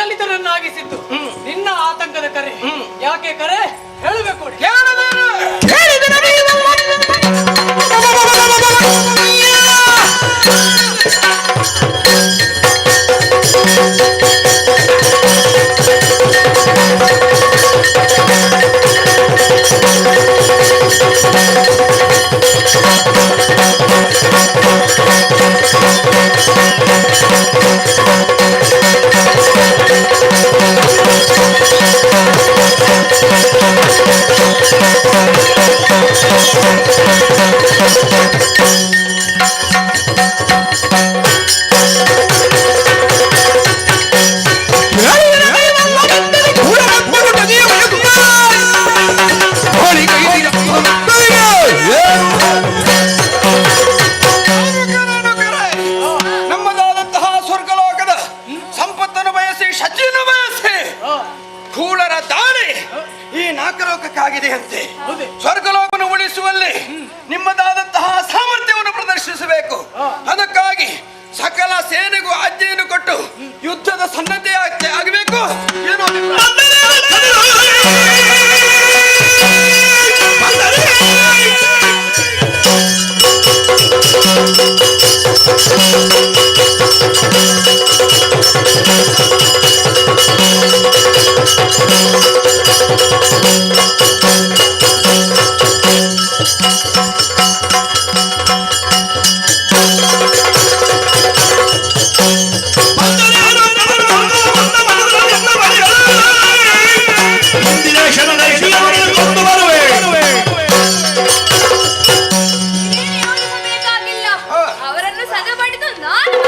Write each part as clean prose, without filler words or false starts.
ದಲಿತರನ್ನಾಗಿಸಿದ್ದು ನಿನ್ನ ಆತಂಕದ ಕರೆ. ಯಾಕೆ ಕರೆ ಹೇಳಬೇಕು? ನಮ್ಮದಾದಂತಹ ಸ್ವರ್ಗಲೋಕದ ಸಂಪತ್ತನ್ನು ಬಯಸಿ ಶಚಿಯನ್ನು ಬಯಸಿ ಕೂಳರ ದಾಳಿ ಈ ನಾಲ್ಕಲೋಕಕ್ಕಾಗಿದೆಯಂತೆ. ಸ್ವರ್ಗಲೋಕವನ್ನು ಉಳಿಸುವಲ್ಲಿ ನಿಮ್ಮದಾದಂತಹ ಸಾಮರ್ಥ್ಯವನ್ನು ಪ್ರದರ್ಶಿಸಬೇಕು. ಅದಕ್ಕಾಗಿ ಸಕಲ ಸೇನೆಗೂ ಆಜ್ಞೆಯನ್ನು ಕೊಟ್ಟು ಯುದ್ಧದ ಸನ್ನದ್ಧತೆ ಆಗಬೇಕು. ಏನು ಅವರನ್ನು ಸದಬಡಿದು ನಾನು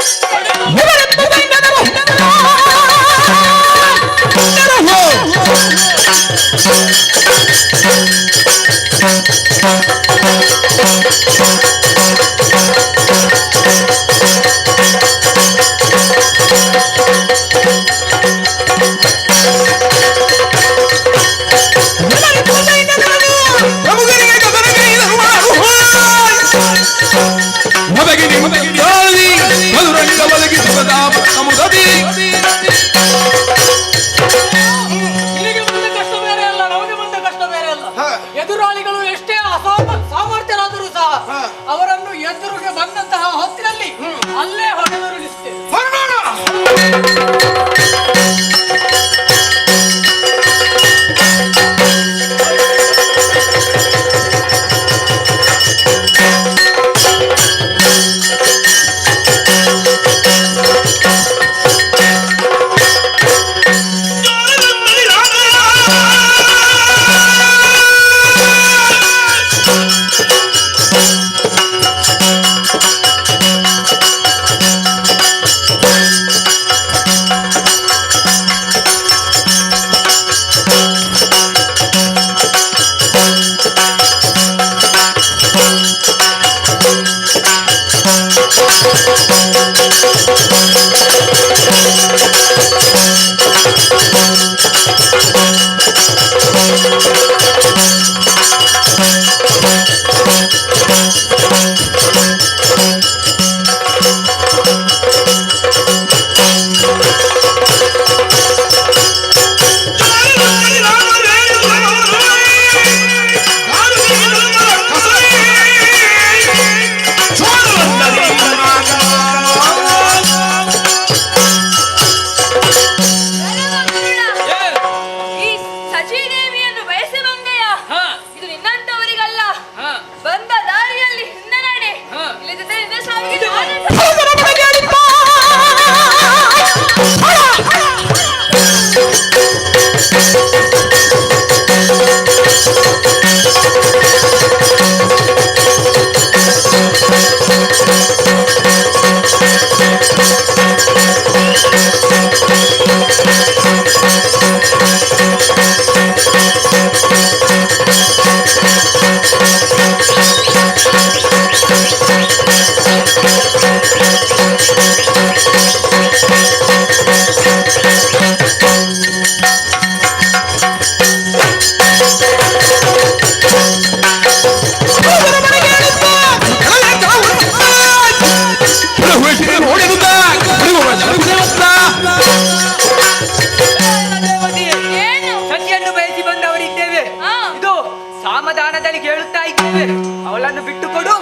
ಅಂತೇಳಿ ಕೇಳುತ್ತಾ ಇದ್ದೇವೆ. ಅವಳನ್ನು ಬಿಟ್ಟು ಕೊಡು.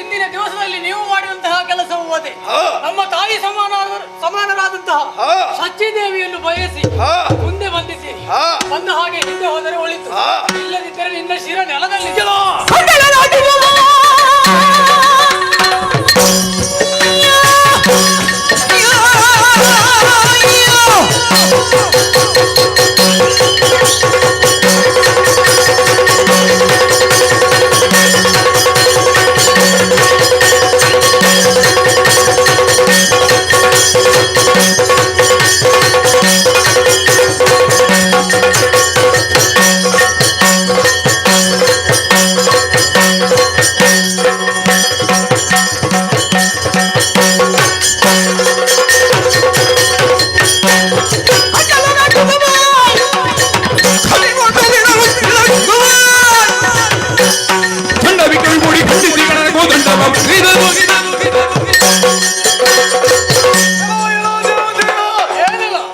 ಇಂದಿನ ದಿವಸದಲ್ಲಿ ನೀವು ಮಾಡಿದಂತಹ ಕೆಲಸವು ಅದೇ. ನಮ್ಮ ತಾಯಿ ಸಮಾನರಾದಂತಹ ಸಚ್ಚಿದೇವಿಯನ್ನು ಬಯಸಿ ಮುಂದೆ ಬಂದಿದ್ದೀರಿ. ಬಂದ ಹಾಗೆ ಹಿಂದೆ ಹೋದರೆ ಒಳಿತು, ಇಲ್ಲದಿದ್ದರೆ ನಿನ್ನ ಶಿರ ನೆಲದಲ್ಲಿ.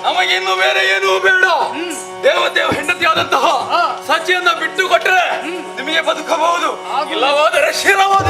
ನಮಗಿನ್ನು ಬೇರೆ ಏನೂ ಬೇಡ. ದೇವತೆಯ ಹೆಂಡತಿಯಾದಂತಹ ಸಚಿಯನ್ನ ಬಿಟ್ಟು ಕೊಟ್ಟರೆ ನಿಮಗೆ ಬದುಕಬಹುದು, ಇಲ್ಲವಾದರೆ ಶಿರವಾದ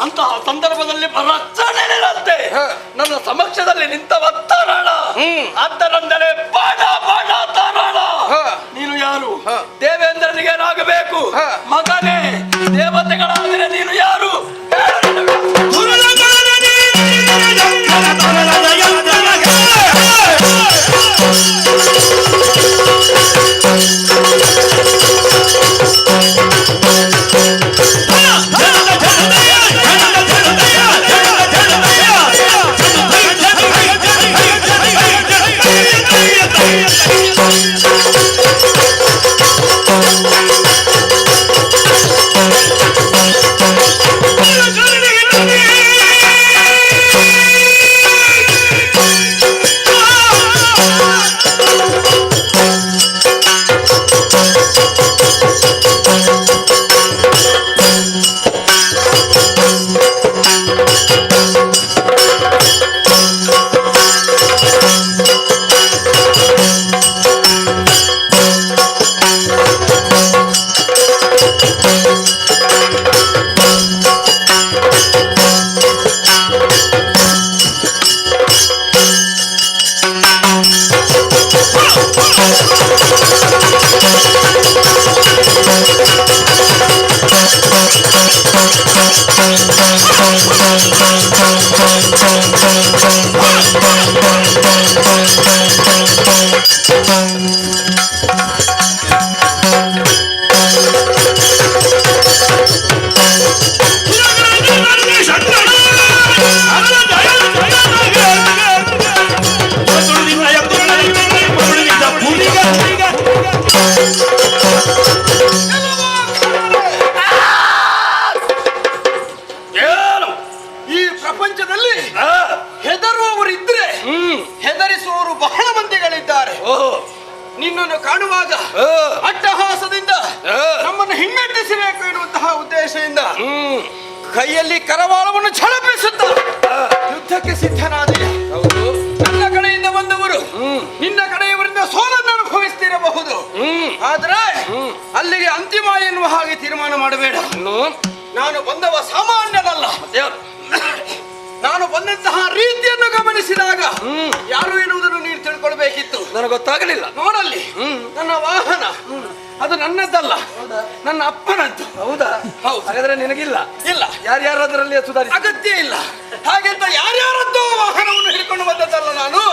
ಅಂತಹ ಸಂದರ್ಭದಲ್ಲಿ ರಕ್ಷಣೆನಿರಂತೆ ನನ್ನ ಸಮಕ್ಷದಲ್ಲಿ ನಿಂತ ಒತ್ತರಣ ಅದರಂದರೆ ಬಾಣ ಬಾಣ ತರಣ. ನೀನು ಯಾರು? ದೇವೇಂದ್ರನಿಗೇನಾಗಬೇಕು? ಮಗನೇ, ದೇವತೆಗಳಾದರೆ ನೀನು ಯಾರು? ಕೈಯಲ್ಲಿ ಕರವಾಳವನ್ನು ಛಳಪಿಸುತ್ತ ಯುದ್ಧಕ್ಕೆ ಸಿದ್ಧನಾದೆಯ. ನನ್ನ ಕಡೆಯಿಂದ ಬಂದವರು ನಿನ್ನ ಕಡೆಯವರಿಂದ ಸೋಲನ್ನು ಅನುಭವಿಸ್ತಿರಬಹುದು. ಆದ್ರೆ ಅಲ್ಲಿಗೆ ಅಂತಿಮ ಎನ್ನುವ ಹಾಗೆ ತೀರ್ಮಾನ ಮಾಡಬೇಡ. ನಾನು ಬಂದವ ಸಾಮಾನ್ಯನಲ್ಲ. ನಾನು ಬಂದಂತಹ ರೀತಿಯನ್ನು ಗಮನಿಸಿದಾಗ ಯಾರು ಎನ್ನುವುದನ್ನು ನೀನು ತಿಳ್ಕೊಳ್ಬೇಕಿತ್ತು. ನನಗೆ ಗೊತ್ತಾಗಲಿಲ್ಲ. ನೋಡಲ್ಲಿ ನನ್ನ ವಾಹನ ಅದು ನನ್ನದ್ದಲ್ಲ, ನನ್ನ ಅಪ್ಪನದ್ದು. ಹೌದಾ? ಹೌದು. ಹಾಗಾದ್ರೆ ನಿನಗಿಲ್ಲ? ಇಲ್ಲ, ಯಾರ್ಯಾರದ್ರಲ್ಲಿ ಸುಧಾರಿಸ ಅಗತ್ಯ ಇಲ್ಲ. ಹಾಗೆಂತ ಯಾರ್ಯಾರದ್ದೋ ವಾಹನವನ್ನು ಹಿಡ್ಕೊಂಡು ಬಂದದ್ದಲ್ಲ ನಾನು.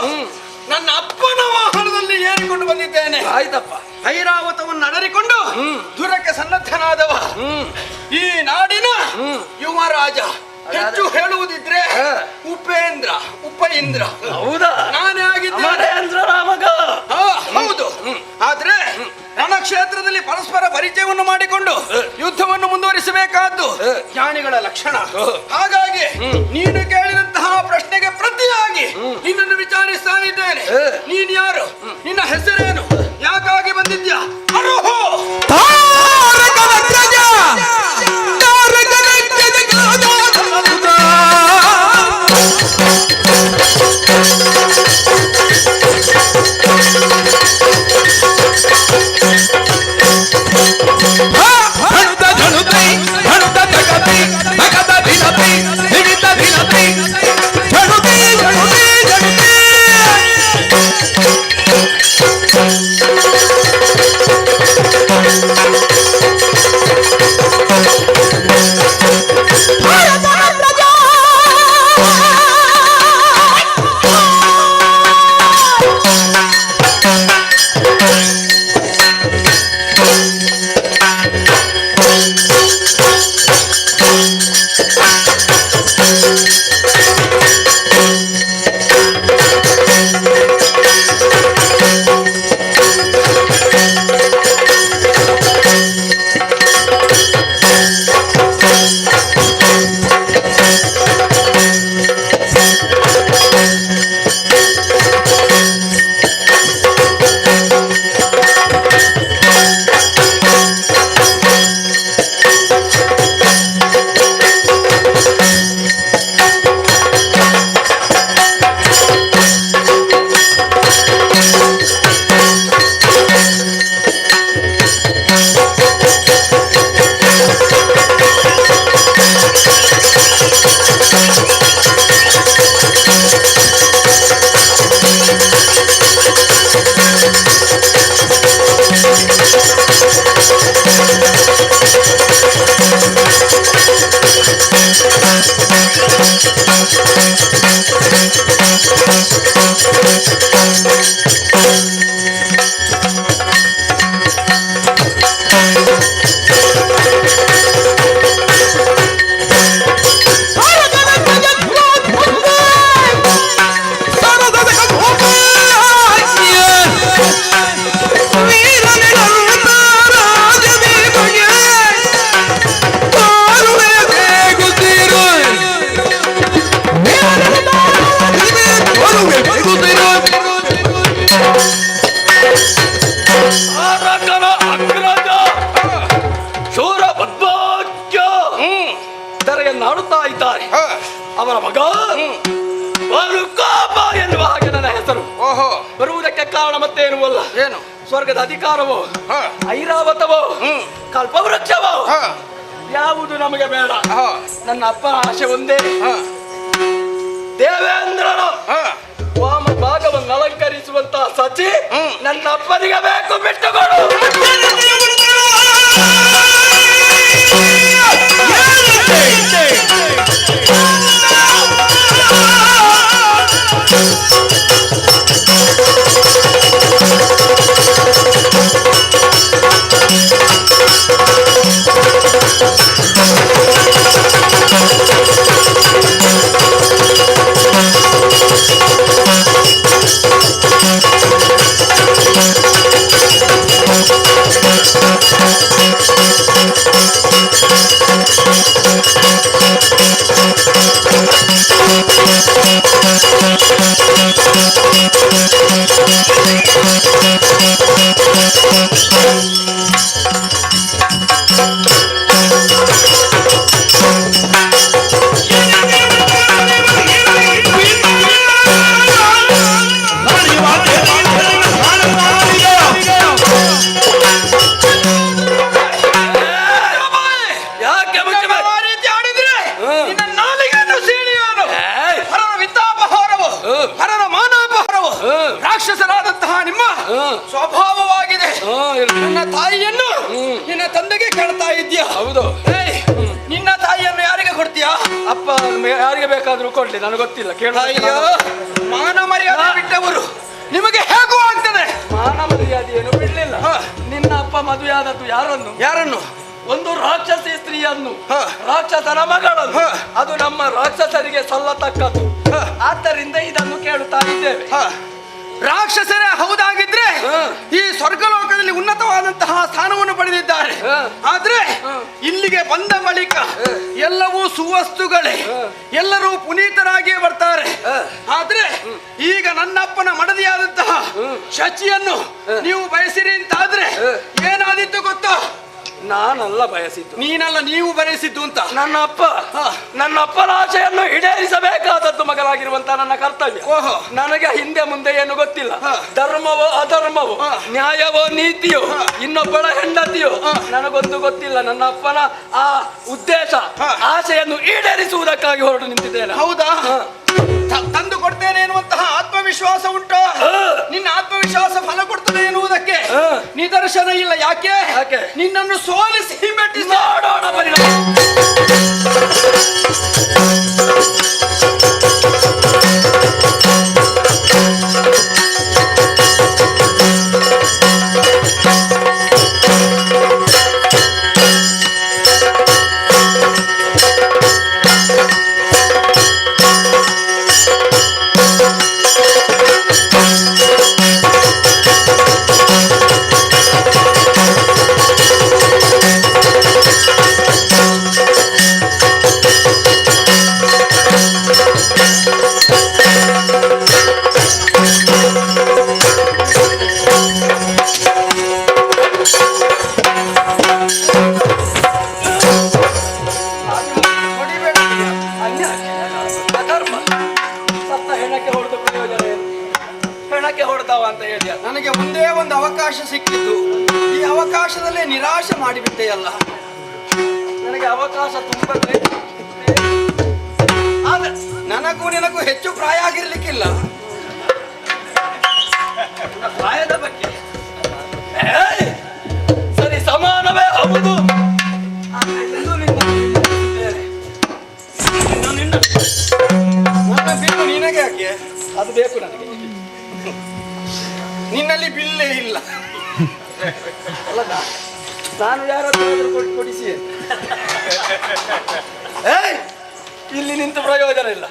ನನ್ನ ಅಪ್ಪನ ವಾಹನದಲ್ಲಿ ಏರಿಕೊಂಡು ಬಂದಿದ್ದೇನೆ. ಆಯ್ತಪ್ಪ. ಐರಾವತವನ್ನು ಅಡರಿಕೊಂಡು ದೂರಕ್ಕೆ ಸನ್ನದ್ಧನಾದವ ಈ ನಾಡಿನ ಯುವರಾಜ. ಹೆಚ್ಚು ಹೇಳುವುದಿದ್ರೆ ಉಪೇಂದ್ರ, ಉಪೇಂದ್ರ. ಹೌದಾ? ನಾನೇ ಆಗಿದ್ದೇನೆ. ಮಗ. ಹೌದು. ಆದ್ರೆ ರಣಕ್ಷೇತ್ರದಲ್ಲಿ ಪರಸ್ಪರ ಪರಿಚಯವನ್ನು ಮಾಡಿಕೊಂಡು ಯುದ್ಧವನ್ನು ಮುಂದುವರಿಸಬೇಕಾದ್ದು ಜ್ಞಾನಿಗಳ ಲಕ್ಷಣ. ಹಾಗಾಗಿ ನೀನು ಕೇಳಿದಂತಹ ಪ್ರಶ್ನೆಗೆ ಪ್ರತಿಯಾಗಿ ನಿನ್ನನ್ನು ವಿಚಾರಿಸ್ತಾ ಇದ್ದೇನೆ. ನೀನು ಯಾರು? ನಿನ್ನ ಹೆಸರೇನು? ಯಾಕಾಗಿ ಬಂದಿದ್ಯಾ? ಅರೋಹೋ ನಾಡುತ್ತಾ ಇದ್ದಾರೆ. ಅವರ ಮಗ ವರುಕಾಪ ಎನ್ನುವ ಹಾಗೆ ನನ್ನ ಹೆಸರು. ಬರುವುದಕ್ಕೆ ಕಾರಣ ಮತ್ತೇನು ಅಲ್ಲ, ಏನು? ಸ್ವರ್ಗದ ಅಧಿಕಾರವೋ, ಐರಾವತವೋ, ಕಲ್ಪವೃಕ್ಷವೋ ಯಾವುದು ನಮಗೆ ಬೇಡ. ನನ್ನ ಅಪ್ಪನ ಆಶೆ ಒಂದೇ, ದೇವೇಂದ್ರನು ವಾಮ ಭಾಗವನ್ನು ಅಲಂಕರಿಸುವಂತಹ ಸಚಿ ನನ್ನ ಅಪ್ಪನಿಗೆ ಬೇಕು. ಬಿಟ್ಟುಕೊಡು. ನನ್ನ ತಾಯಿಯನ್ನು ನಿನ್ನ ತಂದೆಗೆ ಕೇಳ್ತಾ ಇದ್ಯಾ? ಹೌದು. ಏಯ್, ನಿನ್ನ ತಾಯಿಯನ್ನು ಯಾರಿಗೆ ಕೊಡ್ತೀಯಾ? ಅಪ್ಪ ಯಾರಿಗೆ ಬೇಕಾದ್ರೂ ಕೊಡ್ಲಿ, ನನಗೆ ಗೊತ್ತಿಲ್ಲ. ಅಯ್ಯೋ, ಮಾನ ಮರ್ಯಾದೆ ಬಿಟ್ಟವರು ನಿಮಗೆ ಹೇಗೂ ಆಗ್ತದೆ. ಮಾನ ಮರ್ಯಾದೆ ಏನು ಬಿಡ್ಲಿಲ್ಲ. ನಿನ್ನ ಅಪ್ಪ ಮದುವೆ ಆದದ್ದು ಯಾರನ್ನು? ಯಾರನ್ನು? ಒಂದು ರಾಕ್ಷಸಿ ಸ್ತ್ರೀಯನ್ನು, ಹ. ರಾಕ್ಷಸನ ಮಗಳನ್ನು. ಹ. ಅದು ನಮ್ಮ ರಾಕ್ಷಸರಿಗೆ ಸಲ್ಲತಕ್ಕದ್ದು. ಆದ್ದರಿಂದ ಇದನ್ನು ಕೇಳುತ್ತಾ ಇದ್ದೇವೆ. ರಾಕ್ಷಸರೇ ಹೌದಾಗಿದ್ರೆ ಈ ಸ್ವರ್ಗಲೋಕದಲ್ಲಿ ಉನ್ನತವಾದಂತಹ ಸ್ಥಾನವನ್ನು ಪಡೆದಿದ್ದಾರೆ. ಆದ್ರೆ ಇಲ್ಲಿಗೆ ಬಂದ ಬಳಿಕ ಎಲ್ಲವೂ ಸುವಸ್ತುಗಳೇ, ಎಲ್ಲರೂ ಪುನೀತರಾಗಿಯೇ ಬರ್ತಾರೆ. ಆದ್ರೆ ಈಗ ನನ್ನಪ್ಪನ ಮಡದಿಯಾದಂತಹ ಶಚಿಯನ್ನು ನೀವು ಬಯಸಿರಿ ಅಂತಾದ್ರೆ ಏನಾದಿತ್ತು ಗೊತ್ತಾ? ನಾನಲ್ಲ ಬಯಸಿದ್ದು. ನೀನಲ್ಲ, ನೀವು ಬಯಸಿದ್ದು ಅಂತ. ನನ್ನ ಅಪ್ಪನ ಆಶೆಯನ್ನು ಈಡೇರಿಸಬೇಕಾದದ್ದು ಮಗಲಾಗಿರುವಂತ ನನ್ನ ಕರ್ತವ್ಯ. ಓಹೋ. ನನಗೆ ಹಿಂದೆ ಮುಂದೆ ಏನು ಗೊತ್ತಿಲ್ಲ. ಧರ್ಮವೋ ಅಧರ್ಮವೋ, ನ್ಯಾಯವೋ ನೀತಿಯೋ, ಇನ್ನೊಬ್ಬಳ ಹೆಂಡತಿಯೋ ನನಗೊಂದು ಗೊತ್ತಿಲ್ಲ. ನನ್ನ ಅಪ್ಪನ ಆ ಉದ್ದೇಶ, ಆಶೆಯನ್ನು ಈಡೇರಿಸುವುದಕ್ಕಾಗಿ ಹೊರಟು ನಿಂತಿದ್ದೇನೆ. ಹೌದಾ? ತಂದು ಕೊಡ್ತೇನೆ ಎನ್ನುವಂತಹ ಆತ್ಮವಿಶ್ವಾಸ ಉಂಟು? ನಿನ್ನ ಆತ್ಮವಿಶ್ವಾಸ ಫಲ ಕೊಡ್ತದೆ ಎನ್ನುವುದಕ್ಕೆ ನಿದರ್ಶನ ಇಲ್ಲ. ಯಾಕೆ? ನಿನ್ನನ್ನು ಸೋಲಿಸಿ ಮೆಟ್ಟಿಸಿ ನೋಡೋಣ ಪರಿಣಾಮ. ನನಗೆ ಒಂದೇ ಒಂದು ಅವಕಾಶ ಸಿಕ್ಕಿದ್ದು, ಈ ಅವಕಾಶದಲ್ಲೇ ನಿರಾಶೆ ಮಾಡಿಬಿಟ್ಟೆಯಲ್ಲ. ನನಗೆ ಅವಕಾಶ ತುಂಬ ಆದ್ರೆ ನನಗೂ ನಿನಗೂ ಹೆಚ್ಚು ಪ್ರಾಯ ಆಗಿರ್ಲಿಕ್ಕಿಲ್ಲ. ಪ್ರಾಯದ ಬಗ್ಗೆ ಸರಿ ಸಮಾನವೇ ಹೌದು. ನನ್ನ ಬಿಲ್ಲು ನಿನಗೆ ಯಾಕೆ? ಅದು ಬೇಕು ನನಗೆ. ನಿನ್ನಲ್ಲಿ ಬಿಲ್ಲೇ ಇಲ್ಲ. ನಾನು ಯಾರಾದ್ರೂ ಕೊಡಿಸಿ. ಇಲ್ಲಿ ನಿಂತು ಪ್ರಯೋಜನ ಇಲ್ಲ.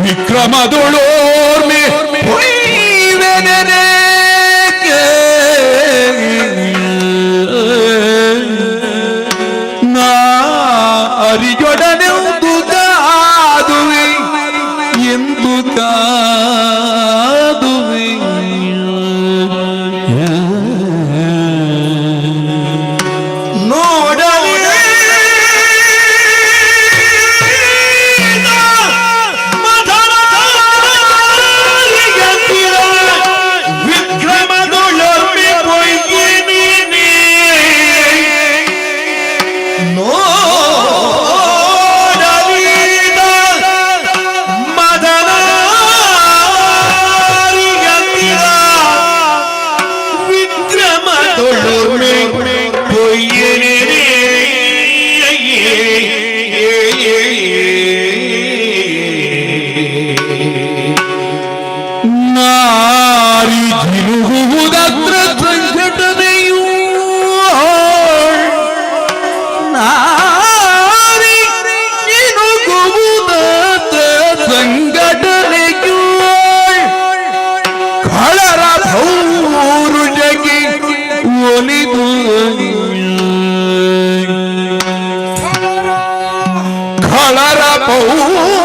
ವಿಕ್ರಮದೊಳೋರ್ಮೆ ನಾ ಅರಿಯೊಡನೆಂದು ಕಾದುವೆ ಎಂದು ಕಾದುವೆ ನೋಡಲಿ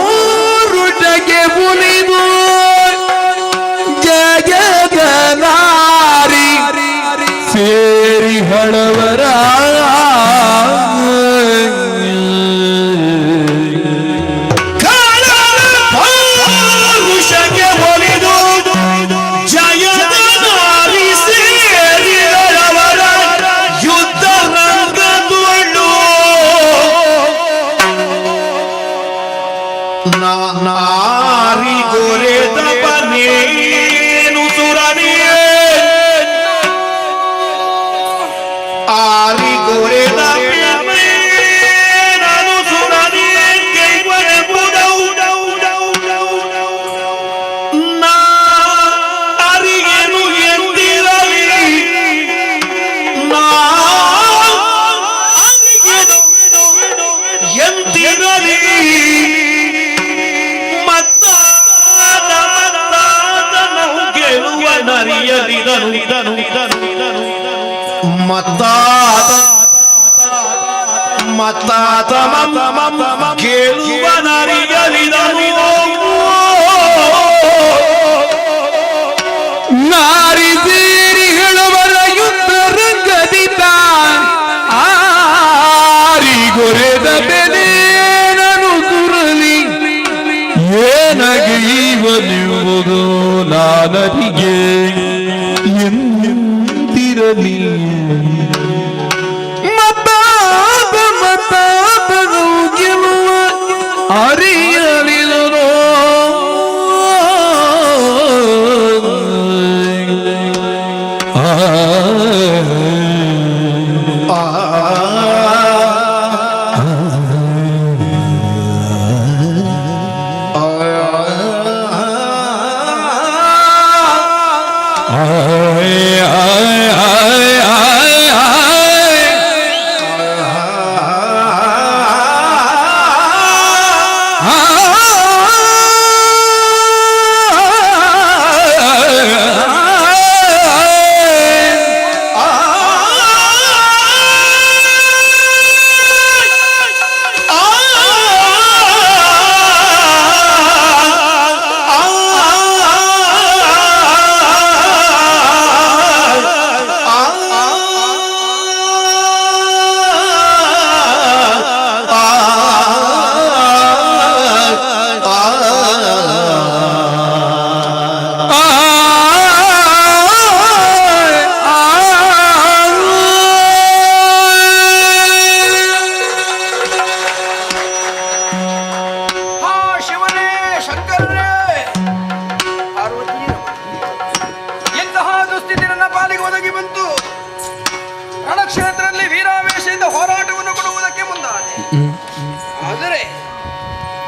ಪೌರುಷಗೆ ಮುನಿದು ಸೇರಿ ಹಳವರ ಪೌರುಷಕ್ಕೆ ಒಲಿದು ಜಯದ ನಾರಿ ಸೇರಿದವರ ಯುದ್ಧ ರಂಗದೊಳು ನಾರಿ ಗೊರೆದ ಬನೇನು ಸುರನಿಯೇ ಆರಿ ಗೊರೆದ ನಾನು ಸುರನಿಯೇ ಗೆಲ್ವನೆ ಬುಡೌ ನಾರಿಗೇನು ಎಂದಿರಲಿ ಎಂದಿರಲಿ ಮತ್ತಾತ ಕೇಳುವ ನರಿಯಲಿದನು ನಾರಿ ಸೇರಿ ಹೇಳುವರ ಯುದ್ಧ ರಂಗದಿದ್ದ ಆರಿ ಗೊರೆದ ಬೆಲೆ ನಾನು ಸುರಲಿ ಏನಗೆ ಇವನಿರುವುದು ನಾನರಿಗೆ ಎಂದಿರಲಿ ಗೆಲುವ ಅರಿಯಲಿದನೋ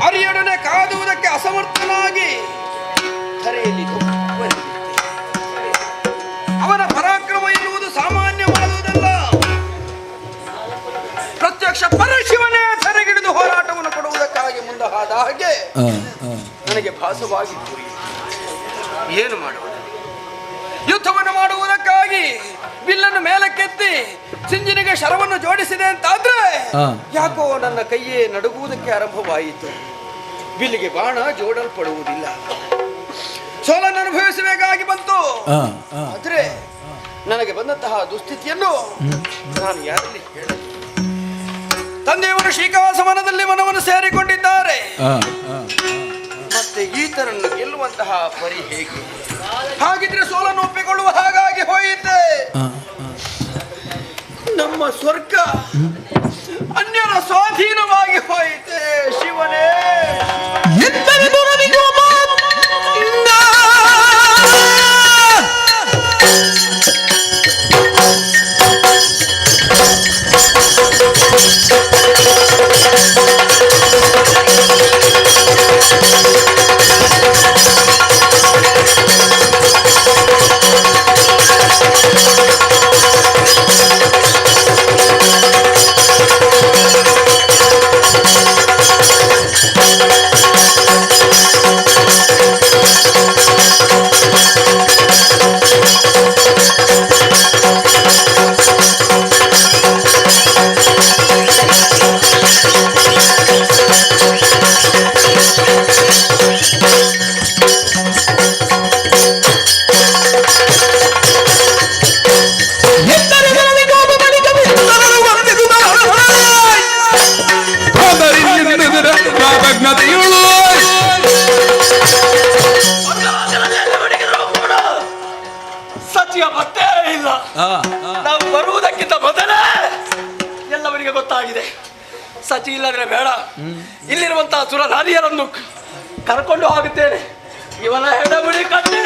ಅರಿಯೊಡನೆ ಕಾದುವುದಕ್ಕೆ ಅಸಮರ್ಥನಾಗಿ ಧರೆಯಲ್ಲಿ ಅವನ ಪರಾಕ್ರಮ ಎನ್ನುವುದು ಸಾಮಾನ್ಯವಾದುದಲ್ಲ. ಪ್ರತ್ಯಕ್ಷ ಪರಶಿವನೇ ಧರೆಗಿಡಿದು ಹೋರಾಟವನ್ನು ಕೊಡುವುದಕ್ಕಾಗಿ ಮುಂದಾದ ಹಾಗೆ ನನಗೆ ಭಾಸವಾಗಿತ್ತು. ಏನು ಮಾಡುವುದು? ಯುದ್ಧವನ್ನು ಮಾಡುವುದಕ್ಕಾಗಿ ಬಿಲ್ಲನ್ನು ಮೇಲಕ್ಕೆತ್ತಿ ಸಿಂಜಿನಿಗೆ ಶರವನ್ನು ಜೋಡಿಸಿದೆ ಅಂತಾದ್ರೆ ಯಾಕೋ ನನ್ನ ಕೈಯೇ ನಡುಗುವುದಕ್ಕೆ ಆರಂಭವಾಯಿತು. ಬಿಲ್ಲಿಗೆ ಬಾಣ ಜೋಡಲ್ಪಡುವುದಿಲ್ಲ. ಸೋಲನ್ನು ಅನುಭವಿಸಬೇಕಾಗಿ ಬಂತು. ಆದ್ರೆ ನನಗೆ ಬಂದಂತಹ ದುಸ್ಥಿತಿಯನ್ನು ನಾನು ಯಾರಲ್ಲಿ ಹೇಳಲಿ? ತಂದೆಯವರು ಶ್ರೀಕಾಸವನದಲ್ಲಿ ಮನವನ್ನು ಸೇರಿಕೊಂಡಿದ್ದಾರೆ. ಮತ್ತೆ ಈತರನ್ನು ಗೆಲ್ಲುವಂತಹ ಪರಿ ಹೇಗೆ? ಹಾಗಿದ್ರೆ ಸೋಲನ್ನು ಒಪ್ಪಿಕೊಳ್ಳುವ ಹಾಗಾಗಿ ಹೋಯಿತೆ. ನಮ್ಮ ಸ್ವರ್ಗ ಅನ್ಯರ ಸ್ವಾಧೀನವಾಗಿ ಹೋಯಿತೆ. ಶಿವನೇ ನಾವು ಬರುವುದಕ್ಕಿಂತ ಮೊದಲೇ ಎಲ್ಲವರಿಗೆ ಗೊತ್ತಾಗಿದೆ. ಸಚಿ ಇಲ್ಲದ್ರೆ ಬೇಡ, ಇಲ್ಲಿರುವಂತಹ ಸುರ ನಾರಿಯರನ್ನು ಕರ್ಕೊಂಡು ಹೋಗುತ್ತೇನೆ. ಇವನ ಹೆಡಬುಡಿ ಕಟ್ಟಿ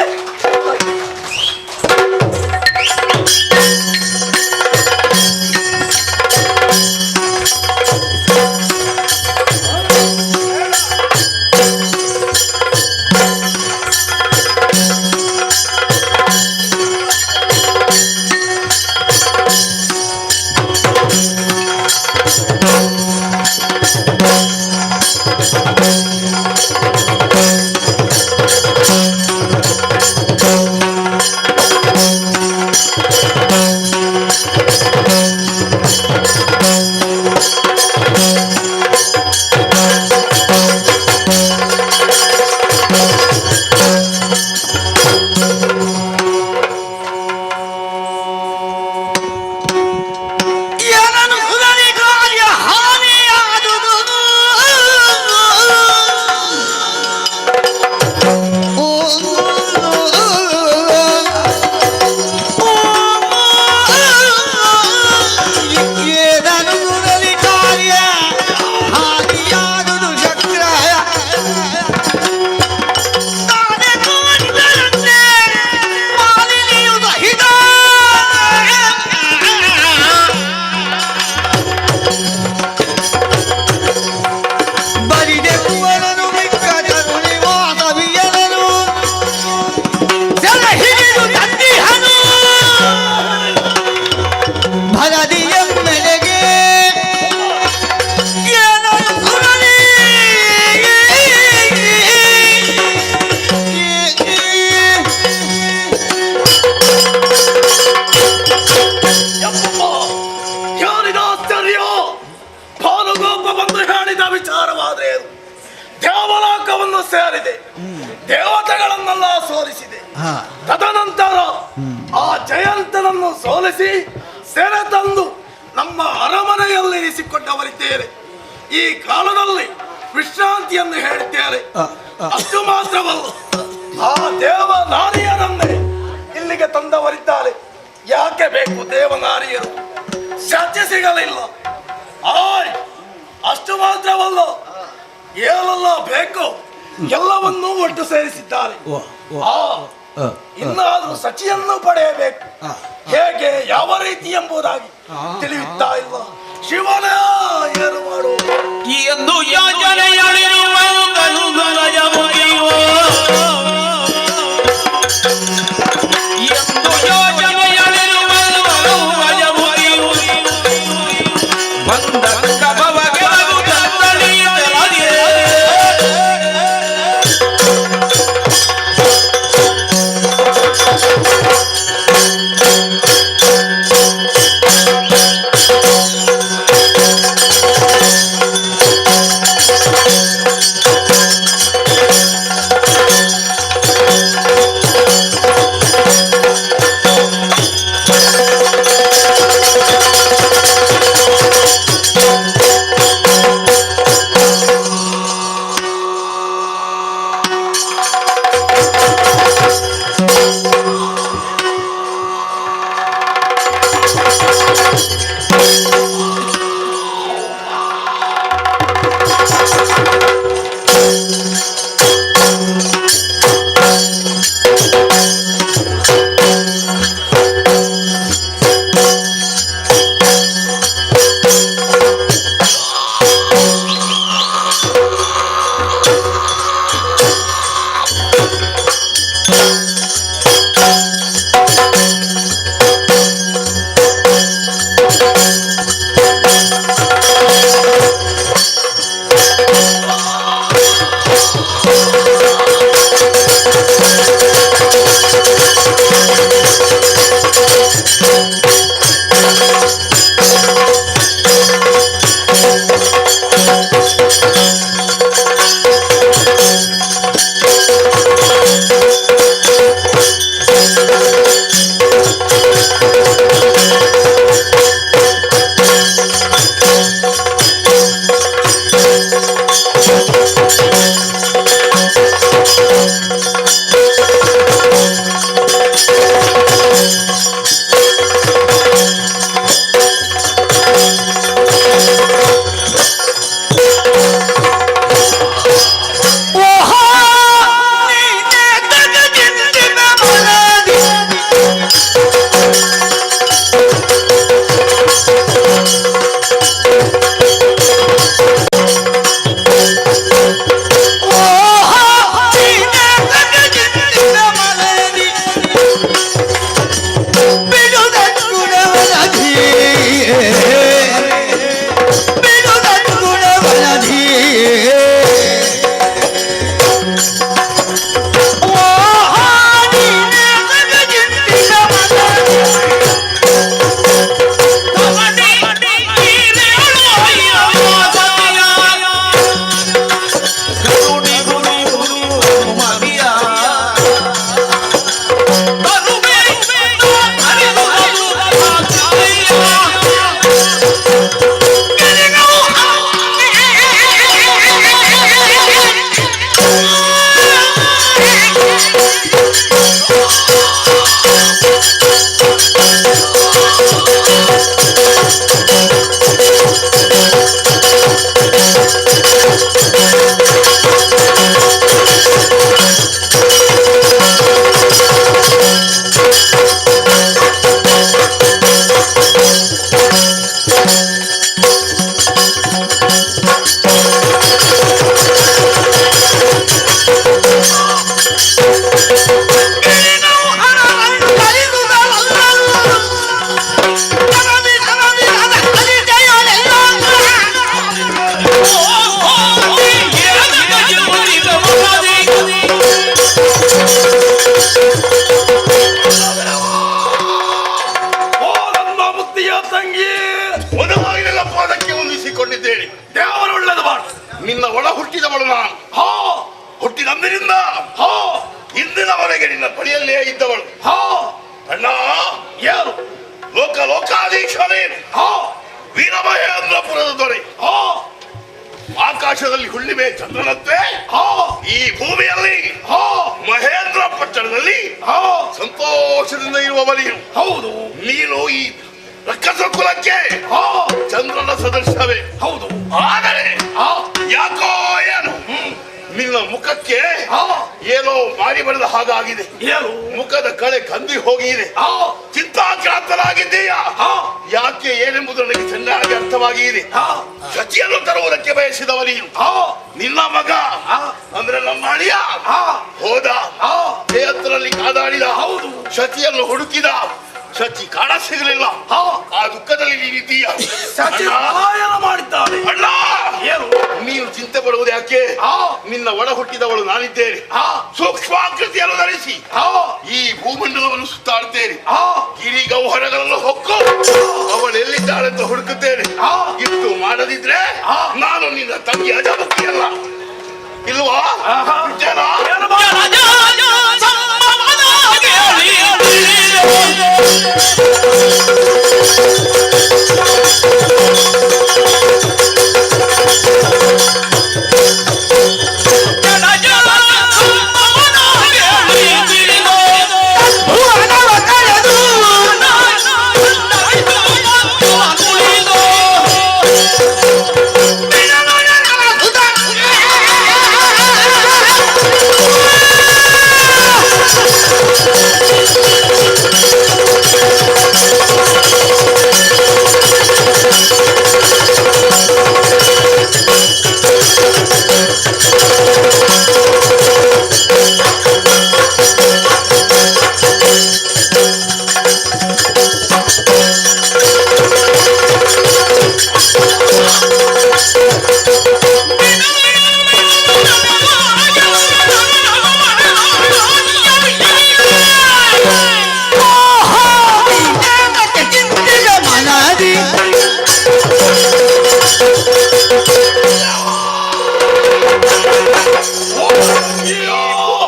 ದೇವಲೋಕವನ್ನು ಸೇರಿದೆ, ದೇವತೆಗಳನ್ನೆಲ್ಲ ಸೋಲಿಸಿದೆ. ತದನಂತರ ಆ ಜಯಂತನನ್ನು ಸೋಲಿಸಿ ಸೆರೆ ತಂದು ನಮ್ಮ ಅರಮನೆಯಲ್ಲಿ ಇರಿಸಿಕೊಂಡವರಿದ್ದೇವೆ. ಈ ಕಾಲದಲ್ಲಿ ವಿಶ್ರಾಂತಿಯನ್ನು ಹೇಳಿದ್ದೇವೆ. ಅಷ್ಟು ಮಾತ್ರವಲ್ಲ, ಆ ದೇವ ನಾರಿಯರನ್ನೇ ಇಲ್ಲಿಗೆ ತಂದವರಿದ್ದಾರೆ. ಯಾಕೆ ಬೇಕು ದೇವನಾರಿಯರು? ಸತ್ಯ ಸಿಗಲಿಲ್ಲ. ಅಷ್ಟು ಮಾತ್ರವಲ್ಲ, ಏನೆಲ್ಲ ಬೇಕು ಎಲ್ಲವನ್ನೂ ಒಟ್ಟು ಸೇರಿಸಿದ್ದಾರೆ. ಇನ್ನಾದ್ರೂ ಸಚಿಯನ್ನು ಪಡೆಯಬೇಕು. ಹೇಗೆ, ಯಾವ ರೀತಿ ಎಂಬುದಾಗಿ ತಿಳಿಯುತ್ತಾ ಇಲ್ಲ. ಶಿವನೇ ಏನು ಮಾಡುವುದು ಎಂದು ಯೋಜನೆಯಲ್ಲಿರುವ ಕನುಗಲಯ ಮುಗಿಯುವ ಎಂದು ಯೋಜನೆಯಲ್ಲಿರುವ ಕನುಗಲಯ ಮುಗಿಯುವ ಬಂದ ಕಬವಗೆ ತಂಗಿ ಮೊದಲಾಗಿನೆಲ್ಲ ಪಾದಕ್ಕೆ ಹೊಂದಿಸಿಕೊಂಡಿದ್ದೇನೆ. ದೇವರು ಒಳ್ಳೇದು ಮಾಡು. ನಿನ್ನ ಒಳ ಹುಟ್ಟಿದವಳು ನಾನು. ಹೋ ಹುಟ್ಟಿದಂದಿನಿಂದ ಹೋ ಇಂದಿನವರೆಗೆ ನಿನ್ನ ಬಳಿಯಲ್ಲೇ ಇದ್ದವಳು. ಹೋ ಅಣ್ಣ, ಯಾರು? ಲೋಕಾಧೀಶನೇ ಹೋ ವೀರಮಹೇಂದ್ರಪುರದ ದೊರೆ. ಹೋ ಆಕಾಶದಲ್ಲಿ ಹುಣ್ಣಿಮೆ ಚಂದ್ರನಂತೆ ಹೋ ಈ ಭೂಮಿಯಲ್ಲಿ ಹೋ ಮಹೇಂದ್ರ ಪಟ್ಟಣದಲ್ಲಿ ಹೋ ಸಂತೋಷದಿಂದ ಇರುವ ನೀನು. ಹೌದು ನೀನು ಈ ರಕ್ಕಸ ಕುಲಕ್ಕೆ ಹೋ ಚಂದ್ರನ ಸದೃಶವೇ. ಹೌದು. ಆದರೆ ಹೋ ಯಾಕೋ ಏನು ನಿನ್ನ ಮುಖಕ್ಕೆ ಹೋ ಏನೋ ಮಾರಿ ಬರೆದ ಹಾಗಾಗಿದೆ. ಏನು? ಮುಖದ ಕಳೆ ಕಂದಿ ಹೋಗಿದೆ. ಹೋ ಚಿಂತಾಕ್ರಾಂತನಾಗಿದ್ದೀಯಾ? ಹೋ ಯಾಕೆ ಏನೆಂಬುದು ನನಗೆ ಚೆನ್ನಾಗಿ ಅರ್ಥವಾಗಿದೆ. ಹೋ ಸತಿಯನ್ನು ತರುವುದಕ್ಕೆ ಬಯಸಿದವ ನೀನು. ಹೋ ನಿನ್ನ ಮಗ ಅಂದ್ರೆ ನಮ್ಮ ಅಳಿಯ ಹೋ ಹೋದ ಹೋ ಕ್ಷೇತ್ರದಲ್ಲಿ ಕಾದಾಡಿದ. ಹೌದು. ಸತಿಯನ್ನು ಹುಡುಕಿದ. ಸತಿ ಕಾಣ ಸಿಗಲಿಲ್ಲ. ಹೋ ಆ ದುಃಖದಲ್ಲಿ ನೀನಿದ್ದೀಯ. ಸಚಿ ಪಲಾಯನ ಮಾಡಿದ್ದಾನೆ. ಅಣ್ಣ, ಏನು? ನೀನು ಚಿಂತೆ ಪಡುವುದು ಯಾಕೆ? ಹೋ ನಿನ್ನ ಒಡ ಹುಟ್ಟಿದವಳು ನಾನಿದ್ದೇನೆ. ಹೋ ಸೂಕ್ಷ್ಮಾಕೃತಿಯನ್ನು ಧರಿಸಿ ಹೋ ಈ ಭೂಮಂಡಲವನ್ನು ಸುತ್ತಾಡುತ್ತೇನೆ. ಹೋ ಗಿರಿ ಗೌಹರಗಳನ್ನು ಹೊಕ್ಕು ಅವಳು ಎಲ್ಲಿದ್ದಾಳೆಂತ ಹುಡುಕುತ್ತೇನೆ. ಹೋ ಇಷ್ಟು ಮಾಡದಿದ್ರೆ ನಾನು ನಿನ್ನ ತಂಗಿ ಅಜಮುಖಿಯಲ್ಲ. ಇಲ್ವಾ ಜನ? ಏನು ಮಾಡು?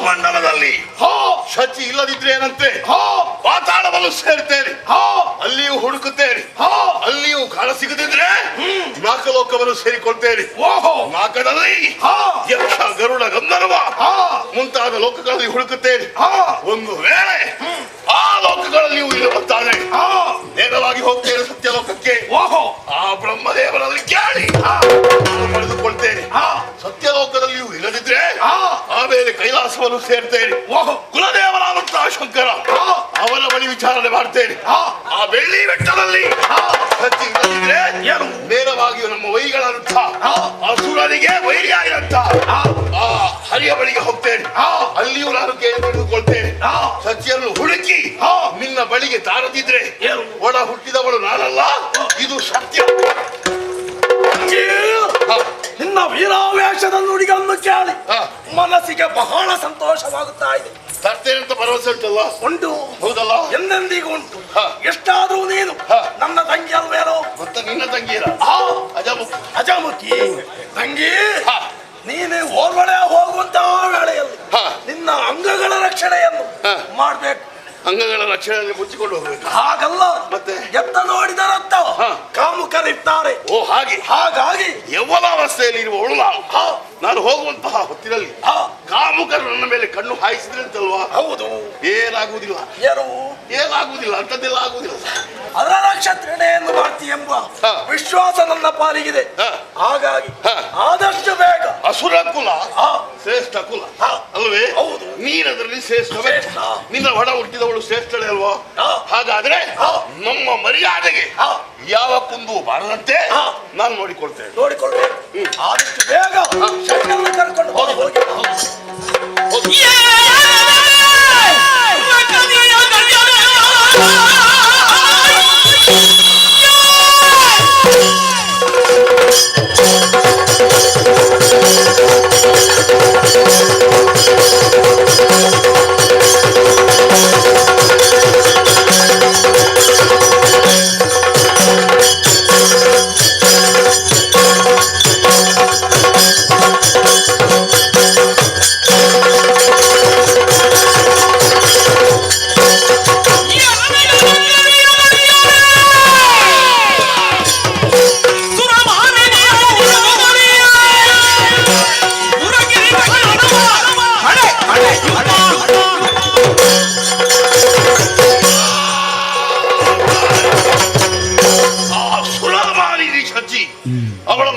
ಮಂಡಲದಲ್ಲಿ ಶಚಿ ಇಲ್ಲದಿದ್ರೆ ಏನಂತೆ? ಪಾತಾಳವನ್ನು ಸೇರ್ತೇನೆ. ಅಲ್ಲಿಯೂ ಹುಡುಕುತ್ತೇನೆ. ಅಲ್ಲಿಯೂ ಕಾಣ ಸಿಗದಿದ್ರೆ ನಾಕಲೋಕವನ್ನು ಸೇರಿಕೊಳ್ತೇನೆ. ನಾಕದಲ್ಲಿ ಯಕ್ಷ ಗರುಡ ಗಂಧರ್ವ ಮುಂತಾದ ಲೋಕಗಳಲ್ಲಿ ಹುಡುಕುತ್ತೇನೆ. ಒಂದು ವೇಳೆ ಆ ಲೋಕಗಳಲ್ಲಿಯೂ ಇಲ್ಲಿ ಬರ್ತಾನೆ ನೇರವಾಗಿ ಹೋಗ್ತೇನೆ ಸತ್ಯಲೋಕಕ್ಕೆ. ಆ ಬ್ರಹ್ಮದೇವರಲ್ಲಿ ಕೇಳಿ ನಾನು ಪಡೆದುಕೊಳ್ತೇನೆ. ಸತ್ಯಲೋಕದಲ್ಲಿಯೂ ಇಲ್ಲದಿದ್ರೆ ಆಮೇಲೆ ಕೈಲಾಸವನ್ನು ಸೇರ್ತೇನೆ. ಕುಲದೇವರಾದಂತಹ ಶಂಕರ ಅವರ ಬಳಿ ವಿಚಾರಣೆ ಮಾಡ್ತೇನೆ. ಆ ಬೆಳ್ಳಿ ಬೆಟ್ಟದಲ್ಲಿ ಸತ್ಯ ಇಲ್ಲದಿದ್ರೆ ನೇರವಾಗಿ ನಮ್ಮ ವೈಗಳಂತ ಅಸುರನಿಗೆ ವೈರಿಯಾಗಿರಂತ ಆ ಹರಿಯ ಬಳಿಗೆ ಹೋಗ್ತೇನೆ. ಅಲ್ಲಿಯೂ ನಾನು ಕೇಳಿ ಪಡೆದುಕೊಳ್ತೇನೆ. ಸತ್ಯನ್ನು ಹುಡುಕಿ ನಿನ್ನ ಬಳಿಗೆ ತಾರದಿದ್ರೆ ಒಡ ಹುಟ್ಟಿದವಳು ನಾನಲ್ಲ, ಇದು ಸತ್ಯ. ನಿನ್ನ ವೀರಾವೇಶದ ನುಡಿಗಳನ್ನು ಕೇಳಿ ಮನಸ್ಸಿಗೆ ಬಹಳ ಸಂತೋಷವಾಗುತ್ತಾ ಇದೆ. ತರ್ತೇನೆ ಅಂತ ಭರವಸೆ ಉಂಟಲ್ಲ? ಉಂಟು. ಹೌದಲ್ಲ? ಎಂದೆಂದಿಗೂ ಉಂಟು. ಎಷ್ಟಾದ್ರೂ ನೀನು ನನ್ನ ತಂಗಿ ಅಲ್ವೇನೋ? ಮತ್ತೆ ನಿನ್ನ ತಂಗಿಯರ ಅಜಮುಖಿ. ಅಜಮುಖಿ ತಂಗಿ ನೀನೇ ಓರ್ವಳೆ ಹೋಗುವಂತಹ ವೇಳೆಯಲ್ಲಿ ನಿನ್ನ ಅಂಗಗಳ ರಕ್ಷಣೆಯನ್ನು ಮಾಡ್ಬೇಕು. ಅಂಗಗಳ ರಕ್ಷಣೆಯಲ್ಲಿ ಮುಚ್ಚಿಕೊಂಡು ಹೋಗ್ಬೇಕು. ಹಾಗಲ್ಲ, ಮತ್ತೆ ಎತ್ತ ನೋಡಿದರತ್ತ ಕಾಮುಕರಿರ್ತಾರೆ. ಓ ಹಾಗೆ. ಹಾಗಾಗಿ ಯೌವನಾವಸ್ಥೆಯಲ್ಲಿ ಇರುವವಳು ನಾನು ಹೋಗುವಂತಹ ಹೊತ್ತಿನಲ್ಲಿ ಕಾಮುಕರು ನನ್ನ ಮೇಲೆ ಕಣ್ಣು ಹಾಯಿಸಿದ್ರೆ ಅಂತಲ್ವಾ? ಹೌದು. ಏನಾಗುವುದಿಲ್ಲ. ಏನಾಗುವುದಿಲ್ಲ, ಅಂತದ್ದೆಲ್ಲ ಆಗುವುದಿಲ್ಲ. ಅದರ ರಕ್ಷಣೆಯನ್ನು ಮಾಡ್ತಿ ಎಂಬ ವಿಶ್ವಾಸ ನನ್ನ ಪಾಲಿಗಿದೆ. ಹಾಗಾಗಿ ಆದಷ್ಟು ಬೇಗ ಅಸುರ ಕುಲ ಶ್ರೇಷ್ಠ ಕುಲ ಅಲ್ವೇ? ಹೌದು. ನೀನದರಲ್ಲಿ ಶ್ರೇಷ್ಠವೇ. ನಿನ್ನ ಹೊಡ ಹುಟ್ಟಿದವಳು ಶ್ರೇಷ್ಠಳೆ ಅಲ್ವಾ? ಹಾಗಾದ್ರೆ ನಮ್ಮ ಮರ್ಯಾದೆಗೆ ಯಾವ ಕುಂದು ಬಾರದಂತೆ ನಾನು ನೋಡಿಕೊಳ್ತೇನೆ. ನೋಡಿಕೊಳ್ಬೇಕು. ಆದಷ್ಟು ಬೇಗ ಶಕ್ತಿಯನ್ನು ಕರ್ಕೊಂಡು ಹೋಗಿ.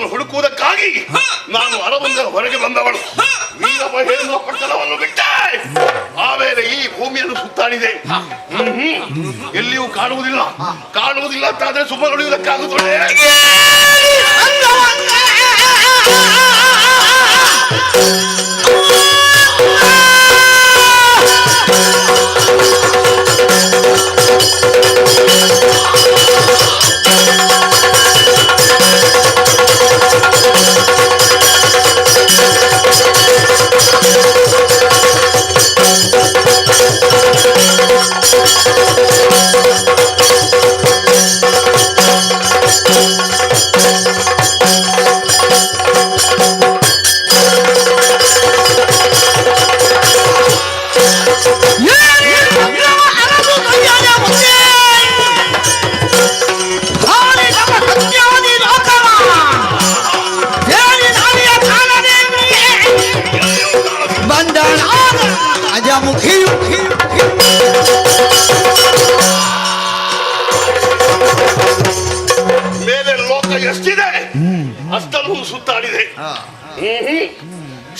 ನಿನ್ನನ್ನು ಹುಡುಕುವುದಕ್ಕಾಗಿ ನಾನು ಅರಮನೆಯ ಹೊರಗೆ ಬಂದವಳು. ವೀರ ಮಹೇಂದ್ರ ಪಟ್ಟಣವನ್ನು ಬಿಟ್ಟೆ. ಆಮೇಲೆ ಈ ಭೂಮಿಯನ್ನು ಸುತ್ತಾಡಿದೆ. ಎಲ್ಲಿಯೂ ಕಾಣುವುದಿಲ್ಲ. ಕಾಣುವುದಿಲ್ಲ ಅಂತಾದ್ರೆ ಸುಮ್ಮನೆ ಉಳಿಯುವುದಕ್ಕಾಗುತ್ತದೆ? ಮೇಲೆ ಲೋಕ ಎಷ್ಟಿದೆ ಅಷ್ಟನ್ನು ಸುತ್ತಾಡಿದೆ.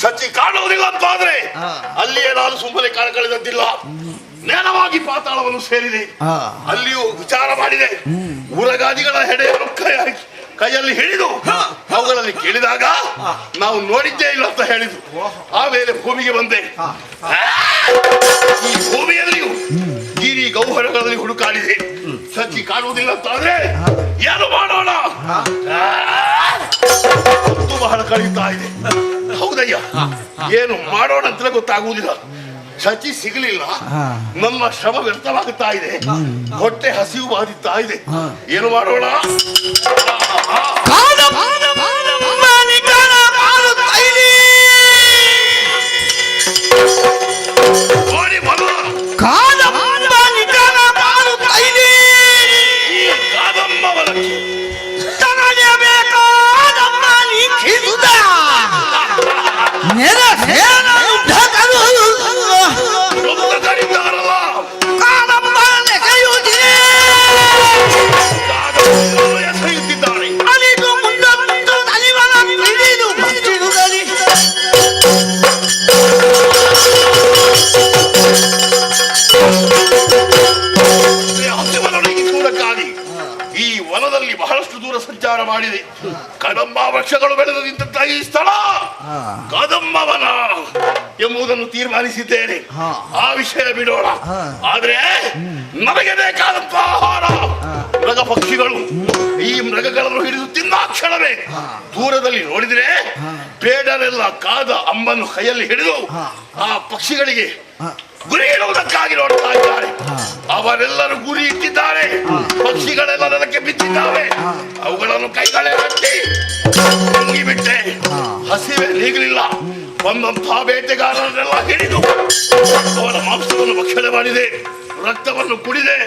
ಸಚ್ಚಿ ಕಾಣುವುದಿಲ್ಲ ಅಂತಾದ್ರೆ ಅಲ್ಲಿಯೇ ನಾನು ಸುಮ್ಮನೆ ಕಾಲ ಕಳೆದದ್ದಿಲ್ಲ. ನೇರವಾಗಿ ಪಾತಾಳವನ್ನು ಸೇರಿದೆ. ಅಲ್ಲಿಯೂ ವಿಚಾರ ಮಾಡಿದೆ. ಉರಗಾದಿಗಳ ಹೆಡೆಯನ್ನು ಕೈಯಲ್ಲಿ ಹಿಡಿದು ಅವುಗಳಲ್ಲಿ ಕೇಳಿದಾಗ ನಾವು ನೋಡಿದ್ದೇ ಇಲ್ಲ ಅಂತ ಹೇಳಿದ್ರು. ಆಮೇಲೆ ಭೂಮಿಗೆ ಬಂದೆ. ಈ ಭೂಮಿಯಲ್ಲಿಯೂ ಗಿರಿ ಗೌಹರಗಳಲ್ಲಿ ಹುಡುಕಾಡಿದೆ. ಸಚ್ಚಿ ಕಾಣುವುದಿಲ್ಲ ಅಂತಾದ್ರೆ ಏನು ಮಾಡೋಣ? ಹೊತ್ತು ಬಹಳ ಕಳೀತಾ ಇದೆ. ಹೌದಯ್ಯ, ಏನು ಮಾಡೋಣ ಅಂತ ಗೊತ್ತಾಗುವುದಿಲ್ಲ. ಸಚ್ಚಿ ಸಿಗಲಿಲ್ಲ. ನಮ್ಮ ಶ್ರಮ ವ್ಯರ್ಥವಾಗುತ್ತಾ ಇದೆ. ಹೊಟ್ಟೆ ಹಸಿವು ಬಾಧಿಸ್ತಾ ಇದೆ. ಏನು ಮಾಡೋಣ? ನೋಡಿ ಮಗ, ಈ ಕಾದಮ್ಮ ಹೊಲಕ್ಕೆ ಸಂಚಾರ ಮಾಡಿದೆ. ಕದಂಬ ವೃಕ್ಷಗಳು ಬೆಳೆದು ನಿಂತ ಈ ಸ್ಥಳ ಕದಂಬವನ ಎಂಬುದನ್ನು ತೀರ್ಮಾನಿಸಿದ್ದೇನೆ. ಆ ವಿಷಯ ಬಿಡೋಣ. ಆದ್ರೆ ನಮಗೆ ಬೇಕಾದಂತ ಆಹಾರ ಮೃಗ ಪಕ್ಷಿಗಳು. ಈ ಮೃಗಗಳನ್ನು ಹಿಡಿದು ತಿಂದ ಕ್ಷಣವೇ ದೂರದಲ್ಲಿ ನೋಡಿದ್ರೆ ಬೇಡರೆಲ್ಲ ಕಾದ ಅಂಬನ್ನು ಕೈಯಲ್ಲಿ ಹಿಡಿದು ಆ ಪಕ್ಷಿಗಳಿಗೆ ಗುರಿ ಇಡುವುದಕ್ಕಾಗಿ ನೋಡ್ತಾ ಇದ್ದಾರೆ. ಅವರೆಲ್ಲರೂ ಗುರಿ ಇಟ್ಟಿದ್ದಾರೆ. ಪಕ್ಷಿಗಳೆಲ್ಲ ನೆಲಕ್ಕೆ ಬಿದ್ದಿದ್ದಾವೆ. ಅವುಗಳನ್ನು ಕೈಗಳೇ ಕಟ್ಟಿ ಮುಗಿಬಿಟ್ಟೆ. ಹಸಿವೆ ನೀಗಲಿಲ್ಲ. ಒಂದೊಂಥ ಬೇಟೆಗಾರರನ್ನೆಲ್ಲ ಹಿಡಿದು ಅವರ ಮಾಂಸವನ್ನು ಭಕ್ಷಣೆ ಮಾಡಿದೆ. ರಕ್ತವನ್ನು ಕುಡಿದೆ.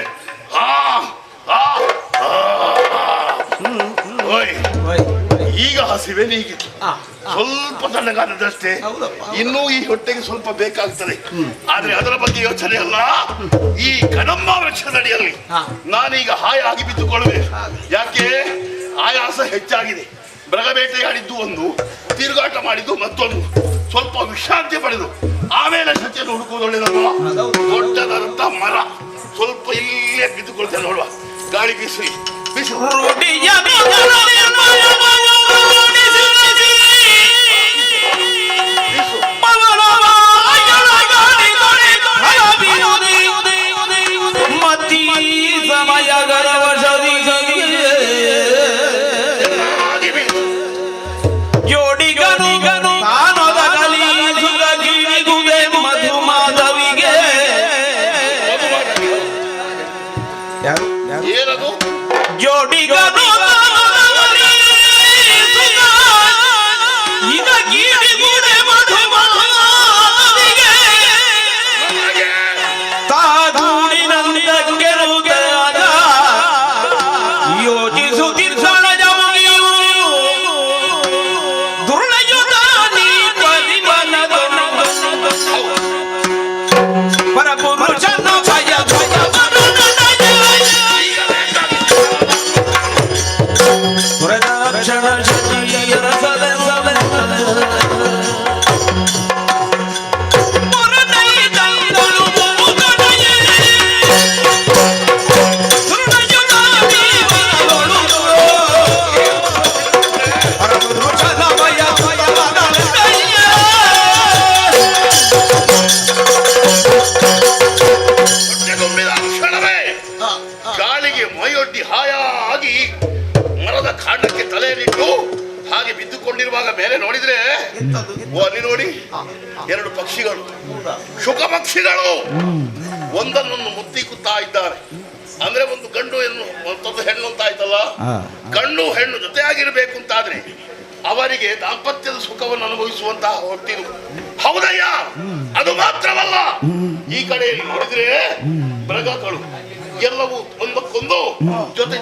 ಈಗ ಹಸಿವೆ ನೀಗಿತು. ಸ್ವಲ್ಪ ತಣ್ಣಗಾದಷ್ಟೇ. ಇನ್ನೂ ಈ ಹೊಟ್ಟೆಗೆ ಸ್ವಲ್ಪ ಬೇಕಾಗ್ತದೆ. ಆದ್ರೆ ಅದರ ಬಗ್ಗೆ ಯೋಚನೆ ಅಲ್ಲ. ಈ ಕದಂಬ ವೃಕ್ಷದಡಿಯಲ್ಲಿ ನಾನೀಗ ಹಾಯಾಗಿ ಬಿದ್ದುಕೊಳ್ಳುವೆ. ಯಾಕೆ? ಆಯಾಸ ಹೆಚ್ಚಾಗಿದೆ. ಮೃಗಬೇಟೆಯಾಡಿದ್ದು ಒಂದು, ತಿರುಗಾಟ ಮಾಡಿದ್ದು ಮತ್ತೊಂದು. ಸ್ವಲ್ಪ ವಿಶ್ರಾಂತಿ ಪಡೆದು ಆಮೇಲೆ ಸತ್ಯನ ಹುಡುಕುವುದು ಒಳ್ಳೆಯದಲ್ವಾ? ದೊಡ್ಡದಾದಂತ ಮರ ಸ್ವಲ್ಪ ಇಲ್ಲೇ ಬಿದ್ದುಕೊಳ್ತೇನೆ ನೋಡುವ. ಗಾಳಿ ಬೀಸಿ ಬಿಸಿ ಸಮಯ ಗರವಶದಿ ಜೋಡಿಗನು ಕಾಣದ ಕಲಿ ಸುರಗಿರಿಗುವೆ ಮಧು ಮಾಧವಿಗೆ ಏನದು? ಜೋಡಿಗನು ಈಗ ಗೀಡಿಗುಡೆ ಮಧು ಮಾಧವಿಗೆ ತಾಗೂಡಿನಂದಕ್ಕೆ ಯೋಚಿಸುತ್ತಿರ್ಸಣ ಜಮಗಿಯು ದುರ್ಲಯುತ ನೀ ಪರಿಮನದ ಪರಪುರುಷನ ಭಯ ಪುರದ ರಕ್ಷಣ ಶಕ್ತಿಯ ಮರದ ಕಾಂಡಕ್ಕೆ ತಲೆಯನ್ನಿಟ್ಟು ಹಾಗೆ ಬಿದ್ದುಕೊಂಡಿರುವಾಗ ಮೇಲೆ ನೋಡಿದ್ರೆ ಓ ಅಲ್ಲಿ ನೋಡಿ ಎರಡು ಪಕ್ಷಿಗಳು, ಶುಕ ಪಕ್ಷಿಗಳು ಒಂದನ್ನೊಂದು ಮುತ್ತಿಕ್ಕುತ್ತಾ ಇದ್ದಾರೆ. ಅಂದ್ರೆ ಒಂದು ಗಂಡು ಹೆಣ್ಣು ಮತ್ತೊಂದು ಹೆಣ್ಣು ಅಂತ ಆಯ್ತಲ್ಲ. ಗಂಡು ಹೆಣ್ಣು ಜೊತೆಯಾಗಿರ್ಬೇಕು ಅಂತಾದ್ರೆ ಅವರಿಗೆ ದಾಂಪತ್ಯದ ಸುಖವನ್ನು ಅನುಭವಿಸುವಂತಹ ಹೊಟ್ಟಿರು. ಹೌದಯ್ಯ, ಅದು ಮಾತ್ರವಲ್ಲ, ಈ ಕಡೆ ನೋಡಿದ್ರೆ ಮೃಗಗಳು ಎಲ್ಲವೂ ಒಂದಕ್ಕೊಂದು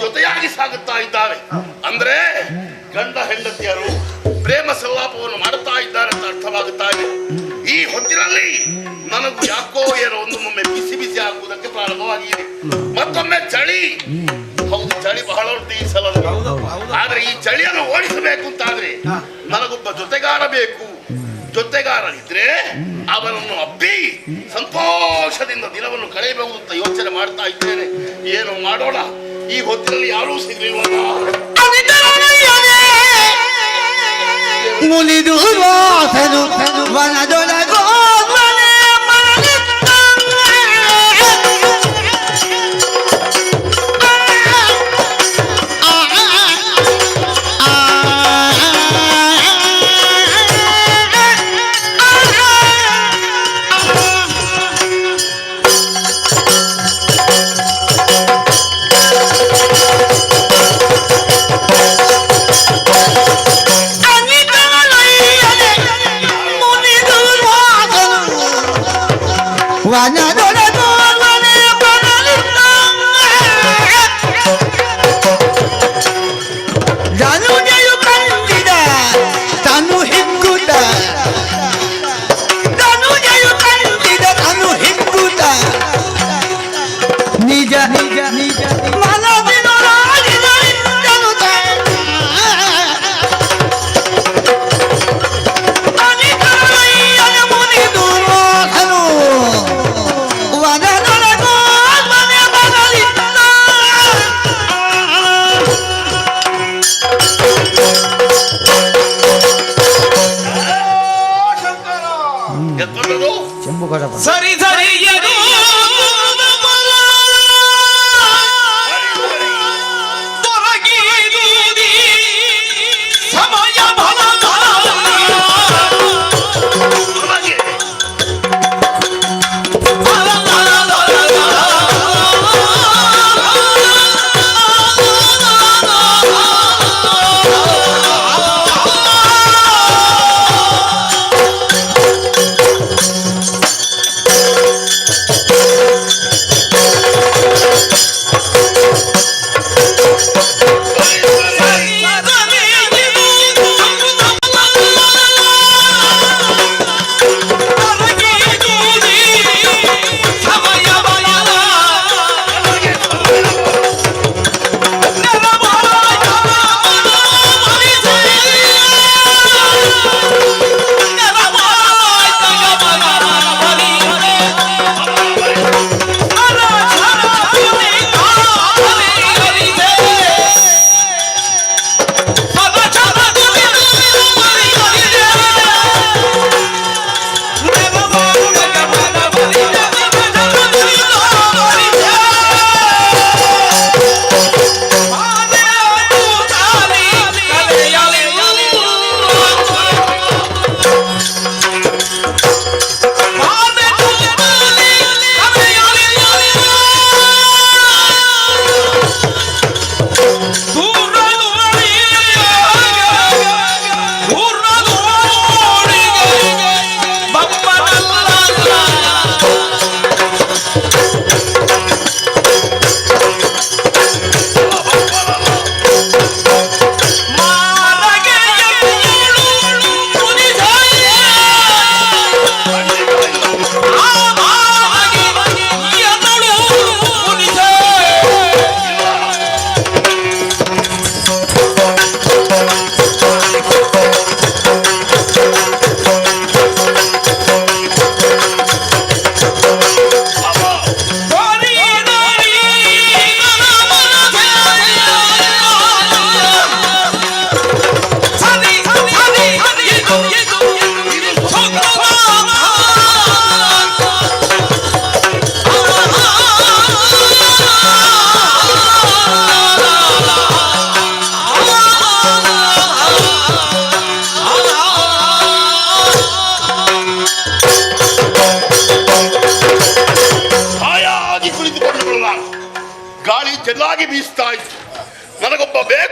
ಜೊತೆಯಾಗಿ ಸಾಗುತ್ತಾ ಇದ್ದಾವೆ. ಅಂದ್ರೆ ಗಂಡ ಹೆಂಡತಿಯರು ಪ್ರೇಮ ಸಲ್ಲಾಪವನ್ನು ಮಾಡುತ್ತಾ ಇದ್ದಾರೆ ಅಂತ ಅರ್ಥವಾಗುತ್ತಾ ಇದೆ. ಈ ಹೊತ್ತಿನಲ್ಲಿ ನನಗೂ ಯಾಕೋ ಏನೋ ಒಮ್ಮೆ ಬಿಸಿ ಬಿಸಿ ಆಗುವುದಕ್ಕೆ ಪ್ರಾರಂಭವಾಗಿದೆ. ಮತ್ತೊಮ್ಮೆ ಚಳಿ, ಹೌದು ಚಳಿ ಬಹಳ ಉಂಟು ಈ ಸಲ. ಆದ್ರೆ ಈ ಚಳಿಯನ್ನು ಓಡಿಸಬೇಕು ಅಂತಾದ್ರೆ ನನಗೊಬ್ಬ ಜೊತೆಗಾರ ಬೇಕು. ಜೊತೆಗಾರನಿದ್ರೆ ಅವನನ್ನು ಅಪ್ಪಿ ಸಂತೋಷದಿಂದ ದಿನವನ್ನು ಕಳೆಯಬಹುದು ಅಂತ ಯೋಚನೆ ಮಾಡ್ತಾ ಇದ್ದೇನೆ. ಏನು ಮಾಡೋಣ, ಈ ಹೊತ್ತಿನಲ್ಲಿ ಯಾರೂ ಸಿಗ್ಲಿಲ್ವಲ್ಲ. ಮುಲಿದು ವಾಸನು ವನದೊಳಗೋ ಮುನಿದು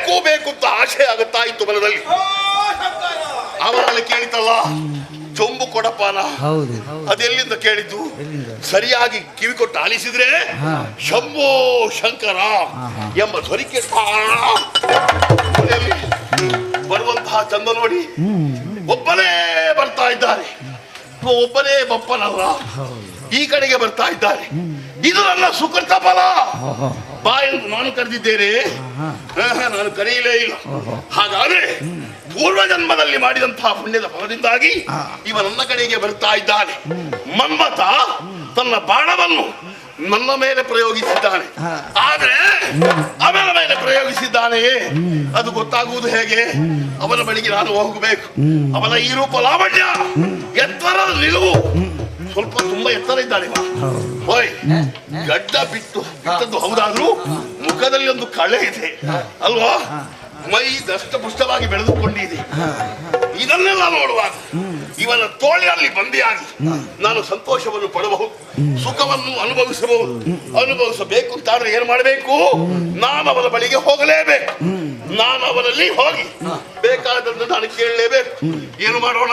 ಬೇಕು ಬೇಕು ಅಂತ ಆಶೆ ಆಗುತ್ತಾ ಇತ್ತು ಮನದಲ್ಲಿ. ಅವರಲ್ಲಿ ಕೇಳಿತಲ್ಲ, ಚೊಂಬು ಕೊಡಪಾನ. ಅದೆಲ್ಲಿಂದ ಕೇಳಿದ್ದು? ಸರಿಯಾಗಿ ಕಿವಿ ಕೊಟ್ಟು ಆಲಿಸಿದ್ರೆ ಶಂಭೋ ಶಂಕರ ಎಂಬ ಧ್ವನಿಕೆ ಬರುವಂತಹ ಚಂದ ನೋಡಿ. ಒಬ್ಬನೇ ಬರ್ತಾ ಇದ್ದಾನೆ, ಒಬ್ಬನೇ ಬಪ್ಪನಲ್ಲ, ಈ ಕಡೆಗೆ ಬರ್ತಾ ಇದ್ದಾನೆ. ಇದು ನನ್ನ ಸುಕೃತ ಫಲ. ಬಾ ಎಂದು ನಾನು ಕರೆದಿದ್ದೇನೆ, ನಾನು ಕರೆಯಲೇ ಇಲ್ಲ. ಹಾಗಾದ್ರೆ ಪೂರ್ವ ಜನ್ಮದಲ್ಲಿ ಮಾಡಿದಂತಹ ಪುಣ್ಯದ ಫಲದಿಂದಾಗಿ ಇವ ನನ್ನ ಕಡೆಗೆ ಬರ್ತಾ ಇದ್ದಾನೆ. ಮನ್ಮಥ ತನ್ನ ಬಾಣವನ್ನು ನನ್ನ ಮೇಲೆ ಪ್ರಯೋಗಿಸಿದ್ದಾನೆ. ಆದ್ರೆ ಅವನ ಮೇಲೆ ಪ್ರಯೋಗಿಸಿದ್ದಾನೆಯೇ ಅದು ಗೊತ್ತಾಗುವುದು ಹೇಗೆ? ಅವನ ಬಳಿಗೆ ನಾನು ಹೋಗಬೇಕು. ಅವನ ಈ ರೂಪ ಲಾವಣ್ಯ, ಎತ್ತರದ ನಿಲುವು, ಸ್ವಲ್ಪ ತುಂಬಾ ಎತ್ತರ ಇದ್ದಾನೆ. ಹೋಯ್, ಗಡ್ಡ ಬಿಟ್ಟದ್ದು ಹೌದಾದ್ರೂ ಮುಖದಲ್ಲಿ ಒಂದು ಕಳೆ ಇದೆ ಅಲ್ವಾ? ಮೈ ದಷ್ಟಪುಷ್ಟವಾಗಿ ಬೆಳೆದುಕೊಂಡಿದೆ. ಇದನ್ನೆಲ್ಲ ನೋಡುವಾಗ ಇವನ ತೋಳಿನಲ್ಲಿ ಬಂದಿಯಾಗಿ ನಾನು ಸಂತೋಷವನ್ನು ಪಡಬಹುದು, ಸುಖವನ್ನು ಅನುಭವಿಸಬೇಕು ಅಂತಾದ್ರೆ ಏನು ಮಾಡಬೇಕು? ನಾನು ಅವನ ಬಳಿಗೆ ಹೋಗಲೇಬೇಕು. ನಾನು ಅವನಲ್ಲಿ ಹೋಗಿ ಬೇಕಾದಂತ ನಾನು ಕೇಳಲೇಬೇಕು. ಏನು ಮಾಡೋಣ?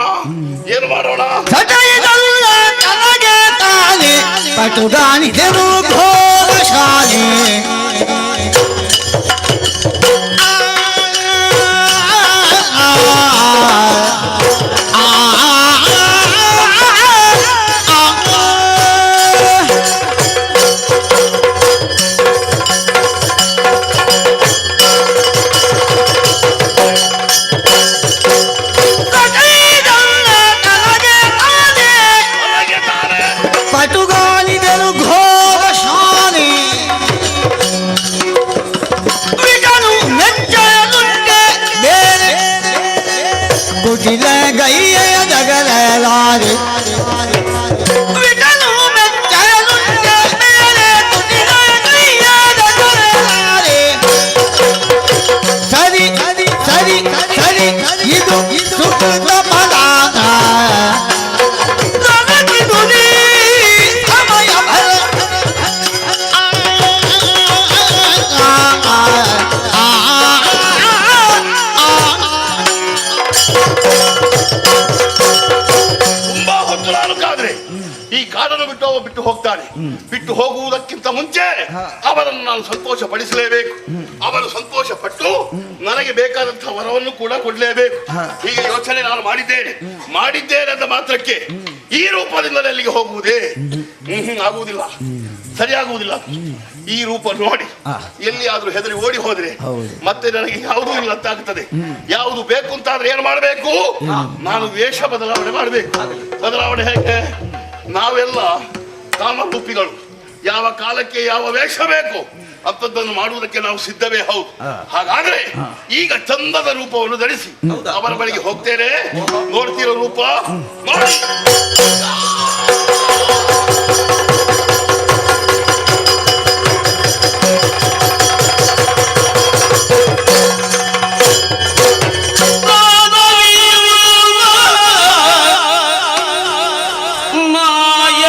ಪಟುಗಾಣಿದರು ಘೋಷಾಲೆ ಪಟುಗಾಣಿದರು ಘೋಷಾಲೆ ವಿಟನು ಮೆಚ್ಚಲುಂಟೆ ಬೇರೆ ಕುಟಿಲ ಗೈಯ ಜಗಲಾರೆ. ವಿಟನು ಮೆಚ್ಚಲುಂಟೆ ಬೇರೆ ಕುಟಿಲ ಗೈಯ ಜಗಲಾರೆ. ಸರಿ ಸರಿ ಸರಿ ಇದು ಸುಖದ ಫಲ. ತುಂಬಾ ಹೊತ್ತು ನಾನು ಕಾದ್ರೆ ಈ ಕಾಡನ್ನು ಬಿಟ್ಟು ಹೋಗ್ತಾನೆ. ಬಿಟ್ಟು ಹೋಗುವುದಕ್ಕಿಂತ ಮುಂಚೆ ಅವರನ್ನು ನಾನು ಸಂತೋಷ ಪಡಿಸಲೇಬೇಕು. ಅವರು ಸಂತೋಷ ಪಟ್ಟು ನನಗೆ ಬೇಕಾದಂತಹ ವರವನ್ನು ಕೂಡ ಕೊಡಲೇಬೇಕು. ಹೀಗೆ ಯೋಚನೆ ನಾನು ಮಾಡಿದ್ದೇನೆ ಅಂತ ಮಾತ್ರಕ್ಕೆ ಈ ರೂಪದಿಂದಲೇ ಅಲ್ಲಿಗೆ ಹೋಗುವುದೇ ಆಗುವುದಿಲ್ಲ, ಸರಿಯಾಗುವುದಿಲ್ಲ. ಈ ರೂಪ ನೋಡಿ ಎಲ್ಲಿ ಆದ್ರೂ ಹೆದರಿ ಓಡಿ ಹೋದ್ರೆ ಮತ್ತೆ ನನಗೆ ಯಾವುದೂ ಇಲ್ಲ ಅಂತ ಆಗ್ತದೆ. ಯಾವುದು ಬೇಕು ಅಂತಾದ್ರೆ ಏನು ಮಾಡಬೇಕು? ನಾನು ವೇಷ ಬದಲಾವಣೆ ಮಾಡಬೇಕು. ಬದಲಾವಣೆ ಹೇಗೆ? ನಾವೆಲ್ಲ ಕಾಮರೂಪಿಗಳು. ಯಾವ ಕಾಲಕ್ಕೆ ಯಾವ ವೇಷ ಬೇಕು ಅಂತದ್ದನ್ನು ಮಾಡುವುದಕ್ಕೆ ನಾವು ಸಿದ್ಧವೇ ಹೌದು. ಹಾಗಾದ್ರೆ ಈಗ ಚಂದದ ರೂಪವನ್ನು ಧರಿಸಿ ಅವರ ಬಳಿಗೆ ಹೋಗ್ತೇನೆ. ನೋಡ್ತಿರೋ ರೂಪ ನೋಡಿ. ಮಾಯ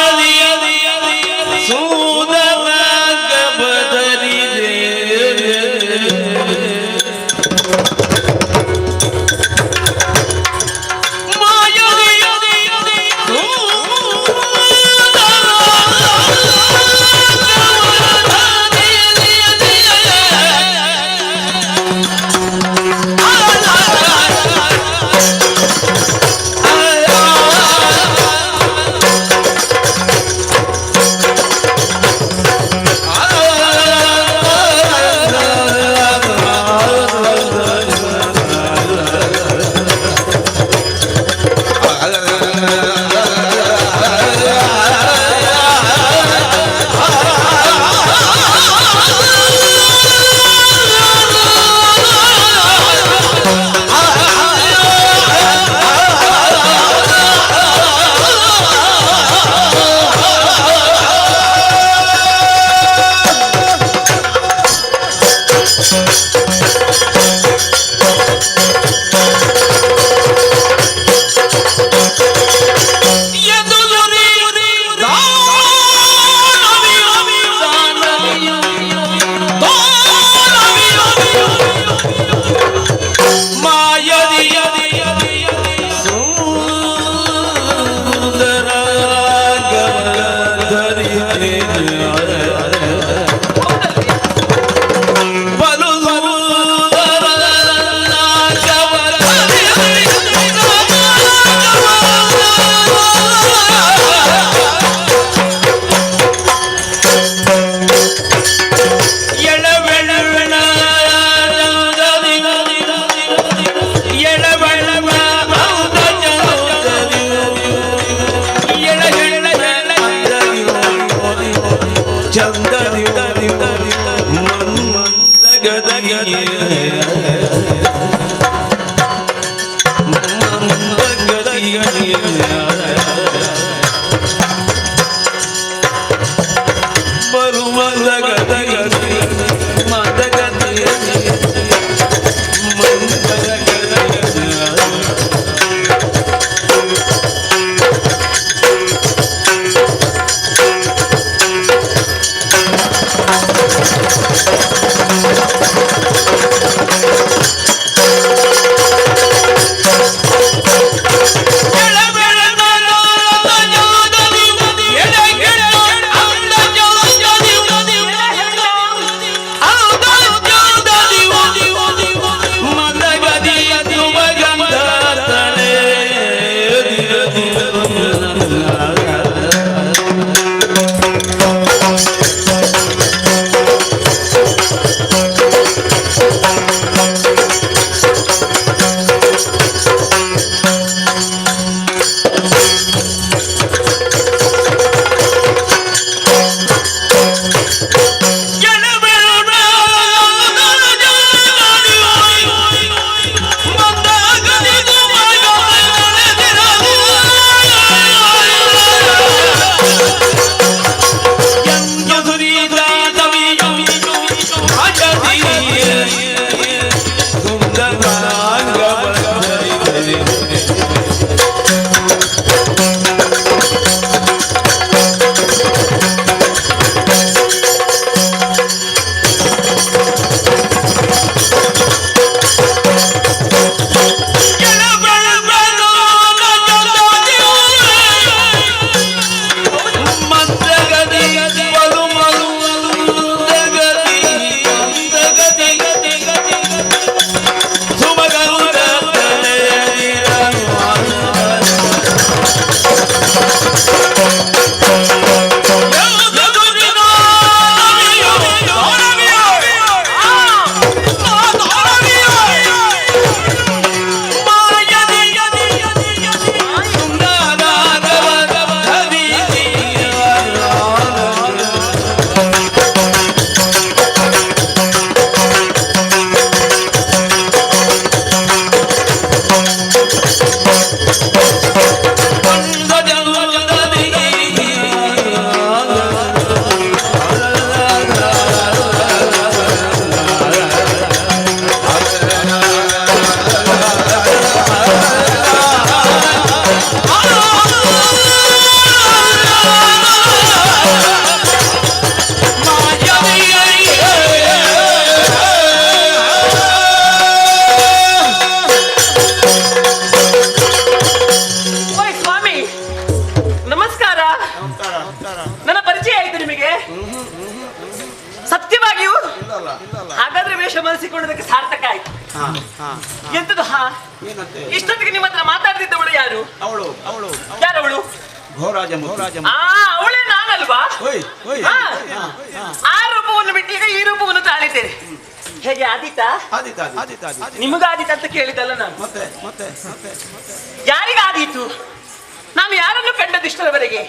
ಮನಸ್ಸಿಕೊಳ್ಳೋದಕ್ಕೆ ಸಾರ್ಥಕ ಆಯ್ತು. ಎಂತದು ಇಷ್ಟೊತ್ತಿಗೆ ನಿಮ್ಮ ಹತ್ರ ಮಾತಾಡ್ತಿದ್ದವಳು ಯಾರು? ಅವಳು ಯಾರವಳು? ಅವಳೇ ನಾನಲ್ವಾ? ಆ ರೂಪವನ್ನು ಬಿಟ್ಟು ಈಗ ಈ ರೂಪವನ್ನು ತಾಳಿದ್ದೇನೆ. ಹೇಗೆ ಆದೀತಾ? ನಿಮಗಾದೀತ ಅಂತ ಕೇಳಿದಲ್ಲ ನಾನು. ಯಾರಿಗಾದೀತು? ನಾನು ಯಾರನ್ನು ಕಂಡದಿಷ್ಟರವರೆಗೆ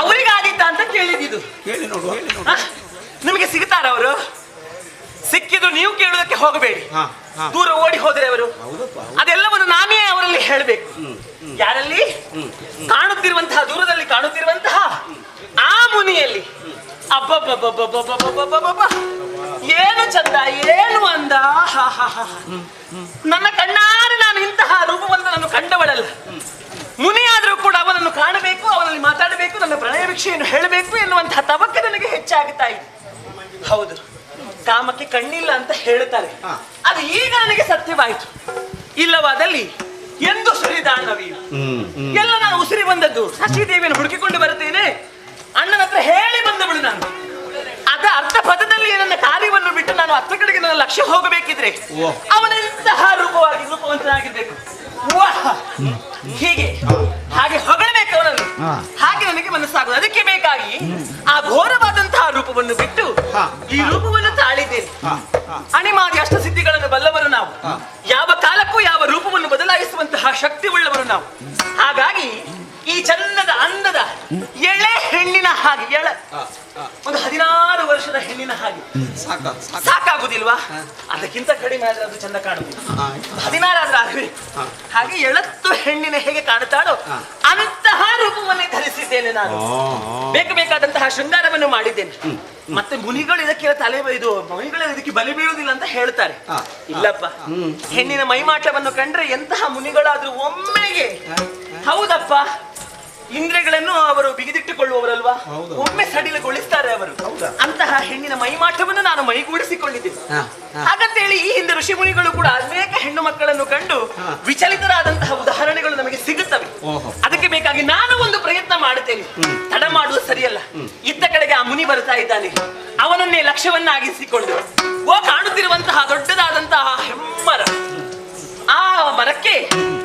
ಅವರಿಗಾದೀತ ಅಂತ ಕೇಳಿದ್ದು. ನಿಮಗೆ ಸಿಗುತ್ತಾರ ಅವರು? ಸಿಕ್ಕಿದ್ದು ನೀವು ಕೇಳುವುದಕ್ಕೆ ಹೋಗಬೇಡಿ. ದೂರ ಓಡಿ ಹೋದರೆ ಅವರು ಅದೆಲ್ಲವನ್ನು ನಾನೇ ಅವರಲ್ಲಿ ಹೇಳಬೇಕು. ಯಾರಲ್ಲಿ? ಕಾಣುತ್ತಿರುವಂತಹ, ದೂರದಲ್ಲಿ ಕಾಣುತ್ತಿರುವಂತಹ ಆ ಮುನಿಯಲ್ಲಿ. ಅಬ್ಬಬ್ಬಬ್ಬಬ್ಬಬ್ಬಬ್ಬಬ್ಬಬ್ಬ, ಏನು ಚಂದ, ಏನು ಅಂದ. ನನ್ನ ಕಣ್ಣಾರೆ ನಾನು ಇಂತಹ ರೂಪವನ್ನು ನಾನು ಕಂಡವಳಲ್ಲ. ಮುನಿಯಾದರೂ ಕೂಡ ಅವನನ್ನು ಕಾಣಬೇಕು, ಅವನಲ್ಲಿ ಮಾತಾಡಬೇಕು, ನನ್ನ ಪ್ರಣಯ ವಿಷಯನ್ನು ಹೇಳಬೇಕು ಎನ್ನುವಂತಹ ತವಕ ನನಗೆ ಹೆಚ್ಚಾಗುತ್ತಾ ಇದೆ. ಹೌದು, ಕಾಮಕ್ಕೆ ಕಣ್ಣಿಲ್ಲ ಅಂತ ಹೇಳುತ್ತಾರೆ. ಅದು ಈಗ ನನಗೆ ಸತ್ಯವಾಯಿತು. ಇಲ್ಲವಾದಲ್ಲಿ ಎಂದು ಸುರಿದಾಣವಿ ಎಲ್ಲ ನಾನು ಉಸಿರಿ ಬಂದದ್ದು. ಶಶಿದೇವಿಯನ್ನು ಹುಡುಕಿಕೊಂಡು ಬರುತ್ತೇನೆ, ಅಣ್ಣನ ಹತ್ರ ಹೇಳಿ ಬಂದವಳು ನಾನು. ಅದ ಅರ್ಥ ಪದದಲ್ಲಿ ನನ್ನ ಕಾರ್ಯವನ್ನು ಬಿಟ್ಟು ನಾನು ಅತ್ತ ಕಡೆಗೆ ನನ್ನ ಲಕ್ಷ್ಯ ಹೋಗಬೇಕಿದ್ರೆ ಅವನೆಂತಹ ರೂಪವಂತನಾಗಿರ್ಬೇಕು. ಹೀಗೆ ಹಾಗೆ ಹೊಗಳಬೇಕು ಅವನನ್ನು. ಹಾಗೆ ನನಗೆ ಮನಸ್ಸಾಗುವುದು. ಅದಕ್ಕೆ ಬೇಕಾಗಿ ಆ ಘೋರವಾದಂತಹ ರೂಪವನ್ನು ಬಿಟ್ಟು ಈ ರೂಪವನ್ನು ತಾಳಿದ್ದೇನೆ. ಅಣಿಮಾದಿ ಅಷ್ಟ ಸಿದ್ಧಿಗಳನ್ನು ಬಲ್ಲವರು ನಾವು. ಯಾವ ಕಾಲಕ್ಕೂ ಯಾವ ರೂಪವನ್ನು ಬದಲಾಯಿಸುವಂತಹ ಶಕ್ತಿ ಉಳ್ಳವರು ನಾವು. ಹಾಗಾಗಿ ಈ ಚಂದದ ಅಂದದ ಎಳೆ ಹೆಣ್ಣಿನ ಹಾಗೆ, ಒಂದು 16 ವರ್ಷದ ಹೆಣ್ಣಿನ ಹಾಗೆ ಸಾಕಾಗುವುದು. ಆಗುದಿಲ್ವಾ? ಅದಕ್ಕಿಂತ ಕಡಿಮೆ ಆದ್ರೆ ಅದು ಚಂದ ಕಾಣುದಿಲ್ಲ. 16 ಆದ್ರೆ ಆಗಬೇಕು. ಹಾಗೆ ಎಳತ್ತು ಹೆಣ್ಣಿನ ಹೇಗೆ ಕಾಣುತ್ತಾಳೋ ಅಂತಹ ರೂಪವನ್ನೇ ಧರಿಸಿದ್ದೇನೆ ನಾನು. ಬೇಕಾದಂತಹ ಶೃಂಗಾರವನ್ನು ಮಾಡಿದ್ದೇನೆ. ಮತ್ತೆ ಮುನಿಗಳು ಇದಕ್ಕೆ ಮುನಿಗಳು ಇದಕ್ಕೆ ಬಲಿ ಬೀಳುವುದಿಲ್ಲ ಅಂತ ಹೇಳ್ತಾರೆ. ಇಲ್ಲಪ್ಪ, ಹೆಣ್ಣಿನ ಮೈಮಾಟವನ್ನು ಕಂಡ್ರೆ ಎಂತಹ ಮುನಿಗಳಾದ್ರೂ ಒಮ್ಮೆಗೆ, ಹೌದಪ್ಪ, ಇಂದ್ರಿಯಗಳನ್ನು ಅವರು ಬಿಗಿದಿಟ್ಟುಕೊಳ್ಳುವವರಲ್ವಾ, ಒಮ್ಮೆ ಸಡಿಲಗೊಳಿಸ್ತಾರೆ ಅವರು. ಅಂತಹ ಹೆಣ್ಣಿನ ಮೈಮಾಟವನ್ನು ನಾನು ಮೈಗೂಡಿಸಿಕೊಂಡಿದ್ದೇನೆ. ಹಾಗಂತೇಳಿ ಈ ಹಿಂದೆ ಋಷಿ ಮುನಿಗಳು ಕೂಡ ಅನೇಕ ಹೆಣ್ಣು ಮಕ್ಕಳನ್ನು ಕಂಡು ವಿಚಲಿತರಾದಂತಹ ಉದಾಹರಣೆಗಳು ನಮಗೆ ಸಿಗುತ್ತವೆ. ಅದಕ್ಕೆ ಬೇಕಾಗಿ ನಾನು ಒಂದು ಪ್ರಯತ್ನ ಮಾಡುತ್ತೇನೆ. ತಡ ಮಾಡುವುದು ಸರಿಯಲ್ಲ. ಇತ್ತ ಕಡೆಗೆ ಆ ಮುನಿ ಬರ್ತಾ ಇದ್ದಾನೆ, ಅವನನ್ನೇ ಲಕ್ಷ್ಯವನ್ನಾಗಿಸಿಕೊಂಡು ಕಾಣುತ್ತಿರುವಂತಹ ದೊಡ್ಡದಾದಂತಹ ಹೆಮ್ಮರ, ಆ ಮರಕ್ಕೆ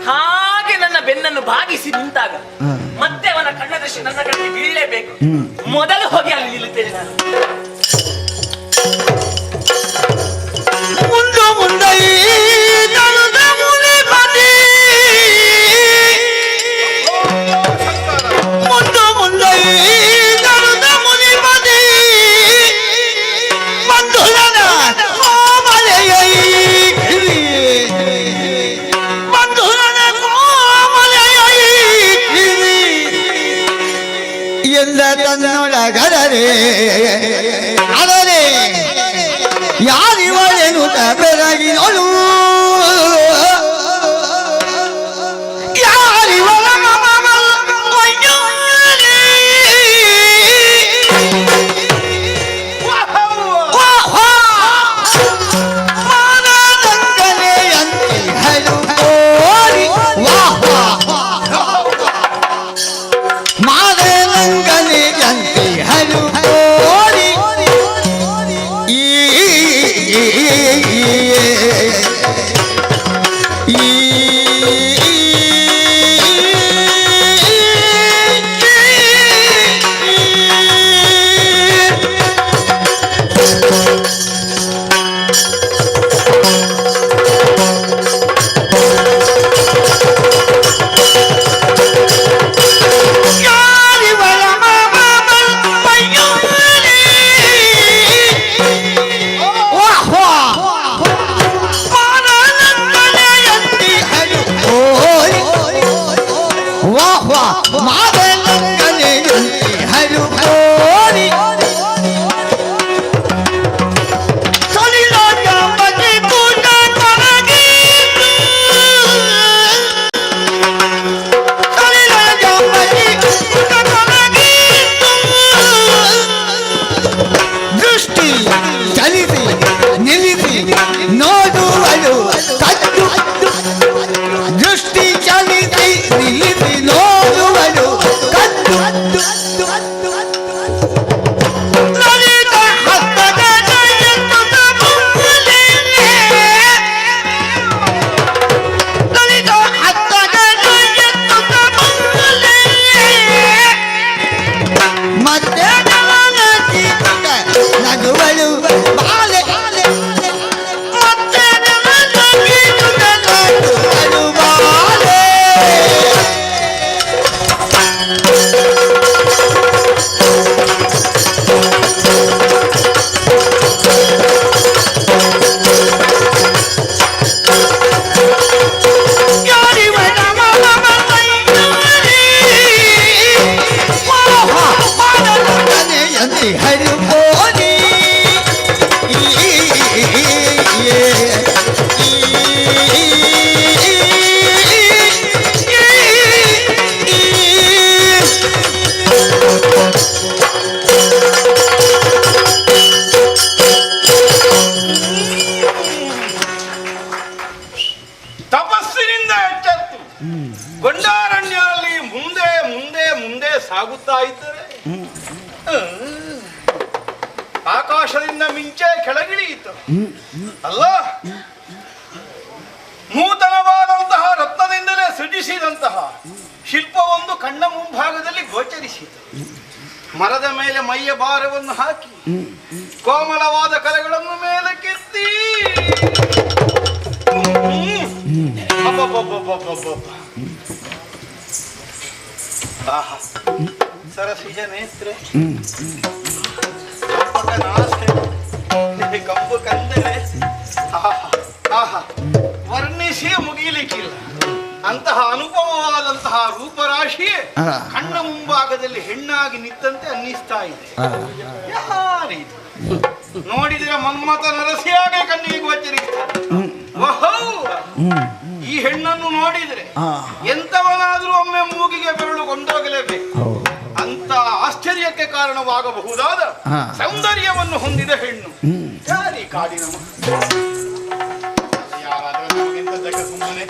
ಹಾಗೆ ನನ್ನ ಬೆನ್ನನ್ನು ಭಾಗಿಸಿ ನಿಂತಾಗ ಮತ್ತೆ ಅವನ ಕಣ್ಣ ದೃಷ್ಟಿ ನನ್ನ ಕಣ್ಣಿಗೆ ಬೀಳಲೇಬೇಕು. ಮೊದಲು ಹೋಗಿ ಅಲ್ಲಿ ನಿಲ್ಲುತ್ತೇನೆ ನಾನು. ಮುಂದೆ ಮುಂದೆ ತನ್ನೊಳಗರರೆ ಅದರೇ ಯಾರಿವಳೆನು ಬೆರಗಿನೊಳು ಯಾರಿವಳ ಸಾಗುತ್ತಾ ಇದ್ದರೆ ಆಕಾಶದಿಂದ ಮಿಂಚೆ ಕೆಳಗಿಳಿಯಿತು. ಅಲ್ಲ, ನೂತನವಾದಂತಹ ರತ್ನದಿಂದಲೇ ಸೃಜಿಸಿದಂತಹ ಶಿಲ್ಪವೊಂದು ಕಣ್ಣ ಮುಂಭಾಗದಲ್ಲಿ ಗೋಚರಿಸಿತು. ಮರದ ಮೇಲೆ ಮೈಯ ಭಾರವನ್ನು ಹಾಕಿ ಕೋಮಲವಾದ ಕರೆಗಳನ್ನು ಮೇಲೆ ಕೆತ್ತಿ ಸರಸಿಜ ನೇತ್ರೆ ನಾಸ್ತೆ ಕಂಬು ಕಂದರೆ ಆಹಾ ವರ್ಣಿಸಿಯೇ ಮುಗಿಯಲಿಕ್ಕಿಲ್ಲ. ಅಂತಹ ಅನುಪಮವಾದಂತಹ ರೂಪರಾಶಿ ಕಣ್ಣ ಮುಂಭಾಗದಲ್ಲಿ ಹೆಣ್ಣಾಗಿ ನಿಂತಂತೆ ಅನ್ನಿಸ್ತಾ ಇದೆ. ಯಾರೀತು ನೋಡಿದ್ರೆ ಮನ್ಮಥ ನರಸಿಯಾಗೆ ಕಣ್ಣಿಗೆ ಗೋಚರಿಸ್ತಾರೆ. ಈ ಹೆಣ್ಣನ್ನು ನೋಡಿದ್ರೆ ಎಂತವನಾದ್ರೂ ಒಮ್ಮೆ ಮೂಗಿಗೆ ಬೆರಳು ಕೊಂಡೋಗಲೇಬೇಕು. ಅಂತ ಆಶ್ಚರ್ಯಕ್ಕೆ ಕಾರಣವಾಗಬಹುದಾದ ಸೌಂದರ್ಯವನ್ನು ಹೊಂದಿದ ಹೆಣ್ಣು. ಯಾರೀ ಕಾಡಿನ ಯಾರಾದ್ರೂ ನಮಗಿಂತ ಸುಮ್ಮನೆ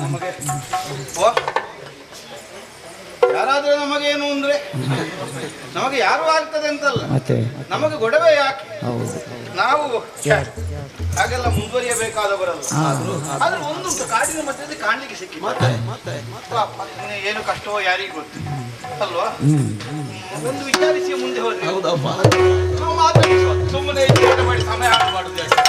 ನಮಗೆ ಯಾರಾದ್ರೂ ನಮಗೇನು ಅಂದ್ರೆ ನಮಗೆ ಯಾರು ಆಗ್ತದೆ ಅಂತಲ್ಲ, ನಮಗೆ ಗೊಡವೆ ಯಾಕೆ? ನಾವು ಹಾಗೆಲ್ಲ ಮುಂದುವರಿಯಬೇಕಾದವರಲ್ಲ. ಆದ್ರೆ ಒಂದುಂಟು, ಕಾಡಿನ ಮಧ್ಯದಲ್ಲಿ ಕಾಣ್ಲಿಕ್ಕೆ ಸಿಕ್ಕಿ ಏನು ಕಷ್ಟವೋ ಯಾರಿಗೂ ಗೊತ್ತು ಅಲ್ವಾ? ಒಂದು ವಿಚಾರಿಸಿ ಮುಂದೆ ಹೋದ್ರೆ ನಾವು ಮಾತಾಡಿಸುವ, ಸುಮ್ಮನೆ ಮಾಡಿ ಸಮಯ ಹಾಳು ಮಾಡುದು ಯಾಕೆ?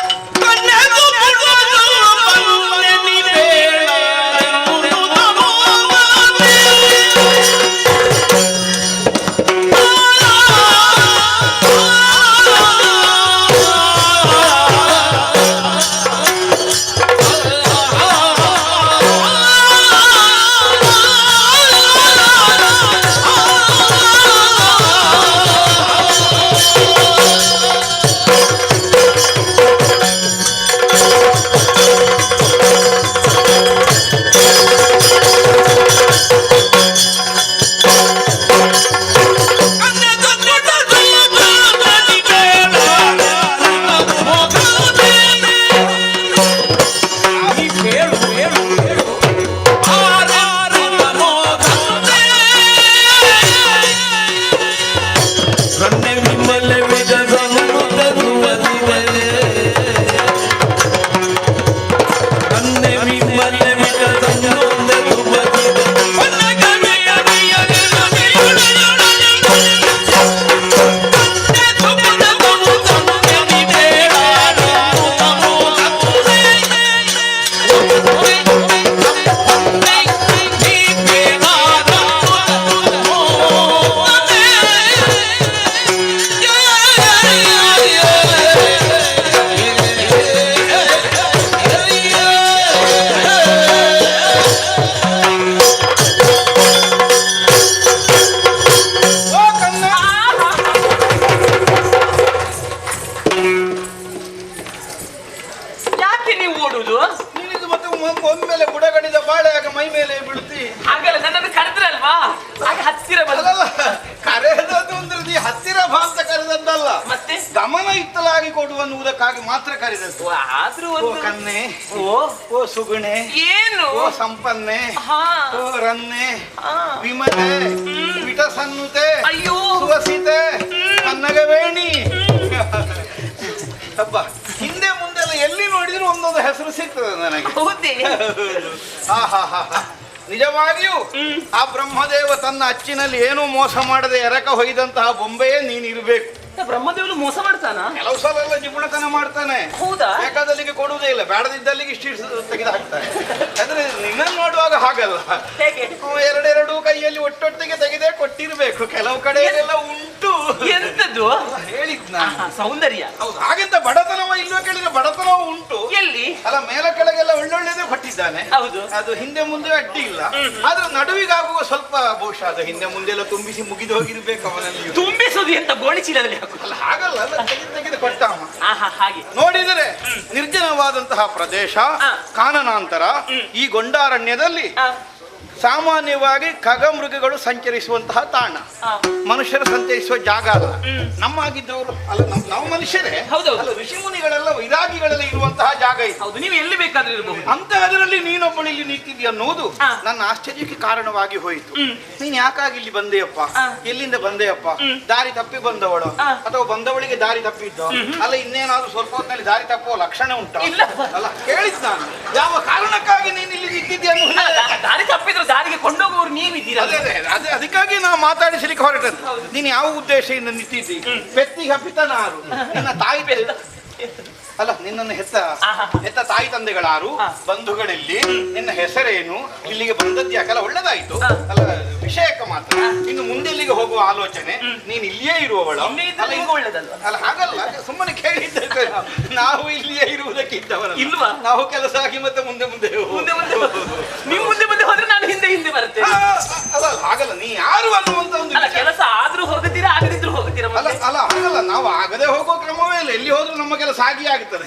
ಒಮ್ಮೆಲೆ ಬುಡಗಡಿದ ಬಾಳೆಯಾಗ ಮೈ ಮೇಲೆ ಬೀಳ್ತಿ. ಹಾಗಲ್ಲ, ನನ್ನನ್ನು ಕರೆದ್ರಲ್ವಾ, ಹಾಗೆ ಹತ್ತಿರ ಕರೆದದ್ದು ಅಂದ್ರೆ ನೀ ಹತ್ತಿರ ಬಾ ಅಂತ ಕರೆದದ್ದಲ್ಲ, ಮತ್ತೆ ಗಮನ ಇತ್ತಲಾಗಿ ಕೊಡುವನ್ನುವುದಕ್ಕಾಗಿ ಮಾತ್ರ ಕರೆದದ್ದು. ಆದ್ರೂ ಓ ಕನ್ನೆ, ಓ ಸುಗುಣೆ, ಏನು ಓ ಸಂಪನ್ನೆ, ಓ ರನ್ನೆ, ವಿಮಲೆ, ವಿಟಸನ್ನುತೆ, ಅಯ್ಯೋ ಸುವಸಿತೆ, ಅನ್ನಗವೇಣಿ. ಹಬ್ಬ ಹಿಂದೆ ಮುಂದೆಲ್ಲ ಎಲ್ಲಿ ನೋಡಿದ್ರು ಒಂದೊಂದು ಹೆಸರು ಸಿಗ್ತದೆ ನನಗೆ. ನಿಜವಾಗಿಯೂ ಆ ಬ್ರಹ್ಮದೇವ ತನ್ನ ಅಚ್ಚಿನಲ್ಲಿ ಏನೂ ಮೋಸ ಮಾಡದೆ ಎರಕ ಹೊಯ್ದಂತಹ ಬೊಂಬೆಯೇ ನೀನಿರ್ಬೇಕು. ಬ್ರಹ್ಮದೇವನು ಮೋಸ ಮಾಡ್ತಾನ? ಕೆಲವು ಸಲ ಎಲ್ಲ ಜಿಪುಣತನ ಮಾಡ್ತಾನೆ. ಹೌದಾ? ಬೇಕಾದಲ್ಲಿಗೆ ಕೊಡುವುದೇ ಇಲ್ಲ, ಬೇಡದಿದ್ದಲ್ಲಿಗೆ ಇಷ್ಟು ತೆಗೆದು ಹಾಕ್ತಾನೆ. ಅಂದ್ರೆ ನಿನ್ನನ್ನು ನೋಡುವಾಗ ಹಾಗಲ್ಲ, ಎರಡೆರಡು ಕೈಯಲ್ಲಿ ಒಟ್ಟೊಟ್ಟಿಗೆ ತೆಗೆದೇ ಕೊಟ್ಟಿರ್ಬೇಕು. ಕೆಲವು ಕಡೆಯಲ್ಲೆಲ್ಲ ಉಂಟು. ಎಂತದ್ದು ಹೇಳಿದ್ನ ಸೌಂದರ್ಯ? ಹೌದು. ಹಾಗೆಂತ ಬಡತನವ ಇಲ್ವೋ ಕೇಳಿದ್ರೆ ಬಡತನವ ಉಂಟು. ಎಲ್ಲಿ? ಅಲ್ಲ, ಮೇಲೆ ಕೆಳಗೆಲ್ಲ ಒಳ್ಳೊಳ್ಳೆದೇ ಕೊಟ್ಟಿದ್ದಾನೆ. ಹೌದು. ಅದು ಹಿಂದೆ ಮುಂದೆ ಅಡ್ಡಿ ಇಲ್ಲ. ಆದ್ರೆ ನಡುವಿಗಾಗುವ ಸ್ವಲ್ಪ ಬಹುಶಃ ಅದು ಹಿಂದೆ ಮುಂದೆ ಎಲ್ಲ ತುಂಬಿಸಿ ಮುಗಿದು ಹೋಗಿರ್ಬೇಕು ಅವನಲ್ಲಿ. ತುಂಬಿಸುದು ಎಂತ ಗೋಣಿಚೀಲದಲ್ಲಿ ಅಲ್ಲ, ಹಾಗಲ್ಲ, ತೆಗೆದು ಕೊಟ್ಟ ಹಾಗೆ ನೋಡಿದರೆ ನಿರ್ಜನವಾದಂತಹ ಪ್ರದೇಶ, ಕಾನನಾಂತರ. ಈ ಗೊಂಡಾರಣ್ಯದಲ್ಲಿ ಸಾಮಾನ್ಯವಾಗಿ ಖಗಮೃಗಗಳು ಸಂಚರಿಸುವಂತಹ ತಾಣ, ಮನುಷ್ಯರು ಸಂಚರಿಸುವ ಜಾಗ ಅಲ್ಲ. ನಮ್ಮಾಗಿದ್ದವರು ಅಲ್ಲ, ನಾವು ಮನುಷ್ಯರೇ. ಅಲ್ಲ, ಋಷಿ ಮುನಿಗಳೆಲ್ಲ ವೈರಾಗಿಗಳೆಲ್ಲ ಇರುವಂತಹ ಜಾಗ ಇದು. ಹೌದು, ನೀವು ಎಲ್ಲಿ ಬೇಕಾದ್ರೆ ಇರಬಹುದು. ಅಂತ ಅದರಲ್ಲಿ ನೀನೊಬ್ಬಳು ಇಲ್ಲಿ ನಿಂತಿದ್ಯ ಅನ್ನೋದು ನನ್ನ ಆಶ್ಚರ್ಯಕ್ಕೆ ಕಾರಣವಾಗಿ ಹೋಯಿತು. ನೀನ್ ಯಾಕಾಗಿ ಇಲ್ಲಿ ಬಂದೆಯಪ್ಪ? ಎಲ್ಲಿಂದ ಬಂದೆಯಪ್ಪ? ದಾರಿ ತಪ್ಪಿ ಬಂದವಳು ಅಥವಾ ಬಂದವಳಿಗೆ ದಾರಿ ತಪ್ಪಿದ್ದ? ಅಲ್ಲ, ಇನ್ನೇನಾದ್ರೂ ಸ್ವಲ್ಪ ಹೊತ್ತಿನಲ್ಲಿ ದಾರಿ ತಪ್ಪುವ ಲಕ್ಷಣ ಉಂಟು? ಅಲ್ಲ, ಕೇಳಿದ್ ನಾನು ಯಾವ ಕಾರಣಕ್ಕಾಗಿ ನೀನ್ ಇಲ್ಲಿ ನಿಂತಿದ್ಯ ಅನ್ನೋ. ದಾರಿ ತಪ್ಪಿದ್ರು ದಾರಿಗೆ ಕೊಂಡೋಗುವವರು ನೀವಿದ್ದೀರ. ಅದಕ್ಕಾಗಿ ನಾವು ಮಾತಾಡಿಸಲಿಕ್ಕೆ ಹೊರಟದ್ದು. ನೀನು ಯಾವ ಉದ್ದೇಶದಿಂದ ನಿಂತಿದ್ದಿ? ಪೆತ್ತಿಗೆ ಹಬ್ಬಿತನಾರು ನಿನ್ನ ತಾಯಿ ಅಲ್ಲ ನಿನ್ನನ್ನು ಹೆತ್ತ ತಾಯಿ ತಂದೆಗಳಾರು, ಬಂಧುಗಳಲ್ಲಿ ನಿನ್ನ ಹೆಸರೇನು, ಇಲ್ಲಿಗೆ ಬಂದದ್ದು ಯಾಕಲ್ಲ, ಒಳ್ಳೇದಾಯ್ತು ಅಲ್ಲ. ವಿಷಯಕ್ಕೆ ಮಾತ್ರ ಇನ್ನು ಮುಂದೆ ಇಲ್ಲಿಗೆ ಹೋಗುವ ಆಲೋಚನೆ, ನೀನು ಇಲ್ಲಿಯೇ ಇರುವವಳು ಅಲ್ಲ, ಈಗ ಒಳ್ಳೇದಲ್ವಾ? ಅಲ್ಲ ಹಾಗಲ್ಲ, ಸುಮ್ಮನೆ ಕೇಳಿದ್ದೆ. ನಾವು ಇಲ್ಲಿಯೇ ಇರುವುದಕ್ಕಿದ್ದವರ ಇಲ್ವಾ? ನಾವು ಕೆಲಸ ಆಗಿ ಮತ್ತೆ ಮುಂದೆ ಮುಂದೆ ನೀವು ಮುಂದೆ ಹೋದ್ರೆ ನಾನು ಹಿಂದೆ ಬರ್ತೇನೆ. ಅಲ್ಲ ಹಾಗಲ್ಲ, ನೀ ಯಾರು ಅನ್ನುವಂತ ಒಂದು ಅಲ್ಲ, ಕೆಲಸ ಆದ್ರೂ ಹೋಗುತ್ತೀರಾ, ಆಗದಿದ್ರು ಹೋಗುತ್ತೀರಾ? ಅಲ್ಲ ಅಲ್ಲ ಹಾಗಲ್ಲ, ನಾವು ಆಗದೆ ಹೋಗೋ ಕ್ರಮವೇ ಇಲ್ಲ. ಎಲ್ಲಿ ಹೋದ್ರೂ ನಮ್ಮ ಕೆಲಸ ಆಗಿ ಆಗ್ತದೆ.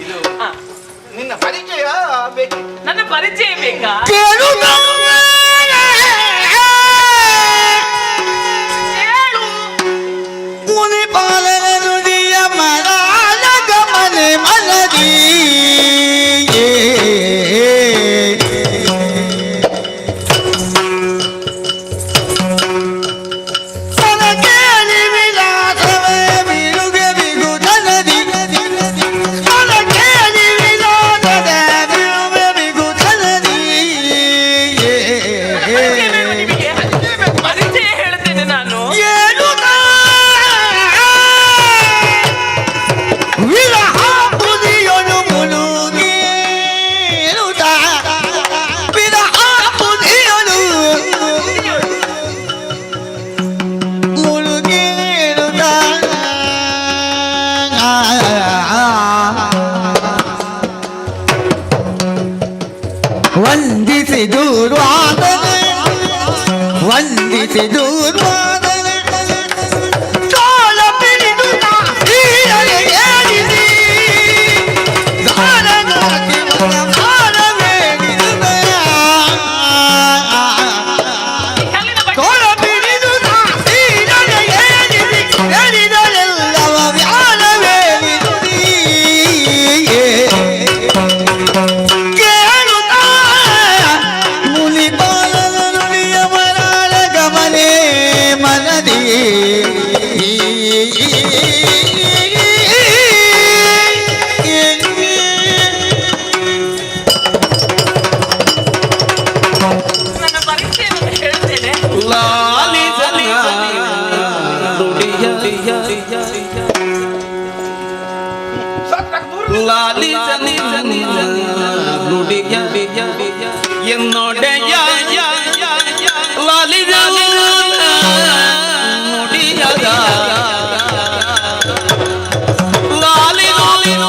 ಇದು ನಿನ್ನ ಪರಿಚಯ ಬೇಕು. ನನ್ನ ಪರಿಚಯ ಬೇಕಾ? ಮುನಿಪಾಲನ ನುಡಿಯ ಮರಾಳ ಗಮನೆ ಮನದಿ ವಂದಿಸಿ ದೂರ್ವಾದನೆ ವಂದಿಸಿ ದೂರ್ವಾದನೆ ತೋಳ ಪಿಡಿದು ಏರಿಸಿ ದಾರನಾಗಿ ತೋಳ ಪಿಡಿದು ಏರಿಸಿ ಎರಿದರೆಲ್ಲವ ವ್ಯಾಳವೇರಿಸಿ ನನ್ನ ಪರಿಚಯವನ್ನು ಹೇಳ್ತೇನೆ. என்னோடைய லாலித முடியத லாலி ஆலி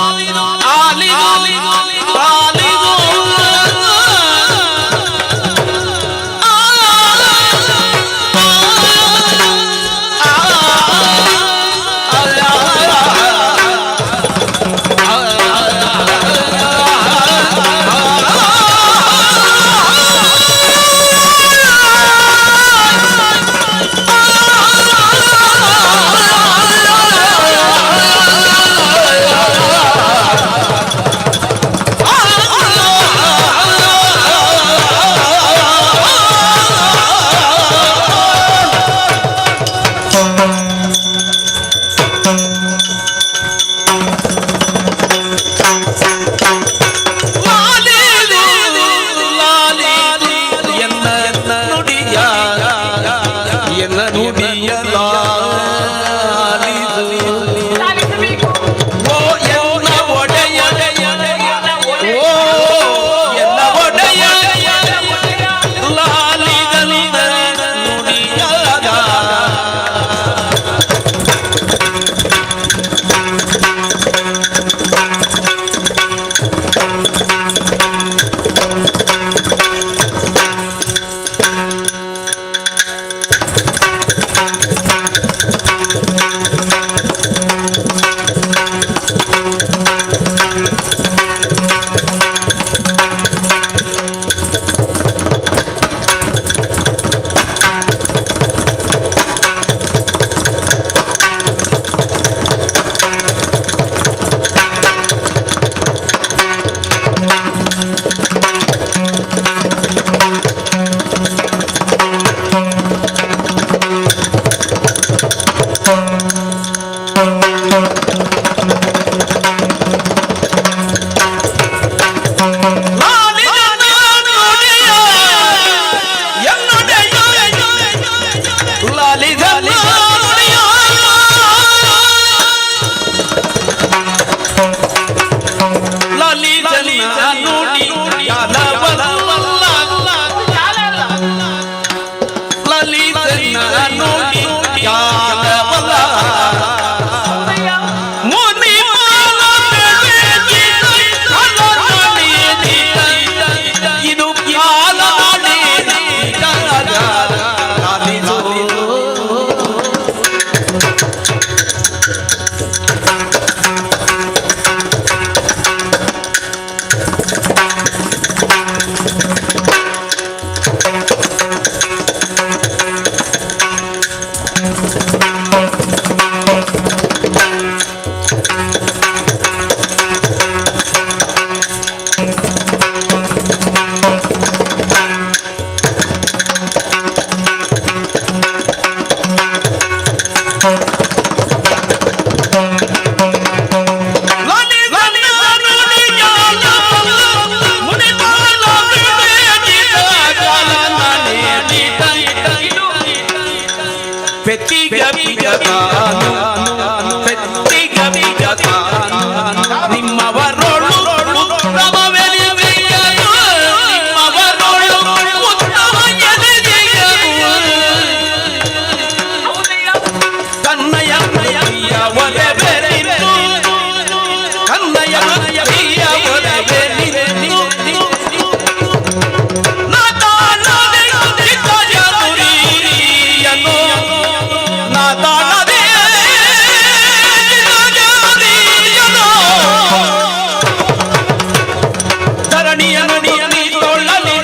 ಧರಣಿಯ ನಡಿಯ ನೀರೊಳ್ಳಲಿ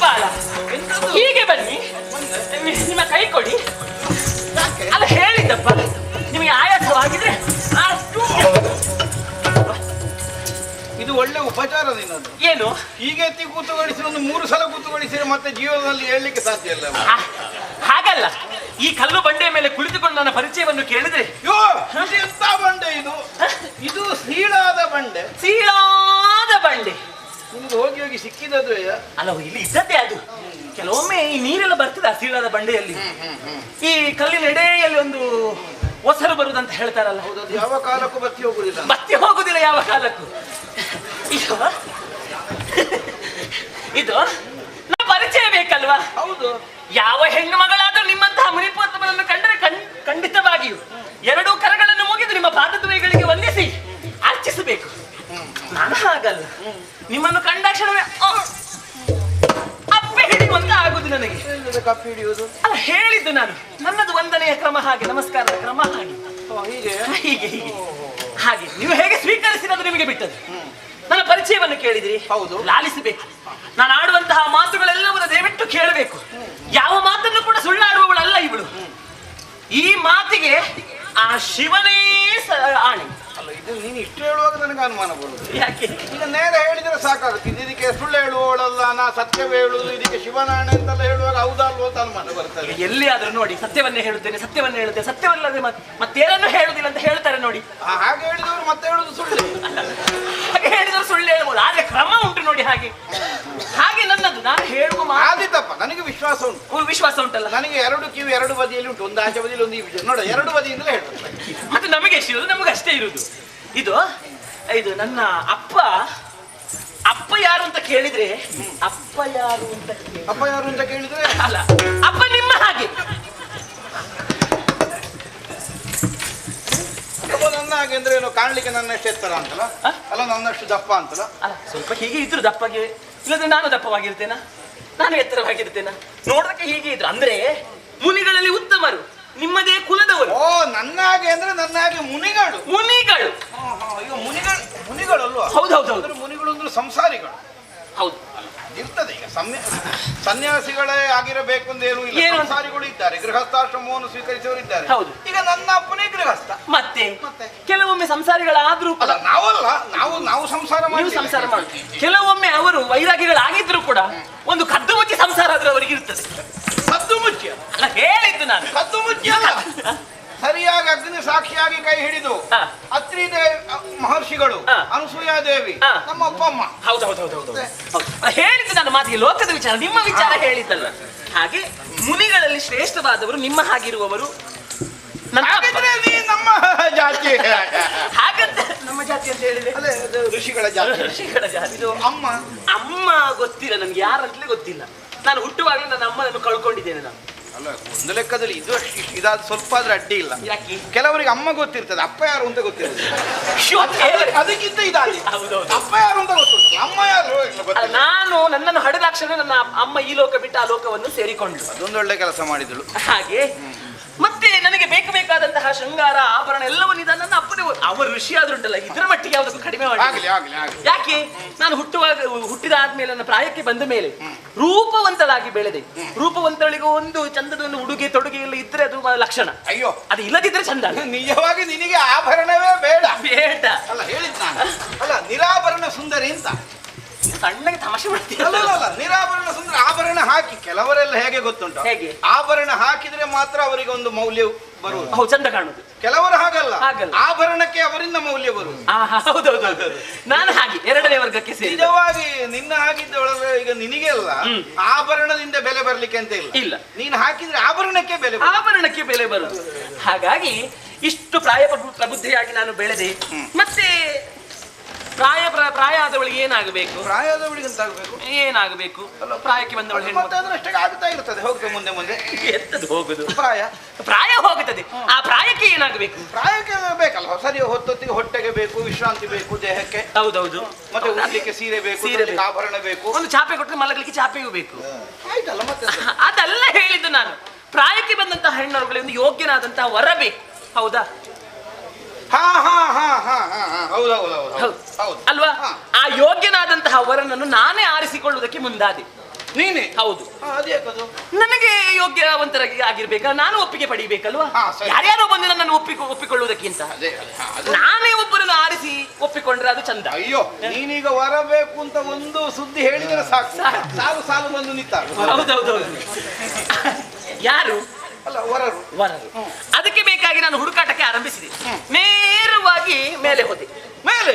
ಕಾಲ ಹೀಗೆ ಬನ್ನಿ, ನಿಮ್ಮ ಕೈ ಕೊಡಿ. ಅಲ್ಲ ಹೇಳಿದ್ದಪ್ಪ, ನಿಮಗೆ ಆಯಾಸವಾಗಿದ್ರೆ ಇದು ಒಳ್ಳೆ ಉಪಚಾರ ನಿನ್ನದು. ಏನು ಹೀಗೆ ಎತ್ತಿ ಕೂತುಗೊಳಿಸಿ ಒಂದು 3 ಸಲ ಕೂತುಗೊಳಿಸಿದ್ರೆ ಮತ್ತೆ ಜೀವನದಲ್ಲಿ ಹೇಳಲಿಕ್ಕೆ ಸಾಧ್ಯ ಇಲ್ಲ. ಹಾಗಲ್ಲ, ಈ ಕಲ್ಲು ಬಂಡೆಯ ಮೇಲೆ ಕುಳಿತುಕೊಂಡು ನನ್ನ ಪರಿಚಯವನ್ನು ಕೇಳಿದ್ರೆ ಇದು ಎಂತ ಬಂಡೆ ಇದು? ಇದು ಸೀಳಾದ ಬಂಡೆ. ಸೀಳಾದ ಬಂಡೆ ನಿಮ್ಗೆ ಹೋಗಿ ಹೋಗಿ ಸಿಕ್ಕಿದದು ಅಲ್ಲ, ಇಲ್ಲಿ ಇದ್ದದ್ದೇ ಅದು. ಕೆಲವೊಮ್ಮೆ ಈ ನೀರೆಲ್ಲ ಬರ್ತದೆ ಆ ಸೀಳಾದ ಬಂಡೆಯಲ್ಲಿ. ಈ ಕಲ್ಲಿನ ಎಡೆಯಲ್ಲಿ ಒಂದು ಒಸರು ಬರುದಂತ ಹೇಳ್ತಾರಲ್ಲ. ಹೌದು, ಯಾವ ಕಾಲಕ್ಕೂ ಬತ್ತಿ ಹೋಗುದಿಲ್ಲ. ಬತ್ತಿ ಹೋಗುದಿಲ್ಲ ಯಾವ ಕಾಲಕ್ಕೂ. ಇದು ನಮ್ಮ ಪರಿಚಯ ಬೇಕಲ್ವಾ? ಹೌದು. ಯಾವ ಹೆಣ್ಣು ಮಗಳಾದ್ರೂ ನಿಮ್ಮಂತಹ ಮುನಿಪೋತ್ತಮನನ್ನು ಕಂಡರೆ ಖಂಡಿತವಾಗಿಯೂ 2 ಕರಗಳನ್ನು ಮುಗಿದು ನಿಮ್ಮ ಪಾದದ್ವಯಗಳಿಗೆ ವಂದಿಸಿ ಅರ್ಚಿಸಬೇಕು. ನಾನು ಹಾಗಲ್ಲ, ನಿಮ್ಮನ್ನು ಕಂಡಾಕ್ಷಣವೇ ಅಪ್ಪೆ ಹಿಡಿಯುವಂತ ಆಗುದು ನನಗೆ. ಕಪ್ಪು ಹಿಡಿಯುವುದು ಅಲ್ಲ, ಹೇಳಿದ್ದು ನಾನು. ನನ್ನದು ವಂದನೆಯ ಕ್ರಮ ಹಾಗೆ, ನಮಸ್ಕಾರದ ಕ್ರಮ ಹಾಗೆ. ಹೀಗೆ ಹೀಗೆ ಹೀಗೆ ಹಾಗೆ ನೀವು ಹೇಗೆ ಸ್ವೀಕರಿಸಿರೋದು ನಿಮಗೆ ಬಿಟ್ಟದ್ದು. ನನ್ನ ಪರಿಚಯವನ್ನು ಕೇಳಿದ್ರಿ, ಹೌದು, ಲಾಲಿಸಬೇಕು. ನಾನು ಆಡುವಂತಹ ಮಾತುಗಳೆಲ್ಲವನ್ನ ದಯವಿಟ್ಟು ಕೇಳಬೇಕು. ಯಾವ ಮಾತನ್ನು ಕೂಡ ಸುಳ್ಳಾಡುವವಳಲ್ಲ ಇವಳು. ಈ ಮಾತಿಗೆ ಆ ಶಿವನೇ ಆಣೆ. ಅಲ್ಲ, ಇದು ನೀನು ಇಷ್ಟು ಹೇಳುವಾಗ ನನಗೆ ಅನುಮಾನ ಬರುವುದು. ಯಾಕೆ? ಈಗ ನೇರ ಹೇಳಿದ್ರೆ ಸಾಕಾಗುತ್ತೆ. ಇದಕ್ಕೆ ಸುಳ್ಳು ಹೇಳುವವಳಲ್ಲ, ನಾ ಸತ್ಯವೇ ಹೇಳುವುದು, ಇದಕ್ಕೆ ಶಿವನಾಣೆ ಅಂತೆಲ್ಲ ಹೇಳುವಾಗ ಹೌದಲ್ವ ಅಂತ ಅನುಮಾನ ಬರ್ತದೆ. ಎಲ್ಲಿ ಆದ್ರೂ ನೋಡಿ, ಸತ್ಯವನ್ನೇ ಹೇಳುತ್ತೇನೆ, ಸತ್ಯವನ್ನೇ ಹೇಳುತ್ತೇನೆ, ಸತ್ಯವಲ್ಲದೆ ಮತ್ತೇನನ್ನು ಹೇಳುದಿಲ್ಲ ಅಂತ ಹೇಳ್ತಾರೆ ನೋಡಿ. ಹಾಗೆ ಹೇಳಿದವರು ಮತ್ತೆ ಹೇಳುದು ಸುಳ್ಳು. ಹಾಗೆ ಹೇಳಿದವರು ಸುಳ್ಳು ಹೇಳ್ಬೋದು, ಆದ್ರೆ ಕ್ರಮ ಉಂಟು ನೋಡಿ. ಹಾಗೆ ಹಾಗೆ ನನ್ನದು, ನಾನು ಹೇಳುವ ಆದಿತ್ತಪ್ಪ, ನನಗೆ ವಿಶ್ವಾಸ ಉಂಟು. ವಿಶ್ವಾಸ ಉಂಟಲ್ಲ. ನನಗೆ 2 ಕಿವಿ 2 ಬದಿಯಲ್ಲಿ ಉಂಟು. ಒಂದು ಆಚೆ ಬದಿಯಲ್ಲಿ, ಒಂದು ಈ ವಿಷಯ ನೋಡ, 2 ಬದಿಯಿಂದಲೇ ಹೇಳ್ತಾರೆ. ಅದು ನಮಗೆ ಎಷ್ಟು ಇರುವುದು, ನಮಗೆ ಅಷ್ಟೇ ಇರುವುದು. ಇದು ನನ್ನ ಅಪ್ಪ. ಅಪ್ಪ ಯಾರು ಅಂತ ಕೇಳಿದ್ರೆ, ಅಪ್ಪ ಯಾರು ಅಂತ ಕೇಳಿದ್ರೆ ಅಲ್ಲ, ಅಪ್ಪ ನಿಮ್ಮ ಹಾಗೆ. ನನ್ನ ಹಾಗೆ ಅಂದ್ರೆ ಏನು? ಕಾಣ್ಲಿಕ್ಕೆ ನನ್ನಷ್ಟು ಎತ್ತರ ಅಂತಲ್ಲ, ಅಲ್ಲ ನನ್ನಷ್ಟು ದಪ್ಪ ಅಂತಲ್ಲ. ಅಲ್ಲ, ಸ್ವಲ್ಪ ಹೀಗೆ ಇದ್ರು ದಪ್ಪಗೆ, ಇಲ್ಲದ್ರೆ ನಾನು ದಪ್ಪವಾಗಿರ್ತೇನಾ, ನಾನು ಎತ್ತರವಾಗಿರ್ತೇನಾ? ನೋಡೋದಕ್ಕೆ ಹೀಗೆ ಇದ್ರು ಅಂದ್ರೆ ಮುನಿಗಳಲ್ಲಿ ಉತ್ತಮರು, ನಿಮ್ಮದೇ ಕುಲದವರು. ಓ, ನನ್ನ ಹಾಗೆ ಅಂದ್ರೆ ನನ್ನ ಹಾಗೆ ಮುನಿಗಳು. ಈಗ ಮುನಿಗಳು ಅಲ್ವಾ? ಹೌದೌದು. ಮುನಿಗಳು ಅಂದ್ರೆ ಸಂಸಾರಿಗಳು. ಹೌದು, ಇರ್ತದೆ. ಈಗ ಸನ್ಯಾಸಿಗಳೇ ಆಗಿರಬೇಕು ಅಂದೇನು ಇಲ್ಲ. ಸಂಸಾರಿಗಳು ಇದ್ದಾರೆ, ಗೃಹಸ್ಥಾಶ್ರಮವನ್ನು ಸ್ವೀಕರಿಸುವವರು ಇದ್ದಾರೆ. ಹೌದು. ಈಗ ನನ್ನ ಅಪ್ಪನೇ ಗೃಹಸ್ಥ. ಮತ್ತೆ ಕೆಲವೊಮ್ಮೆ ಸಂಸಾರಿಗಳಾದ್ರೂ ಅಲ್ಲ, ನಾವಲ್ಲ, ನಾವು ಸಂಸಾರ ಮಾಡ್ತೀವಿ. ಕೆಲವೊಮ್ಮೆ ಅವರು ವೈರಾಗಿಗಳಾಗಿದ್ರು ಕೂಡ ಒಂದು ಕದ್ದು ಮುಚ್ಚಿ ಸಂಸಾರ ಆದ್ರೂ ಅವರಿಗೆ ಇರ್ತದೆ. ಕದ್ದು ಮುಚ್ಚಿ ಅಲ್ಲ, ಹೇಳಿದ್ದು ನಾನು. ಕದ್ದು ಮುಚ್ಚಿ ಅಲ್ಲ, ಸರಿಯಾಗಿ ಅಗ್ನಿ ಸಾಕ್ಷಿಯಾಗಿ ಕೈ ಹಿಡಿದು ಅತ್ರಿ ಮಹರ್ಷಿಗಳು, ಅನಸೂಯಾದೇವಿ, ನಮ್ಮ ಅಪ್ಪ ಅಮ್ಮ. ಹೌದೌದು ಹೇಳಿದ್ದು ನನ್ನ ಮಾತಿಗೆ ಲೋಕದ ವಿಚಾರ, ನಿಮ್ಮ ವಿಚಾರ ಹೇಳಿದ್ದಲ್ಲ. ಹಾಗೆ ಮುನಿಗಳಲ್ಲಿ ಶ್ರೇಷ್ಠವಾದವರು ನಿಮ್ಮ ಹಾಗಿರುವವರು ನಮ್ಮ ಜಾತಿ. ಹಾಗಂತ ನಮ್ಮ ಜಾತಿ ಅಂತ ಹೇಳಿದ್ರೆ ಋಷಿಗಳ ಜಾತಿ. ಇದು ಅಮ್ಮ ಗೊತ್ತಿಲ್ಲ ನನಗೆ, ಯಾರಂತಲೇ ಗೊತ್ತಿಲ್ಲ. ನಾನು ಹುಟ್ಟುವಾಗಲೇ ನನ್ನ ಅಮ್ಮನನ್ನು ಕಳ್ಕೊಂಡಿದ್ದೇನೆ ನಾನು. ಅಲ್ಲ, ಒಂದು ಲೆಕ್ಕದಲ್ಲಿ ಇದು ಇದಾದ ಸ್ವಲ್ಪ ಆದ್ರೆ ಅಡ್ಡಿ ಇಲ್ಲ. ಯಾಕೆ? ಕೆಲವರಿಗೆ ಅಮ್ಮ ಗೊತ್ತಿರ್ತದೆ, ಅಪ್ಪ ಯಾರು ಅಂತ ಗೊತ್ತಿರ್ತದೆ. ಅದಕ್ಕಿಂತ ಇದಾದ ಅಪ್ಪ ಯಾರು ಅಂತ ಗೊತ್ತಿರ್ತದೆ, ಅಮ್ಮ ಯಾರು ನಾನು ನನ್ನನ್ನು ಹಡೆದಾಕ್ಷಣ ನನ್ನ ಅಮ್ಮ ಈ ಲೋಕ ಬಿಟ್ಟು ಆ ಲೋಕವನ್ನು ಸೇರಿಕೊಂಡ್ಳು. ಅದೊಂದೊಳ್ಳೆ ಕೆಲಸ ಮಾಡಿದಳು. ಹಾಗೆ ಮತ್ತೆ ನನಗೆ ಬೇಕಾದಂತಹ ಶೃಂಗಾರ ಆಭರಣ ಎಲ್ಲವನ್ನೂ ನನ್ನ ಅಪ್ಪನೇ ಅವರ ಋಷಿ ಆದ್ರುಂಟಲ್ಲ ಇದರ ಮಟ್ಟಿಗೆ ಯಾವುದಕ್ಕೂ ಕಡಿಮೆ ಮಾಡಿ ಯಾಕೆ ನಾನು ಹುಟ್ಟಿದ ಆದ್ಮೇಲೆ ನನ್ನ ಪ್ರಾಯಕ್ಕೆ ಬಂದ ಮೇಲೆ ರೂಪವಂತಳಾಗಿ ಬೆಳೆದೆ. ರೂಪವಂತಳಿಗೆ ಒಂದು ಚಂದದ ಒಂದು ಉಡುಗೆ ತೊಡುಗೆ ಎಲ್ಲ ಇದ್ರೆ ಅದು ಲಕ್ಷಣ. ಅಯ್ಯೋ, ಅದು ಇಲ್ಲದಿದ್ರೆ ಚಂದ. ನಿಜವಾಗಿ ನಿನಗೆ ಆಭರಣವೇ ಬೇಡ. ಬೇಡ ಅಲ್ಲ ಹೇಳಿದ್ ನಾನು. ಅಲ್ಲ, ನಿರಾಭರಣ ಸುಂದರಿ ಅಂತ ಸಣ್ಣಗೆ ತಮಾಷೆ ಮಾಡ್ತೀನಿ. ಅಲ್ಲ, ನಿರಾಭರಣ ಸುಂದರ. ಆಭರಣ ಹಾಕಿ ಕೆಲವರೆಲ್ಲ ಹೇಗೆ ಗೊತ್ತುಂಟು, ಹೇಗೆ ಆಭರಣ ಹಾಕಿದ್ರೆ ಮಾತ್ರ ಅವರಿಗೆ ಒಂದು ಮೌಲ್ಯ ಬರುವುದು. ಹೌದು, ಚಂದ ಕಾಣುದು. ಕೆಲವರು ಹಾಗಲ್ಲ, ಹಾಗಲ್ಲ. ಆಭರಣಕ್ಕೆ ಅವರಿಂದ ಮೌಲ್ಯ ಬರುವುದು. ಹೌದೌದು, ನಾನು ಹಾಗೆ ಎರಡನೇ ವರ್ಗಕ್ಕೆ ಸೇರಿ. ನಿಜವಾಗಿ ನಿನ್ನ ಹಾಕಿದ್ದೊಳಗೆ ಈಗ ನಿನಗೆ ಅಲ್ಲ ಆಭರಣದಿಂದ ಬೆಲೆ ಬರ್ಲಿಕ್ಕೆ ಅಂತ ಇಲ್ಲ. ನೀನು ಹಾಕಿದ್ರೆ ಆಭರಣಕ್ಕೆ ಬೆಲೆ ಬರುದು. ಹಾಗಾಗಿ ಇಷ್ಟು ಪ್ರಬುದ್ಧಿಯಾಗಿ ನಾನು ಬೆಳೆದೆ. ಮತ್ತೆ ಪ್ರಾಯ ಆದವಳಿಗೆ ಏನಾಗಬೇಕು? ಪ್ರಾಯದವಳಿಗೆ ಅಂತ ಆಗಬೇಕು. ಏನಾಗಬೇಕು? ಪ್ರಾಯಕ್ಕೆ ಬಂದವಳು ಹೆಣ್ಣು ಅಷ್ಟೇ ಆಗ್ತಾ ಇರ್ತದೆ. ಹೋಗ್ತದೆ ಮುಂದೆ ಎತ್ತದು ಹೋಗುದು. ಪ್ರಾಯ ಹೋಗುತ್ತದೆ. ಆ ಪ್ರಾಯಕ್ಕೆ ಏನಾಗಬೇಕು? ಪ್ರಾಯಕ್ಕೆ ಬೇಕಲ್ಲ, ಸರಿ ಹೊತ್ತೊತ್ತಿಗೆ ಹೊಟ್ಟೆಗೆ ಬೇಕು, ವಿಶ್ರಾಂತಿ ಬೇಕು ದೇಹಕ್ಕೆ. ಹೌದೌದು. ಮತ್ತೆ ಉಡ್ಲಿಕ್ಕೆ ಸೀರೆ ಬೇಕು, ಆಭರಣ ಬೇಕು. ಒಂದು ಚಾಪೆ ಕೊಟ್ಟರೆ ಮಲಗಲಿಕ್ಕೆ ಚಾಪೆಯೂ ಬೇಕು. ಆಯ್ತಲ್ಲ ಮತ್ತೆ. ಅದೆಲ್ಲ ಹೇಳಿದ್ದು ನಾನು. ಪ್ರಾಯಕ್ಕೆ ಬಂದಂತಹ ಹೆಣ್ಣರುಗಳಿಗೆ ಒಂದು ಯೋಗ್ಯನಾದಂತಹ ವರ ಬೇಕು. ಹೌದಾ? ಹೌದು ಅಲ್ವಾ? ಆ ಯೋಗ್ಯನಾದಂತಹ ವರನನ್ನು ನಾನೇ ಆರಿಸಿಕೊಳ್ಳುವುದಕ್ಕೆ ಮುಂದಾದೆ. ನೀನೆ? ಹೌದು. ನನಗೆ ಯೋಗ್ಯವಂತರಾಗಿ ಆಗಿರ್ಬೇಕಾ, ನಾನು ಒಪ್ಪಿಗೆ ಪಡಿಬೇಕಲ್ವಾ? ಯಾರ್ಯಾರೋ ಬಂದು ನನ್ನನ್ನು ಒಪ್ಪಿಕೊಳ್ಳುವುದಕ್ಕಿಂತ ನಾನೇ ಒಬ್ಬರನ್ನು ಆರಿಸಿ ಒಪ್ಪಿಕೊಂಡ್ರೆ ಅದು ಚಂದ. ಅಯ್ಯೋ, ನೀನೀಗ ವರ ಬೇಕು ಅಂತ ಒಂದು ಸುದ್ದಿ ಹೇಳಿದ್ರೆ ಸಾಕು, ಸಾಲು ಬಂದು ನಿಂತ. ಹೌದೌದು. ಯಾರು? ಅಲ್ಲ, ವರರು. ಅದಕ್ಕೆ ಬೇಕಾಗಿ ನಾನು ಹುಡುಕಾಟಕ್ಕೆ ಆರಂಭಿಸಿದೆ. ನೇರವಾಗಿ ಮೇಲೆ ಹೋದೆ. ಮೇಲೆ?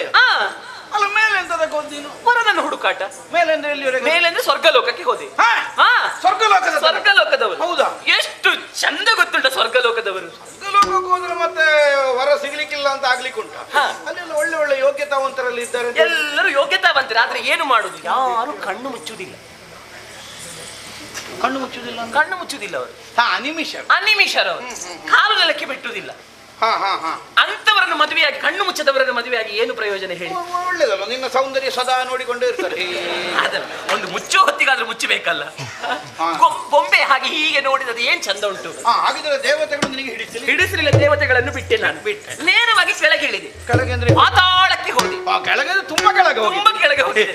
ಅಲ್ಲ, ಮೇಲೆ ಎಂತದಕ್ಕೆ ಹೋದ್ ನೀನು? ವರನನ್ನು ಹುಡುಕಾಟ. ಮೇಲೆ ಅಂದ್ರೆ ಎಲ್ಲಿವರೆಗೆ? ಮೇಲೆ ಅಂದ್ರೆ ಸ್ವರ್ಗಲೋಕಕ್ಕೆ ಹೋದೆ. ಸ್ವರ್ಗಲೋಕದವರು. ಹೌದಾ? ಎಷ್ಟು ಚಂದ ಗೊತ್ತುಂಟ ಸ್ವರ್ಗಲೋಕದವರು. ಸ್ವರ್ಗಲೋಕಕ್ಕೆ ಹೋದ್ರೆ ಮತ್ತೆ ವರ ಸಿಗ್ಲಿಕ್ಕಿಲ್ಲ ಅಂತ ಆಗ್ಲಿಕ್ಕೆ ಉಂಟ. ಅಲ್ಲೆಲ್ಲ ಒಳ್ಳೆ ಒಳ್ಳೆ ಯೋಗ್ಯತಾವಂತರಲ್ಲಿ ಇದ್ದಾರೆ. ಎಲ್ಲರೂ ಯೋಗ್ಯತಾವಂತರು. ಆದ್ರೆ ಏನು ಮಾಡುದು? ಯಾರು ಕಣ್ಣು ಮುಚ್ಚುವುದಿಲ್ಲ. ಕಣ್ಣು ಮುಚ್ಚುವುದಿಲ್ಲ ಅವರು. ಅನಿಮಿಷರವರು. ಕಾಲು ನೆಲಕ್ಕೆ ಬಿಟ್ಟುವುದಿಲ್ಲ. ಅಂತವರನ್ನು ಮದುವೆಯಾಗಿ, ಕಣ್ಣು ಮುಚ್ಚದವರನ್ನು ಮದುವೆಯಾಗಿ ಏನು ಪ್ರಯೋಜನ ಹೇಳಿ? ಒಳ್ಳೇದಲ್ಲ, ನಿನ್ನ ಸೌಂದರ್ಯ ಸದಾ ನೋಡಿಕೊಂಡೇ ಇರ್ತಾರೆ. ಒಂದು ಮುಚ್ಚೋ ಹೊತ್ತಿಗಾದ್ರೂ ಮುಚ್ಚಬೇಕಲ್ಲ. ಗೊಂಬೆ ಹಾಗೆ ಹೀಗೆ ನೋಡಿದದು ಏನ್ ಚಂದ ಉಂಟು. ಹಾಗಿದ್ರೆ ದೇವತೆಗಳು ನಿನಗೆ ಹಿಡಿಸಲಿಲ್ಲ. ದೇವತೆಗಳನ್ನು ಬಿಟ್ಟೆ ನಾನು. ನೇರವಾಗಿ ಕೆಳಗೆ ಇಳಿದೆ. ಕೆಳಗೆ ಅಂದ್ರೆ ಪಾತಾಳಕ್ಕೆ ಹೋದೆ. ಕೆಳಗೆ ತುಂಬಾ ಕೆಳಗೆ ಹೋದೆ.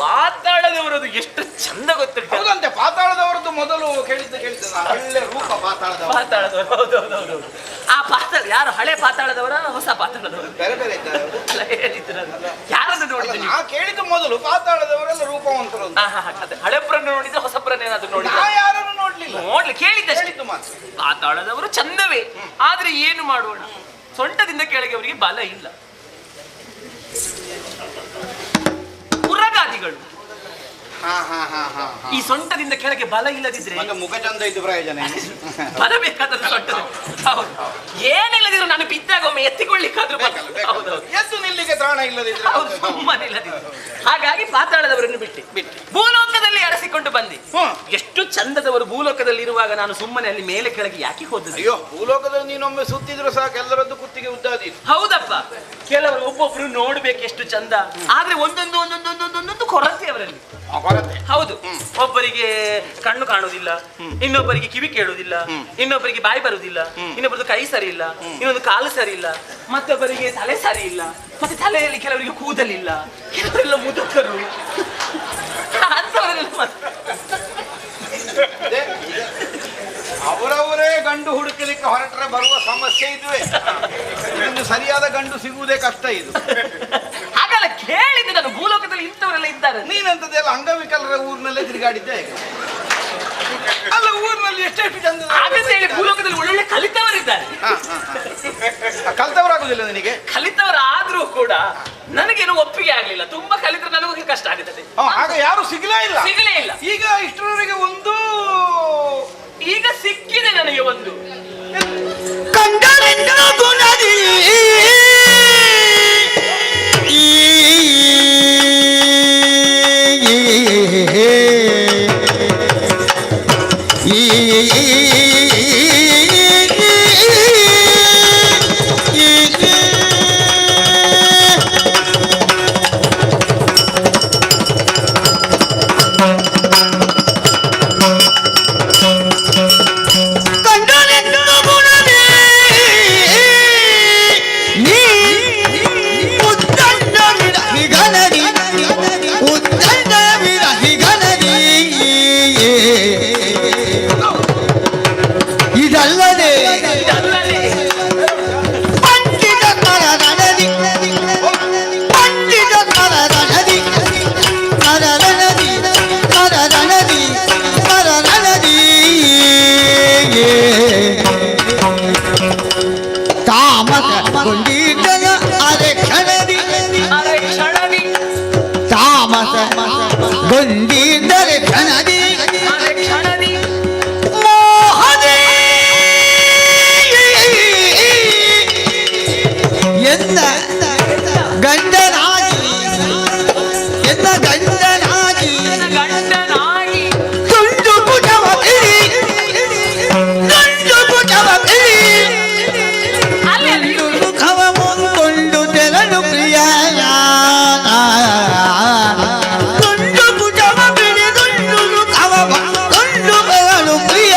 ಪಾತಾಳದವರದು ಎಷ್ಟು ಚಂದ ಗೊತ್ತುಂಟು. ಹೌದಂತೆ, ಪಾತಾಳದವರದ್ದು ಮೊದಲು ಕೇಳಿದ್ದೆ ಒಳ್ಳೆ ರೂಪ ಪಾತಾಳದವರು. ಹೌದೌದು. ಆ ಪಾತಾಳ ಯಾರು? ಹಳೆ ಪಾತಾಳದವರ, ಹೊಸ ಪಾತಾಳದವರು? ಬೇರೆ ಬೇರೆ ಇದ್ದಾರೆ. ಯಾರನ್ನು ನೋಡಿದ್ರು? ನಾ ಕೇಳಿದ್ದು ಮೊದಲು ಪಾತಾಳದವರೆಲ್ಲ ರೂಪವಂತರು. ಹಳೆಬ್ರನ್ನು ನೋಡಿದ್ರೆ ಹೊಸಬ್ರನ್ನೇನಾದ್ರು ನೋಡಿ? ಯಾರನ್ನು ನೋಡ್ಲಿ ಕೇಳಿದ್ದಷ್ಟೇ. ಪಾತಾಳದವರು ಚಂದವೇ, ಆದ್ರೆ ಏನು ಮಾಡೋಣ, ಸೊಂಟದಿಂದ ಕೆಳಗೆ ಅವರಿಗೆ ಬಲ ಇಲ್ಲ. ಉರಗಾದಿಗಳು. ಈ ಸೊಂಟದಿಂದ ಕೆಳಗೆ ಬಲ ಇಲ್ಲದಿದ್ರೆ ಮುಖ ಚಂದ ಇದ್ದು ಪ್ರಯೋಜನ ಬಲ ಬೇಕಾದ ಸೊಂಟ. ಹೌದು. ಏನಿಲ್ಲದಿದ್ರು ನಾನು ಬಿದ್ದಾಗ ಒಮ್ಮೆ ಎತ್ತಿಕೊಳ್ಳಿಕ್ಕಾದ್ರೂ ಎದ್ದು ನಿಲ್ಲಿಗೆ ತ್ರಾಣ ಇಲ್ಲದಿದ್ರೆ. ಸುಮ್ಮನೆ ಇಲ್ಲದಿದ್ರು. ಹಾಗಾಗಿ ಪಾತಾಳದವರನ್ನು ಬಿಟ್ಟೆ. ಭೂಲೋಕದಲ್ಲಿ ಅರಸಿಕೊಂಡು ಬಂದೆ. ಎಷ್ಟು ಚಂದದವರು ಭೂಲೋಕದಲ್ಲಿ ಇರುವಾಗ ನಾನು ಸುಮ್ಮನೆ ಅಲ್ಲಿ ಮೇಲೆ ಕೆಳಗೆ ಯಾಕೆ ಹೋದದ್ದು? ಅಯ್ಯೋ, ಭೂಲೋಕದಲ್ಲಿ ನೀನೊಮ್ಮೆ ಸುತ್ತಿದ್ರು ಸಾಕು, ಎಲ್ಲರದ್ದು ಕುತ್ತಿಗೆ ಉದ್ದಾದಿ. ಹೌದಪ್ಪ. ಕೆಲವರು ಒಬ್ಬೊಬ್ರು ನೋಡ್ಬೇಕು ಎಷ್ಟು ಚಂದ, ಆದ್ರೆ ಒಂದೊಂದು ಕೊರತೆ ಅವರಲ್ಲಿ. ಹೌದು. ಒಬ್ಬರಿಗೆ ಕಣ್ಣು ಕಾಣುವುದಿಲ್ಲ, ಇನ್ನೊಬ್ಬರಿಗೆ ಕಿವಿ ಕೇಳುವುದಿಲ್ಲ, ಇನ್ನೊಬ್ಬರಿಗೆ ಬಾಯಿ ಬರುವುದಿಲ್ಲ, ಇನ್ನೊಬ್ಬರದು ಕೈ ಸರಿ ಇಲ್ಲ, ಇನ್ನೊಂದು ಕಾಲು ಸರಿ ಇಲ್ಲ, ಮತ್ತೊಬ್ಬರಿಗೆ ತಲೆ ಸರಿ ಇಲ್ಲ, ಮತ್ತೆ ತಲೆಯಲ್ಲಿ ಕೆಲವರಿಗೆ ಕೂದಲಿಲ್ಲ, ಕೆಲವರೆಲ್ಲ ಮುದುಕರು. ಅವರವರೇ ಗಂಡು ಹುಡುಕಲಿಕ್ಕೆ ಹೊರಟ್ರೆ ಬರುವ ಸಮಸ್ಯೆ ಇದುವೇ. ಒಂದು ಸರಿಯಾದ ಗಂಡು ಸಿಗುವುದೇ ಕಷ್ಟ ಇದು. ಹಾಗಲ್ಲ, ಕೇಳಿದ್ದೆ ನಾನು, ಭೂಲೋಕದಲ್ಲಿ ಇಂಥವರೆಲ್ಲ ಇದ್ದಾರೆ. ನೀನಂತದೆಲ್ಲ ಅಂಗವಿಕಲರ ಊರಿನಲ್ಲೇ ತಿರುಗಾಡಿದ್ದೆ. ಅಲ್ಲ, ಊರಿನಲ್ಲಿ ಎಷ್ಟೆಷ್ಟು ಚಂದ ಹೇಳಿ ಭೂಲೋಕದಲ್ಲಿ ಒಳ್ಳೊಳ್ಳೆ ಕಲಿತವರಿದ್ದಾರೆ. ಕಲಿತವರಾಗುದಿಲ್ಲ ನಿನಗೆ? ಕಲಿತವರಾದ್ರೂ ಕೂಡ ನನಗೇನು ಒಪ್ಪಿಗೆ ಆಗ್ಲಿಲ್ಲ. ತುಂಬಾ ಕಲಿತರೆ ನನಗೂ ಕಷ್ಟ ಆಗುತ್ತದೆ. ಆಗ ಯಾರು ಸಿಗಲೇ ಇಲ್ಲ. ಈಗ ಇಷ್ಟರವರೆಗೆ ಈಗ ಸಿಕ್ಕಿದೆ ನನಗೆ ಒಂದು. ಕಂಡನೆಂದು ಗುಣವೇ ಕೊಂಡಿದ್ದರೆ ಕ್ಷಣದಿ ಕ್ಷಣದಿ ಮೋಹದಿ ಎನ್ನ ಗಂಡನಾಗಿ ಗಂಡನಾಗಿ ತುಂಡು ಪುಟವ ಬಿಡಿ ದುಃಖವ ಮುಂಕೊಂಡು ತೆರಳು ಪ್ರಿಯ ತುಂಡು ಪುಟವ ಬಿಡಿ ತುಂಡು ದುಃಖವ ಕೊಂಡು ತೆರಳು ಪ್ರಿಯ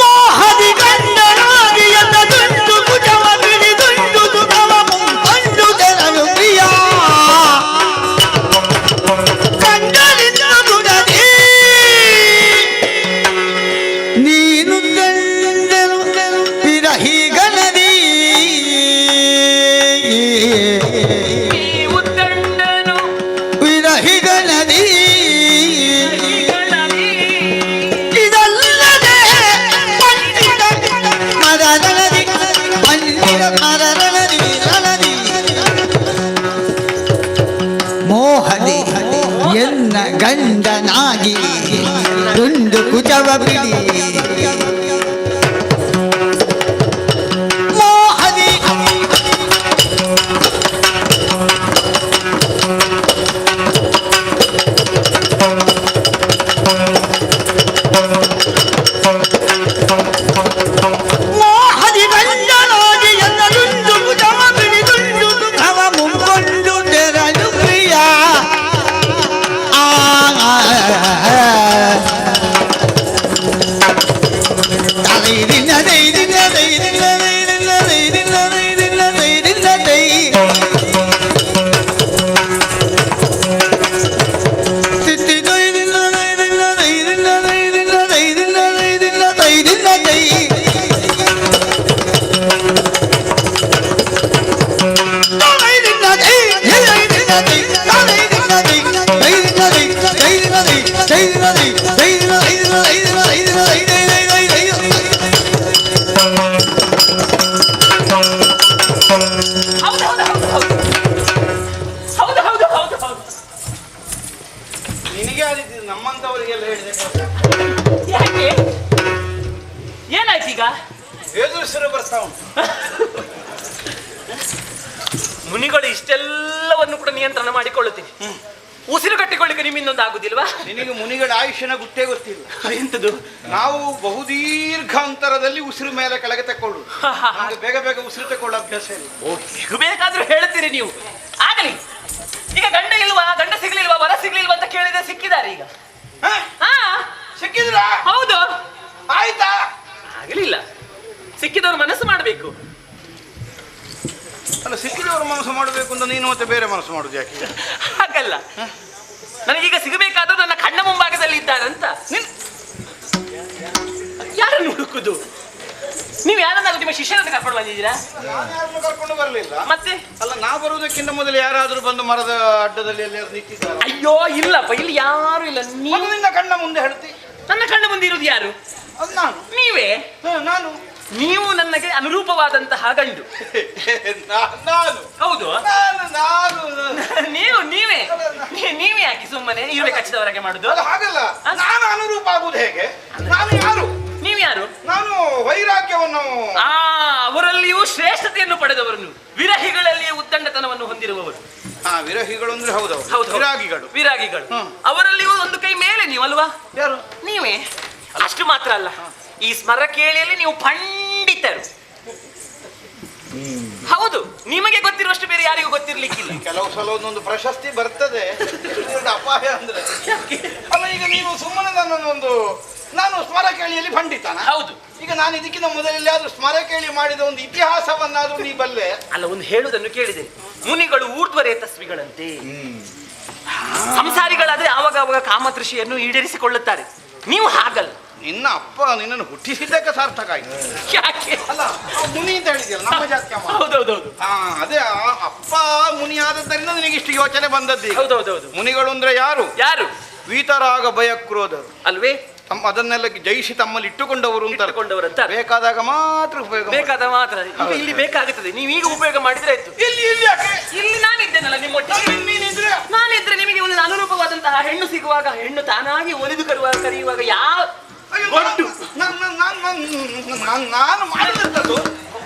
ಮೋಹದಿ ಗಂಡನಾಗಿ ಎನ್ನ ತುಂಡು ಪುಟವ ಬಿಡಿ ತುಂಡು ದುಃಖವ ಮುಂಕೊಂಡು ತೆರಳು ಪ್ರಿಯ ಕಂಡಲಿಂದ ಗುಣದಿ ನೀನು ಗಂಡನು ವಿರಹಿಗನದಿ ನೀವು ದಂಡನು ವಿರಹಿಗನದಿ ಗಣದಿ ಇದಲ್ಲದೆ ಪಂಡಿತ ಮರದನದಿ ಪಂಡಿತ ಮರದನದಿ ವಿರಳದಿ ಮೋಹದಿ ಎನ್ನ ಗಂಡನಾಗಿ ತುಂಡು ಕುಜವ ಬಿಡಿ ಮೋಹದಿ ಮೋಹದಿ ಗಂಡನಾಗಿ ಎನ್ನ ತುಂಡು ಕುಜವ ಬಿಡಿ ತುಂಡು ದುಃಖವ ಮುಂಕೊಂಡು ತೆರಳು ಪ್ರಿಯ ನಿನಗೆ ಆದಿದ್ದು ನಮ್ಮಂತವರಿಗೆಲ್ಲ ಹೇಳಿದೆ ಯಾಕೆ ಏನಾಯ್ತು ಈಗ ಎದುರಿಸಲು ಬರ್ತಾ ಉಂಟು. ಮುನಿಗಳು ಇಷ್ಟೆಲ್ಲವನ್ನು ಕೂಡ ನಿಯಂತ್ರಣ ಮಾಡಿಕೊಳ್ಳುತ್ತೀನಿ ಉಸಿರು ಕಟ್ಟಿಕೊಳ್ಳಿಕ್ಕೆ ನಿಮ್ಮಿಂದೊಂದು ಆಗುದಿಲ್ವಾ ನಿನಗೆ ಮುನಿಗಳ ಆಯುಷ್ಯನ ಗೊತ್ತೇ ಗೊತ್ತಿಲ್ಲ. ಎಂತದು ನಾವು ಬಹುದೀರ್ಘ ಅಂತರದಲ್ಲಿ ಉಸಿರು ಮೇಲೆ ಕೆಳಗೆ ತಕೊಳ್ಳು. ನಮ್ಗೆ ಬೇಗ ಬೇಗ ಉಸಿರು ತಕೊಳ್ಳೋ ಅಭ್ಯಾಸ ಇಲ್ಲ. ಹೇಗೆ ಬೇಕಾದ್ರೂ ಹೇಳ್ತೀರಿ ನೀವು ಆಗಲಿ ಈಗ ಗಂಡ ಇಲ್ವಾ ಗಂಡ ಸಿಗ್ಲಿಲ್ವಾ ವರ ಸಿಗ್ಲಿಲ್ವಾ ಅಂತ ಕೇಳಿದ್ರೆ ಸಿಕ್ಕಿದ್ದಾರೆ ಈಗ ಹ? ಹಾ ಸಿಕ್ಕಿದ್ರಾ? ಹೌದು ಆಯ್ತಾ? ಆಗಲಿಲ್ಲ ಸಿಕ್ಕಿದವರು ಮನಸ್ಸು ಮಾಡಬೇಕು ಅಲ್ಲ, ಸಿಕ್ಕಿದವರು ಮನಸ್ಸು ಮಾಡಬೇಕು ಅಂತ ನೀನು ಮತ್ತೆ ಬೇರೆ ಮನಸ್ಸು ಮಾಡುದು ಯಾಕೆ? ಹಾಗಲ್ಲ ನನಗೀಗ ಸಿಗಬೇಕಾದ್ರೂ ನನ್ನ ಕಣ್ಣ ಮುಂಭಾಗದಲ್ಲಿ ಇದ್ದಾರಂತ ಯಾರನ್ನು ಹುಡುಕುದು ನೀವು ಯಾರನ್ನಾದ್ರೂ ನಿಮ್ಮ ಶಿಷ್ಯರನ್ನು ಕರ್ಕೊಂಡು ಬಂದಿದ್ದೀರಾ? ನಾನು ಯಾರನ್ನು ಕರ್ಕೊಂಡು ಬರಲಿಲ್ಲ. ಮತ್ತೆ ಅಲ್ಲ, ನಾ ಬರುವುದಕ್ಕಿಂತ ಮೊದಲು ಯಾರಾದ್ರೂ ಬಂದು ಮರದ ಅಡ್ಡದಲ್ಲಿ ಎಲ್ಲಿ ನಿಂತಿದ್ದಾರೆ? ಅಯ್ಯೋ ಇಲ್ಲಪ್ಪ ಇಲ್ಲಿ ಯಾರು ಇಲ್ಲ ನೀವು ಅದು ನಿನ್ನ ಕಣ್ಣ ಮುಂದೆ ಹೇಳ್ತಿ. ನನ್ನ ಕಣ್ಣ ಮುಂದೆ ಇರುವುದು ಯಾರು? ಅದು ನಾನು. ನೀವೇ? ನಾನು ನೀವು ನನಗೆ ಅನುರೂಪವಾದಂತಹ ಗಂಡು. ನಾನು ಹೌದು ನಾನು ನಾನು ನೀವೇ ನೀವೇ ಯಾಕೆ ಸುಮ್ಮನೆ ಇರ್ಬೇಕು ಹಚ್ಚಿದವರಾಗೆ ಮಾಡುದು? ಅದು ಹಾಗಲ್ಲ. ನಾನು ಅನುರೂಪ ಆಗುವುದು ಹೇಗೆ? ನಾನು ಯಾರು? ನೀವು ಯಾರು? ನಾನು ವೈರಾಗ್ಯವನ್ನು ಅವರಲ್ಲಿಯೂ ಶ್ರೇಷ್ಠತೆಯನ್ನು ಪಡೆದವರು ನೀವು. ವಿರಹಿಗಳಲ್ಲಿಯೇ ಉದ್ದಂಡತನವನ್ನು ಹೊಂದಿರುವವರು. ವಿರಹಿಗಳು ಅಂದ್ರೆ ಹೌದೌದು. ಹೌದು ವಿರಾಗಿಗಳು. ವಿರಾಗಿಗಳು ಅವರಲ್ಲಿಯೂ ಒಂದು ಕೈ ಮೇಲೆ ನೀವಲ್ವಾ? ಯಾರು? ನೀವೇ. ಅಷ್ಟು ಮಾತ್ರ ಅಲ್ಲ, ಈ ಸ್ಮರಕೇಳಿಯಲ್ಲಿ ನೀವು ಪಂಡಿತರು. ಹೌದು, ನಿಮಗೆ ಗೊತ್ತಿರುವಷ್ಟು ಬೇರೆ ಯಾರಿಗೂ ಗೊತ್ತಿರ್ಲಿಕ್ಕಿಲ್ಲ. ಕೆಲವು ಸಲ ಒಂದೊಂದು ಪ್ರಶಸ್ತಿ ಬರ್ತದೆ. ಇದೊಂದು ಅಪಾಯ ಅಂದ್ರೆ ಅಲ್ಲ, ಈಗ ನೀವು ಸುಮ್ಮನೆ ನನ್ನೊಂದು ನಾನು ಸ್ಮರಕೇಳಿಯಲ್ಲಿ ಪಂಡಿತನ. ಹೌದು. ಈಗ ನಾನು ಇದಕ್ಕಿಂತ ಮೊದಲೆಲ್ಲಾದ್ರೂ ಸ್ಮರಕೇಳಿ ಮಾಡಿದ ಒಂದು ಇತಿಹಾಸವನ್ನಾದ್ರೂ ನೀ ಬಲ್ಲೆ? ಅಲ್ಲ, ಒಂದು ಹೇಳುವುದನ್ನು ಕೇಳಿದೆ, ಮುನಿಗಳು ಊರ್ಧ್ವರೇ ತಸ್ವಿಗಳಂತೆ. ಸಂಸಾರಿಗಳಾದ್ರೆ ಆವಾಗ ಕಾಮತೃಷಿಯನ್ನು ಈಡೇರಿಸಿಕೊಳ್ಳುತ್ತಾರೆ. ನೀವು ಹಾಗಲ್ಲ, ನಿನ್ನ ಅಪ್ಪ ನಿನ್ನನ್ನು ಹುಟ್ಟಿಸಿದ್ದಕ್ಕೆ ಸಾರ್ಥಕ ಆಯ್ತು. ಯಾಕೆ? ಅಲ್ಲ ಮುನಿ ಅಂತ ಹೇಳಿದ್ಯಲ್ಲ ನಮ್ಮ ಜಾತಿ ಅಮ್ಮ. ಹೌದೌದೌದು. ಅದೇ ಅಪ್ಪ ಮುನಿ ಆದದ್ದರಿಂದ ನಿನಗೆ ಇಷ್ಟು ಯೋಚನೆ ಬಂದದ್ದು. ಹೌದೌದೌದು. ಮುನಿಗಳು ಅಂದ್ರೆ ಯಾರು? ಯಾರು? ವೀತರಾಗ ಭಯಕ್ರೋಧರು ಅಲ್ವೇ? ಅದನ್ನೆಲ್ಲ ಜಯಿಸಿ ತಮ್ಮಲ್ಲಿ ಇಟ್ಟುಕೊಂಡವರು ಅಂತ. ಬೇಕಾದಾಗ ಮಾತ್ರ ಉಪಯೋಗ ಬೇಕಾದ ಮಾತ್ರ. ಈಗ ಇಲ್ಲಿ ಬೇಕಾಗುತ್ತದೆ, ನೀವೀಗ ಉಪಯೋಗ ಮಾಡಿದ್ರೆ ಆಯ್ತು. ಇಲ್ಲಿ ನಾನಿದ್ದೇನಲ್ಲ ನಿಮ್ಮೊಟ್ಟಿಗೆ. ನಾನಿದ್ರೆ ನಿಮಗೆ ಒಂದು ಅನುರೂಪವಾದಂತಹ ಹೆಣ್ಣು ಸಿಗುವಾಗ, ಹೆಣ್ಣು ತಾನಾಗಿ ಒಲಿದು ಕರೆಯುವಾಗ ಯಾವ ನಾನು ಮಾಡಿದಂಥದ್ದು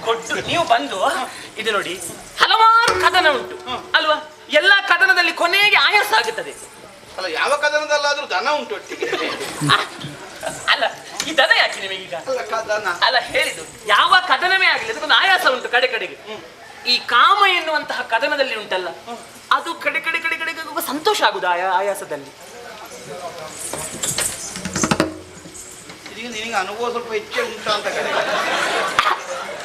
ಕೊಟ್ಟು ನೀವು ಬಂದು ಇದು ನೋಡಿ, ಹಲವಾರು ಕದನ ಉಂಟು ಅಲ್ವಾ? ಎಲ್ಲಾ ಕದನದಲ್ಲಿ ಕೊನೆಗೆ ಆಯಾಸ ಆಗುತ್ತದೆ. ಅಲ್ಲ, ಯಾವ ಕದನದಲ್ಲಾದ್ರೂ ದನ ಉಂಟು ಒಟ್ಟಿಗೆ. ಅಲ್ಲ, ಈ ದನ ಯಾಕೆ ನಿಮಗೀಗ? ಅಲ್ಲ ಹೇಳಿದ್ದು, ಯಾವ ಕದನವೇ ಆಗಲಿ ಅದಕ್ಕೊಂದು ಆಯಾಸ ಉಂಟು ಕಡೆಗೆ. ಈ ಕಾಮ ಎನ್ನುವಂತಹ ಕದನದಲ್ಲಿ ಉಂಟಲ್ಲ, ಅದು ಕಡೆ ಸಂತೋಷ ಆಗುದು ಆಯಾಸದಲ್ಲಿ. ನಿನಗೆ ಅನುಭವ ಸ್ವಲ್ಪ ಹೆಚ್ಚೇ ಉಂಟಾ ಅಂತ ಕಡೆ.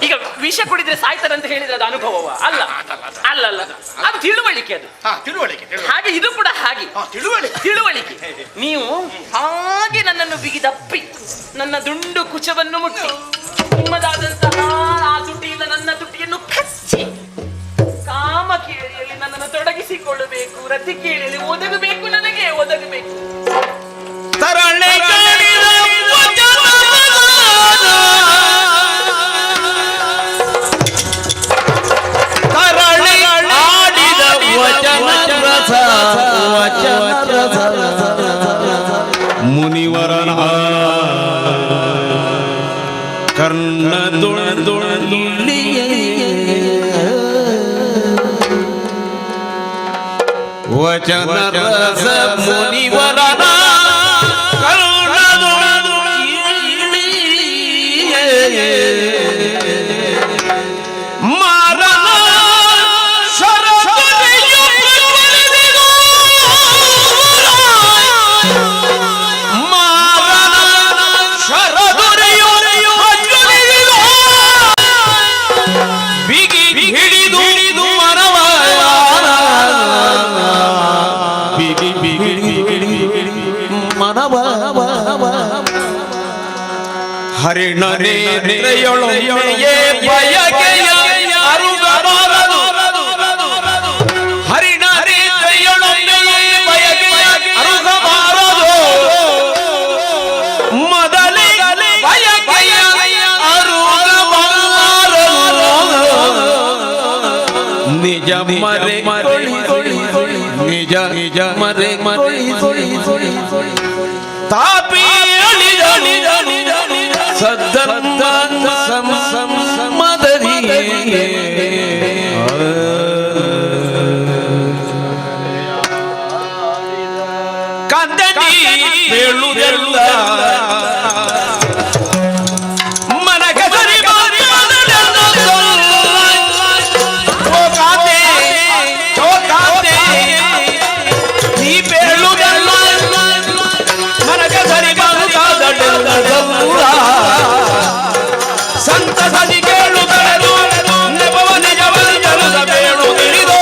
ಈಗ ವಿಷ ಕುಡಿದ್ರೆ ಸಾಯ್ತಾರಂತ ಹೇಳಿದ್ರೆ ಅದು ಅನುಭವವ? ಅಲ್ಲ ಅಲ್ಲ ಅಲ್ಲ, ಅದು ತಿಳುವಳಿಕೆ. ಅದು ತಿಳುವಳಿಕೆ. ಹಾಗೆ ಇದು ಕೂಡ ಹಾಗೆ ತಿಳುವಳಿಕೆ. ನೀವು ಹಾಗೆ ನನ್ನನ್ನು ಬಿಗಿದಪ್ಪಿ ನನ್ನ ದುಂಡು ಕುಚವನ್ನು ಮುಟ್ಟಿ ನಿಮ್ಮದಾದಂತಹ ಆ ತುಟಿಯಿಂದ ನನ್ನ ತುಟಿಯನ್ನು ಕಚ್ಚಿ ಕಾಮ ಕೇಳಿಯಲ್ಲಿ ನನ್ನನ್ನು ತೊಡಗಿಸಿಕೊಳ್ಳಬೇಕು, ರತಿ ಕೇಳಿಯಲ್ಲಿ ಒದಗಬೇಕು, ನನಗೆ ಒದಗಬೇಕು. ತರಳೆ ಮುನಿವರನ ವಚನ ರಸ ಮುನಿವರನ ಹರಿಣ ನೇತ್ರೆಯೊಳೊಮ್ಮೆಯೇ ಬಯಕೆಯ ಅರುಗಬಾರದು. ಹರಿಣ ನೇತ್ರೆಯೊಳೊಮ್ಮೆಯೇ ಬಯಕೆಯ ಅರುಗಬಾರದು. ಮೊದಲೇ ಬಯಕೆಯ ಅರುಗಬಾರದು. ನಿಜ ಮರೆ ನಿಜ ಮರೆ ತಾಪಿ ಸದ್ಧರ್ಮ ಮದರಿ ಕಂದನಿ ಹೇಳುವುದೆಲ್ಲ ಮನಗದರಿ ನೀ ಬೇಳುವುದೆಲ್ಲ ಮನಗದರಿ ಸಂತಸದಿ ಕೇಳು ಬೆಳೆದು ನೆಪವ ನಿಜವನಿ ಜಲದ ಬೇಳು ತಿಳಿದು.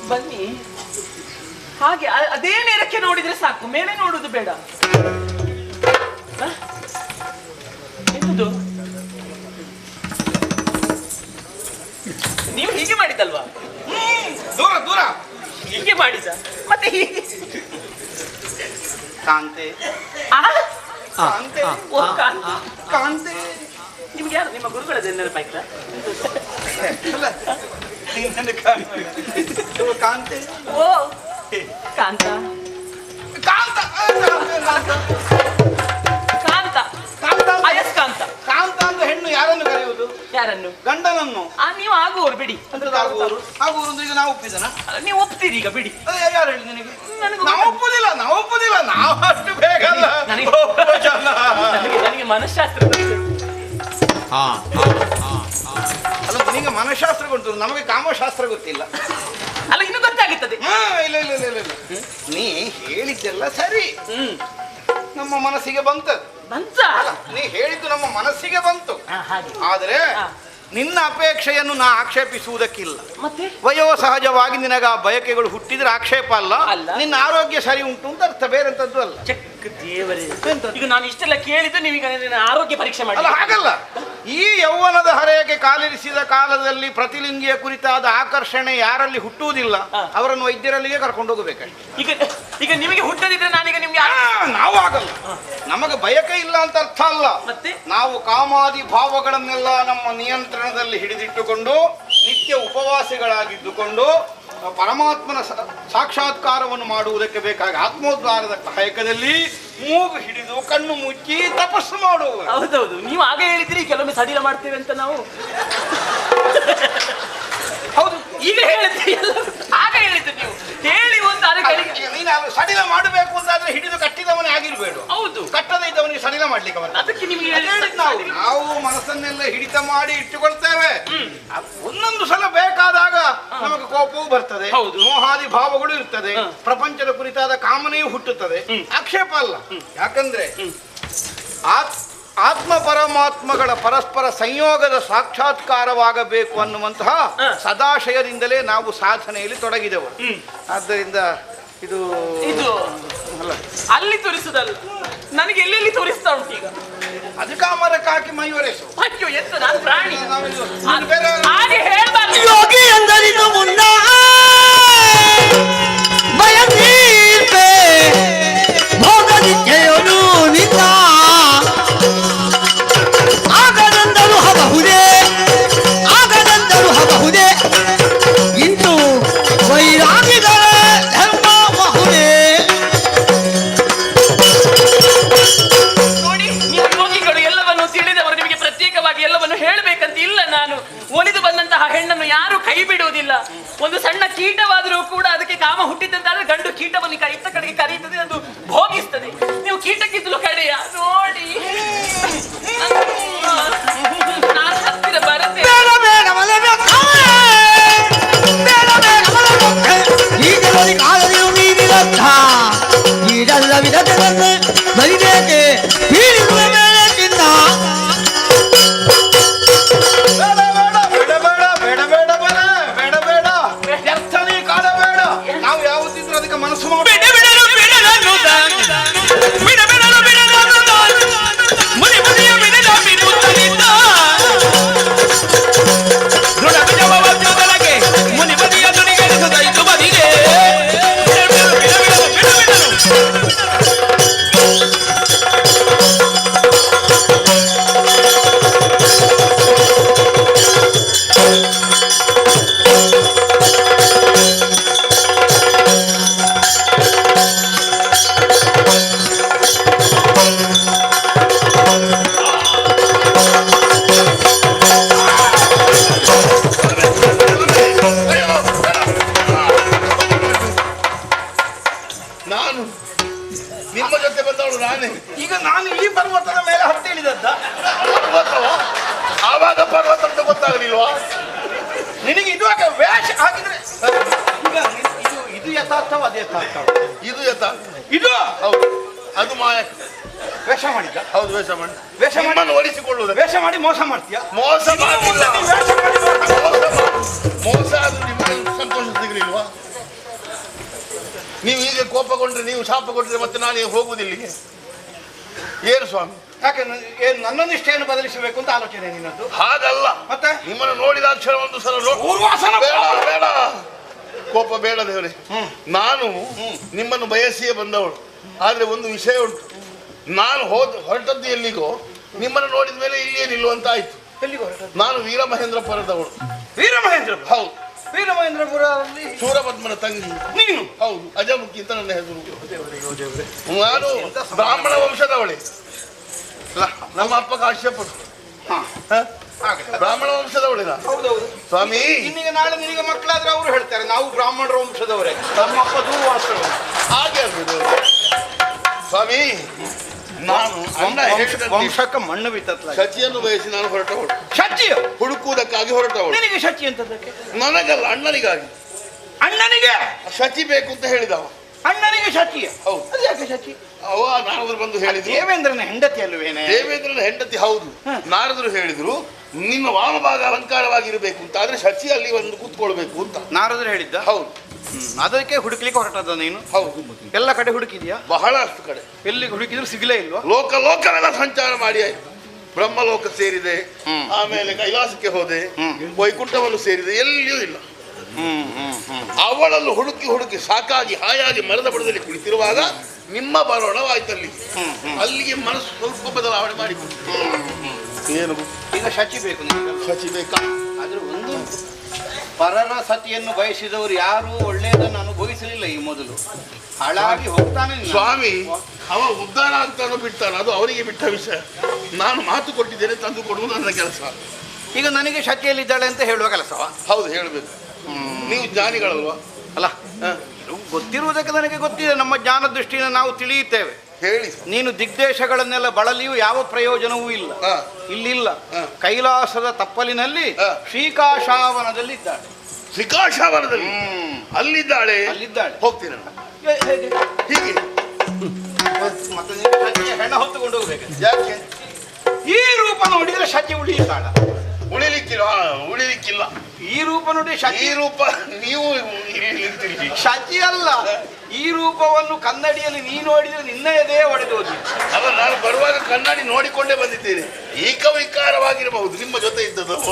ಬನ್ನಿ, ಹಾಗೆ ಅದೇ ನೇರಕ್ಕೆ ನೋಡಿದ್ರೆ ಸಾಕು, ಮೇಲೆ ನೋಡುದು ಬೇಡ. ಎಂತದು ನೀವು ಹೀಗೆ ಮಾಡಿದ್ದಲ್ವಾ? ದೂರ ದೂರ ಹೀಗೆ ಮಾಡಿದ ಮತ್ತೆ ಹೀಗೆ ಕಾಂತೆ ಕಾಂತೆ ಓ ಕಾಂತ. ಕಾಂತೆ ನಿಮ್ಗೆ ಯಾರು ನಿಮ್ಮ ಗುರುಗಳದ ನೆನಪಾಯ್ತಾ? ಕಾಂತೆ ಓ ಕಾಂತ ಕಾಂತ ಕಾಂತ ಕಾಂತ ಅಯಸ್ಕಾಂತ. ಕಾಂತ ಅಂತ ಹೆಣ್ಣು ಯಾರನ್ನು ಕರೆಯುವುದು? ಯಾರನ್ನು? ಗಂಡನನ್ನು. ನೀವು ಆಗುವವರು ಬಿಡಿ. ಆಗುವರು ಈಗ ನಾವು ಒಪ್ಪಿದನ? ನೀವು ಒಪ್ತೀರಿ ಈಗ ಬಿಡಿ. ಯಾರು ಹೇಳಿ ನಿನಗೆ? ನಾವು ಒಪ್ಪುದಿಲ್ಲ ನಾವು ಅಷ್ಟು ಬೇಗ ಅಲ್ಲ. ನನಗೆ ಮನಃಶಾಸ್ತ್ರ ಅಲ್ಲ, ನಿನಗೆ ಮನಃಶಾಸ್ತ್ರ ಗೊತ್ತು, ನಮಗೆ ಕಾಮಶಾಸ್ತ್ರ ಗೊತ್ತಿಲ್ಲ. ಅಲ್ಲ, ಇನ್ನು ಗೊತ್ತಾಗುತ್ತದೆ. ಇಲ್ಲ ನೀ ಹೇಳಿದ್ದೆಲ್ಲ ಸರಿ, ನಮ್ಮ ಮನಸ್ಸಿಗೆ ಬಂತು. ಬಂತ? ನೀ ಹೇಳಿದ್ದು ನಮ್ಮ ಮನಸ್ಸಿಗೆ ಬಂತು. ಆದ್ರೆ ನಿನ್ನ ಅಪೇಕ್ಷೆಯನ್ನು ನಾ ಆಕ್ಷೇಪಿಸುವುದಕ್ಕಿಲ್ಲ. ಮತ್ತೆ ವಯೋಸಹಜವಾಗಿ ನಿನಗ ಆ ಬಯಕೆಗಳು ಹುಟ್ಟಿದ್ರೆ ಆಕ್ಷೇಪ ಅಲ್ಲ. ಅಲ್ಲ. ನಿನ್ನ ಆರೋಗ್ಯ ಸರಿ ಉಂಟು ಅಂತ ಅರ್ಥ, ಬೇರೆಂತದ್ದು ಅಲ್ಲ. ಚೆಕ್ ದೇವರೇ, ಈಗ ನಾನು ಇಷ್ಟೆಲ್ಲ ಕೇಳಿದ್ದು ನೀವೀಗ ನನ್ನ ಆರೋಗ್ಯ ಪರೀಕ್ಷೆ ಮಾಡಿ. ಅಲ್ಲ, ಹಾಗಲ್ಲ. ಈ ಯೌವನದ ಹರೆಯಕ್ಕೆ ಕಾಲಿರಿಸಿದ ಕಾಲದಲ್ಲಿ ಪ್ರತಿಲಿಂಗಿಯ ಕುರಿತಾದ ಆಕರ್ಷಣೆ ಯಾರಲ್ಲಿ ಹುಟ್ಟುವುದಿಲ್ಲ ಅವರನ್ನು ವೈದ್ಯರಲ್ಲಿಗೆ ಕರ್ಕೊಂಡು ಹೋಗಬೇಕಷ್ಟೆ. ಈಗ ಈಗ ನಿಮಗೆ ಹುಟ್ಟದಿದ್ರೆ ನಾನೀಗ ನಿಮ್ಗೆ ನಾವು ಆಗಲ್ಲ. ನಮಗೆ ಬಯಕೆ ಇಲ್ಲ ಅಂತ ಅರ್ಥ ಅಲ್ಲ. ಮತ್ತೆ ನಾವು ಕಾಮಾದಿ ಭಾವಗಳನ್ನೆಲ್ಲ ನಮ್ಮ ನಿಯಂತ್ರಣದಲ್ಲಿ ಹಿಡಿದಿಟ್ಟುಕೊಂಡು ನಿತ್ಯ ಉಪವಾಸಿಗಳಾಗಿದ್ದುಕೊಂಡು ಪರಮಾತ್ಮನ ಸಾಕ್ಷಾತ್ಕಾರವನ್ನು ಮಾಡುವುದಕ್ಕೆ ಬೇಕಾಗಿ ಆತ್ಮೋದ್ಧಾರದ ಕಾಯಕದಲ್ಲಿ ಮೂಗು ಹಿಡಿದು ಕಣ್ಣು ಮುಚ್ಚಿ ತಪಸ್ಸು ಮಾಡುವ. ಹೌದೌದು, ನೀವು ಆಗ ಹೇಳಿದ್ರಿ ಕೆಲವೊಮ್ಮೆ ಸಡಿಲ ಮಾಡ್ತೇವೆ ಅಂತ ನಾವು. ಹೌದು, ಈಗ ಹೇಳಿದ್ರಿ, ಆಗ ಹೇಳಿದ್ದು ನೀವು ಹೇಳಿ ಒಂದು ನೀನು ಸಡಿಲ ಮಾಡಬೇಕು ಅಂತಾದ್ರೆ ಹಿಡಿದು ಕಟ್ಟಿದವನೇ ಆಗಿರ್ಬೇಡ. ಹೌದು, ಕಟ್ಟದ ಇದ್ದವನಿಗೆ ಸಡಿಲ ಮಾಡ್ಲಿಕ್ಕೆ ಬರ್ತದೆ. ಅದಕ್ಕೆ ನಿಮಗೆ ನಾವು ಮನಸ್ಸನ್ನೆಲ್ಲ ಹಿಡಿತ ಮಾಡಿ ಇಟ್ಟುಕೊಳ್ತೇವೆ. ಒಂದೊಂದು ಸಲ ಬೇಕಾದಾಗ ನಮಗೆ ಕೋಪವೂ ಬರ್ತದೆ, ಮೋಹಾದಿ ಭಾವಗಳು ಇರ್ತದೆ, ಪ್ರಪಂಚದ ಕುರಿತಾದ ಕಾಮನೆಯೂ ಹುಟ್ಟುತ್ತದೆ. ಆಕ್ಷೇಪ ಅಲ್ಲ. ಯಾಕಂದ್ರೆ ಆತ್ಮ ಪರಮಾತ್ಮಗಳ ಪರಸ್ಪರ ಸಂಯೋಗದ ಸಾಕ್ಷಾತ್ಕಾರವಾಗಬೇಕು ಅನ್ನುವಂತಹ ಸದಾಶಯದಿಂದಲೇ ನಾವು ಸಾಧನೆಯಲ್ಲಿ ತೊಡಗಿದೆವು. ಆದ್ದರಿಂದ ಇದು ಅಲ್ಲಿ ತೋರಿಸುದಲ್ಲ, ನನಗೆ ಎಲ್ಲೆಲ್ಲಿ ತೋರಿಸ್ತಾ ಉಂಟು ಈಗ. ಅದಕ್ಕೆ ಮರಕ್ಕೆ ಹಾಕಿ ಮೈವರೇಸು. ಅಯ್ಯೋ, ಎಂತ ನಾನು ಪ್ರಾಣಿ ಬೇರೆ ಹಾಗೆ ಹೇಳ್ಬಾರ್ದು. ಯೋಗಿ ಎಂದರಿದು ಮುನ್ನ ಬಯಸೀರ್ಪೆ ಭೋಗದಿಚ್ಛೆಯನು ನಿನ್ನ ಆಗದಂದರು ಹಬಹುದೇ ಆಗದಂದರು ಹಬಹುದೇ ಇಂದು ವೈರಾಗಿಗಳ ಧರ್ಮ ಬಹುದೇ. ನೋಡಿ, ನೀವು ಯೋಗಿಗಳು ಎಲ್ಲವನ್ನು ತಿಳಿದವರು, ನಿಮಗೆ ಪ್ರತ್ಯೇಕವಾಗಿ ಎಲ್ಲವನ್ನು ಹೇಳಬೇಕಂತ ಇಲ್ಲ. ನಾನು ಒಲಿದು ಬಂದಂತಹ ಹೆಣ್ಣನ್ನು ಯಾರು ಕೈ ಬಿಡುವುದಿಲ್ಲ. ಒಂದು ಸಣ್ಣ ಕೀಟವಾದರೂ ಕೂಡ ಅದಕ್ಕೆ ಕಾಮ ಹುಟ್ಟಿದಂತಾದ್ರೆ ಗಂಡು ಕೀಟವನ್ನು ಇತ್ತ ಕಡೆಗೆ ಕರೆಯುತ್ತದೆ, ಅದು ಭೋಗಿಸ್ತದೆ. ನೀವು ಕೀಟಕ್ಕಿಂತಲೂ ಕಡೆಯ ನೋಡಿ. ನಾನು ಹತ್ತಿರ ಬರುತ್ತೆ. ಈಗಲಲ್ಲಿ ಕಾಲದಿರು ನೀರಿಲಂಥ ಈಡಲ್ಲ ವಿಧತೆಯನ್ನು ಬರಿಬೇಕೆ ಬೀಳಿರುವ ಮೇಲೆ ಚಿನ್ನ. ನಾವು ಯಾವುದಿದ್ರು ಅದಕ್ಕೆ ಮನಸ್ಸು ಮಾಡಿ ನಾನು ನಿಮ್ಮ ಜೊತೆ ಬಂದವಳು ನಾನೇ. ಈಗ ನಾನು ಈ ಪರ್ವತದ ಮೇಲೆ ಹತ್ತಿಳಿದದ್ದ. ಆವಾಗ ಪರ್ವತ ಅಂತ ಗೊತ್ತಾಗಲಿಲ್ವಾ ನಿನಗೆ ಇದು ವೇಷ ಹಾಕಿದ್ರೆ ಈಗ ಇದು ಯಥಾರ್ಥವ ಅದು ಯಥಾರ್ಥವ ಇದು ಯಥಾರ್ಥ. ಇದು ಹೌದು, ಅದು ಮಾಯ. ವೇಷ ಮಾಡಿದ್ದ. ಹೌದು, ವೇಷ ಮಾಡಿ ವೇಷ ಮಾಡಿ ಒಲಿಸಿಕೊಳ್ಳುವುದು. ವೇಷ ಮಾಡಿ ಮೋಸ ಮಾಡ್ತೀಯಾ? ಮೋಸ ಮಾಡಿಲ್ಲ. ವೇಷ ಮಾಡಿ ಮೋಸ ಆದ್ರೂ ನಿಮಗೆ ಸಂತೋಷ ಸಿಗಲಿಲ್ವಾ? ನೀವು ಈಗ ಕೋಪಗೊಂಡ್ರೆ, ನೀವು ಶಾಪ ಕೊಟ್ಟರೆ ಮತ್ತೆ ನಾನು ಹೋಗುವುದಿಲ್ಲಿಗೆ. ಏನು ಸ್ವಾಮಿ, ಯಾಕೆ ನನ್ನ ನಿಷ್ಠೆಯನ್ನು ಬದಲಿಸಬೇಕು ಅಂತ ಆಲೋಚನೆ ನಿನ್ನದ್ದು? ಹಾಗಲ್ಲ. ಮತ್ತೆ ನಿಮ್ಮನ್ನು ನೋಡಿದ ಕ್ಷಣ ಒಂದು ಸಲ ಬೇಡ ಕೋಪ ಬೇಡ ದೇವರೇ. ನಾನು ನಿಮ್ಮನ್ನು ಬಯಸಿಯೇ ಬಂದವಳು. ಆದ್ರೆ ಒಂದು ವಿಷಯ ಉಂಟು, ನಾನು ಹೊರಟದ್ದು ಎಲ್ಲಿಗೋ, ನಿಮ್ಮನ್ನು ನೋಡಿದ ಮೇಲೆ ಇಲ್ಲಿಯೇ ನಿಲ್ಲುವಂತ ಆಯ್ತು. ಎಲ್ಲಿಗೆ ಹೊರಟದ್ದು? ನಾನು ವೀರಮಹೇಂದ್ರಪುರದವಳು. ವೀರಮಹೇಂದ್ರಪುರ? ಹೌದು, ವೀರಮಹೇಂದ್ರಪುರದಲ್ಲಿ ಶೂರಪದ್ಮನ ತಂಗಿ ನೀನು? ಹೌದು, ಅಜಮುಖಿ ಅಂತ ನನ್ನ ಹೆಸರು. ನಾನು ಬ್ರಾಹ್ಮಣ ವಂಶದವಳೆ. ನಮ್ಮ ಅಪ್ಪ ಕಾಶ್ಯಪರು. ಬ್ರಾಹ್ಮಣ ವಂಶದವಳೆ ನಾನು. ಹೌದೌದು ಸ್ವಾಮಿ. ಇನ್ನೀಗ ನಾಳೆ ನಿನಗೆ ಮಕ್ಕಳಾದ್ರೆ ಅವರು ಹೇಳ್ತಾರೆ ನಾವು ಬ್ರಾಹ್ಮಣರ ವಂಶದವರೇ, ನಮ್ಮ ಅಪ್ಪ ದೂರ್ವಾಸರು. ಹಾಗೆ ಆಗ್ಬೋದು ಸ್ವಾಮಿ. ನಾನು ವಂಶಕ್ಕೆ ಮಣ್ಣು ಬಿತ್ತಲ್ಲ. ಶಚಿಯನ್ನು ಬಯಸಿ ನಾನು ಹೊರಟವಳು. ಶಚಿಯ ಹುಡುಕುವುದಕ್ಕಾಗಿ ಹೊರಟವಳು. ನಿನಗೆ ಶಚಿ ಅಂತದಕ್ಕೆ? ನನಗಲ್ಲ, ಅಣ್ಣನಿಗಾಗಿ. ಅಣ್ಣನಿಗೆ ಶಚಿ ಬೇಕು ಅಂತ ಹೇಳಿದವ. ಅಣ್ಣನಿಗೆ ಶಚಿಯ? ಹೌದು. ಅದು ಯಾಕೆ ಶಚಿ? ಅವ ನಾರದರು ಬಂದು ಹೇಳಿದ್ರು ದೇವೇಂದ್ರನ ಹೆಂಡತಿ ಅಲ್ವೇನೆ? ದೇವೇಂದ್ರನ ಹೆಂಡತಿ ಹೌದು. ನಾರದರು ಹೇಳಿದ್ರು ನಿನ್ನ ವಾಮಭಾಗ ಅಲಂಕಾರವಾಗಿರ್ಬೇಕು ಅಂತ, ಆದ್ರೆ ಶಚಿ ಅಲ್ಲಿ ಒಂದು ಕೂತ್ಕೊಳ್ಬೇಕು ಅಂತ ನಾರದರು ಹೇಳಿದ್ದ? ಹೌದು. ಅದಕ್ಕೆ ಹುಡುಕ್ಲಿಕ್ಕೆ ಹೊರಟದ ನೀನು? ಹೌದು. ಎಲ್ಲ ಕಡೆ ಹುಡುಕಿದ್ಯಾ? ಬಹಳಷ್ಟು ಕಡೆ. ಎಲ್ಲಿಗೆ ಹುಡುಕಿದ್ರು ಸಿಗ್ಲೇ ಇಲ್ವಾ? ಲೋಕವೆಲ್ಲ ಸಂಚಾರ ಮಾಡಿ ಆಯ್ತು. ಬ್ರಹ್ಮಲೋಕ ಸೇರಿದೆ, ಆಮೇಲೆ ಕೈಲಾಸಕ್ಕೆ ಹೋದೆ, ವೈಕುಂಠವನ್ನು ಸೇರಿದೆ, ಎಲ್ಲಿಯೂ ಇಲ್ಲ. ಅವಳನ್ನು ಹುಡುಕಿ ಸಾಕಾಗಿ ಹಾಯಾಗಿ ಮರದ ಬುಡದಲ್ಲಿ ಕುಳಿತಿರುವಾಗ ನಿಮ್ಮ ಬರೋಣವಾಯ್ತಲ್ಲಿ. ಅಲ್ಲಿಗೆ ಮನಸ್ಸು ಸ್ವಲ್ಪ ಬದಲಾವಣೆ ಮಾಡಿಕೊಂಡು ಏನು ಈಗ ಶಚಿ ಬೇಕು ನಿನಗೆ? ಶಚಿ ಬೇಕಾ? ಆದ್ರೆ ಒಂದು ಪರರ ಸತಿಯನ್ನು ಬಯಸಿದವರು ಯಾರು ಒಳ್ಳೆಯದನ್ನು ಅನುಭವಿಸಲಿಲ್ಲ ಈ ಮೊದಲು. ಹಾಳಾಗಿ ಹೋಗ್ತಾನೆ ಸ್ವಾಮಿ. ಅವ ಉದ್ಧಾರ ಆಗ್ತಾನೋ ಬಿಡ್ತಾನೋ ಅದು ಅವರಿಗೆ ಬಿಟ್ಟ ವಿಷಯ. ನಾನು ಮಾತು ಕೊಟ್ಟಿದ್ದೇನೆ, ತಂದು ಕೊಡುವುದು ನನ್ನ ಕೆಲಸ. ಈಗ ನನಗೆ ಶಚಿಯಲ್ಲಿದ್ದಾಳೆ ಅಂತ ಹೇಳುವ ಕೆಲಸವ? ಹೌದು, ಹೇಳಬೇಕು. ನೀವು ಜ್ಞಾನಿಗಳಲ್ವಾ? ಅಲ್ಲ, ಗೊತ್ತಿರುವುದಕ್ಕೆ ನನಗೆ ಗೊತ್ತಿದೆ. ನಮ್ಮ ಜ್ಞಾನ ದೃಷ್ಟಿಯಿಂದ ನಾವು ತಿಳಿಯುತ್ತೇವೆ. ಹೇಳಿ. ನೀನು ದಿಗ್ದೇಶಗಳನ್ನೆಲ್ಲ ಬಳಲಿಯೂ ಯಾವ ಪ್ರಯೋಜನವೂ ಇಲ್ಲ. ಇಲ್ಲಿಲ್ಲ. ಕೈಲಾಸದ ತಪ್ಪಲಿನಲ್ಲಿ ಶ್ರೀಕಾಶಾವನದಲ್ಲಿದ್ದಾಳೆ. ಶ್ರೀಕಾಶಾವನದಲ್ಲಿ ಅಲ್ಲಿದ್ದಾಳೆ. ಹೋಗ್ತೀನಿ ನಾನು. ಹೀಗೆ ಮತ್ತೆ ಶಚಿಯ ಹೆಣ ಹೊತ್ತುಕೊಂಡು ಹೋಗ್ಬೇಕು. ಯಾಕೆ? ಈ ರೂಪ ನೋಡಿದ್ರೆ ಶಚಿ ಉಳಿಯುತ್ತಾಳ? ಉಳಿಲಿಕ್ಕಿಲ್ಲ. ಈ ರೂಪ ನೋಡಿ ಶಚಿ. ಈ ರೂಪ ನೀವು ನಿಂತಿರಿ. ಶಚಿ ಅಲ್ಲ, ಈ ರೂಪವನ್ನು ಕನ್ನಡಿಯಲ್ಲಿ ನೀ ನೋಡಿದ್ರೆ ನಿನ್ನ ಎದೆ ಒಡೆದು ಹೋಗಿ. ಅಲ್ಲ, ನಾನು ಬರುವಾಗ ಕನ್ನಡಿ ನೋಡಿಕೊಂಡೇ ಬಂದಿದ್ದೇನೆ. ವಿಕಾರವಾಗಿರಬಹುದು, ನಿಮ್ಮ ಜೊತೆ ಇದ್ದದಲ್ವ?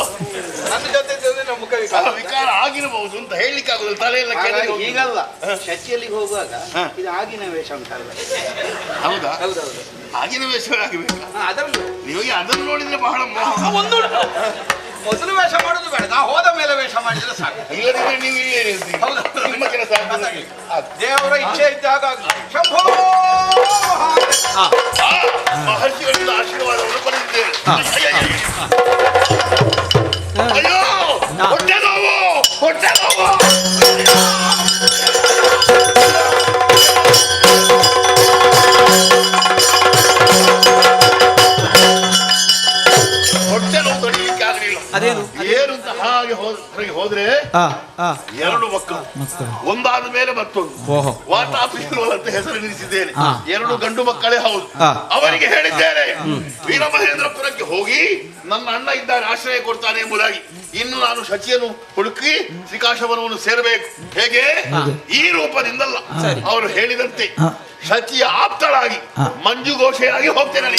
ನನ್ನ ಜೊತೆ ಇದ್ದದ್ದು ನಮ್ಮ ಮುಖ ವಿಕಾರ ಆಗಿರಬಹುದು ಅಂತ ಹೇಳಲಿಕ್ಕೆ ಆಗುದಿಲ್ಲ. ತಲೆಯೆಲ್ಲ ಈಗಲ್ಲ, ಶಚಿಯಲ್ಲಿ ಹೋಗುವಾಗ ಇದು ಆಗಿನ ವೇಷ ಉಂಟಲ್ಲ? ಹೌದಾ? ಹೌದೌದು, ಆಗಿನ ವೇಷವೇ ಆಗಬೇಕು. ಅದರಲ್ಲೂ ನಿಮಗೆ ಅದನ್ನು ನೋಡಿದ್ರೆ ಬಹಳ ಒಂದು ಮೊದಲು ವೇಷ ಮಾಡೋದು ಬೇಡ, ನಾ ಹೋದ ಮೇಲೆ ವೇಷ ಮಾಡಿದ್ರೆ ಸಾಕು. ಇಲ್ಲದಿದ್ರೆ ನೀವು ಇಲ್ಲೇ ಇರ್ತೀರಿ. ಹೌದು, ನಿಮ್ಮ ಕೆಲಸ ದೇವರ ಇಚ್ಛೆ ಇದ್ದಾಗ ಶಂಭೋ ಮಹರ್ಷಿಗಳಿಂದ ಆಶೀರ್ವಾದವನ್ನು ಪಡೆದಿದ್ದೇನೆ. ಅಯ್ಯೋ, ಹೊಟ್ಟೆ ನೋವು. ಹೊಟ್ಟೆ ನೋವು ತಡೆಯಲಿಕ್ಕೆ ಆಗಲಿಲ್ಲ. ಏನು ಅಂತ ಹಾಗೆ ಹೊರಗೆ ಹೋದ್ರೆ ಎರಡು ಮಕ್ಕಳು, ಒಂದಾದ ಮೇಲೆ ಮತ್ತೊಂದು. ವಾತಾಪಿರುವಂತ ಹೆಸರು ನಿಲ್ಲಿಸಿದ್ದೇನೆ. ಎರಡು ಗಂಡು ಮಕ್ಕಳೇ ಹೌದು. ಅವರಿಗೆ ಹೇಳಿದ್ದೇನೆ, ವೀರಮಹೇಂದ್ರಪುರಕ್ಕೆ ಹೋಗಿ ನನ್ನ ಅಣ್ಣ ಇದ್ದಾನೆ, ಆಶ್ರಯ ಕೊಡ್ತಾನೆ ಎಂಬುದಾಗಿ. ಇನ್ನು ನಾನು ಶಚಿಯನ್ನು ಹುಡುಕಿ ಶ್ರೀಕಾಶವನವನ್ನು ಸೇರಬೇಕು. ಹೇಗೆ? ಈ ರೂಪದಿಂದಲ್ಲ, ಅವರು ಹೇಳಿದಂತೆ ಶಚಿಯ ಆಪ್ತಳಾಗಿ ಮಂಜುಘೋಷೆಯಾಗಿ ಹೋಗ್ತೇನೆ.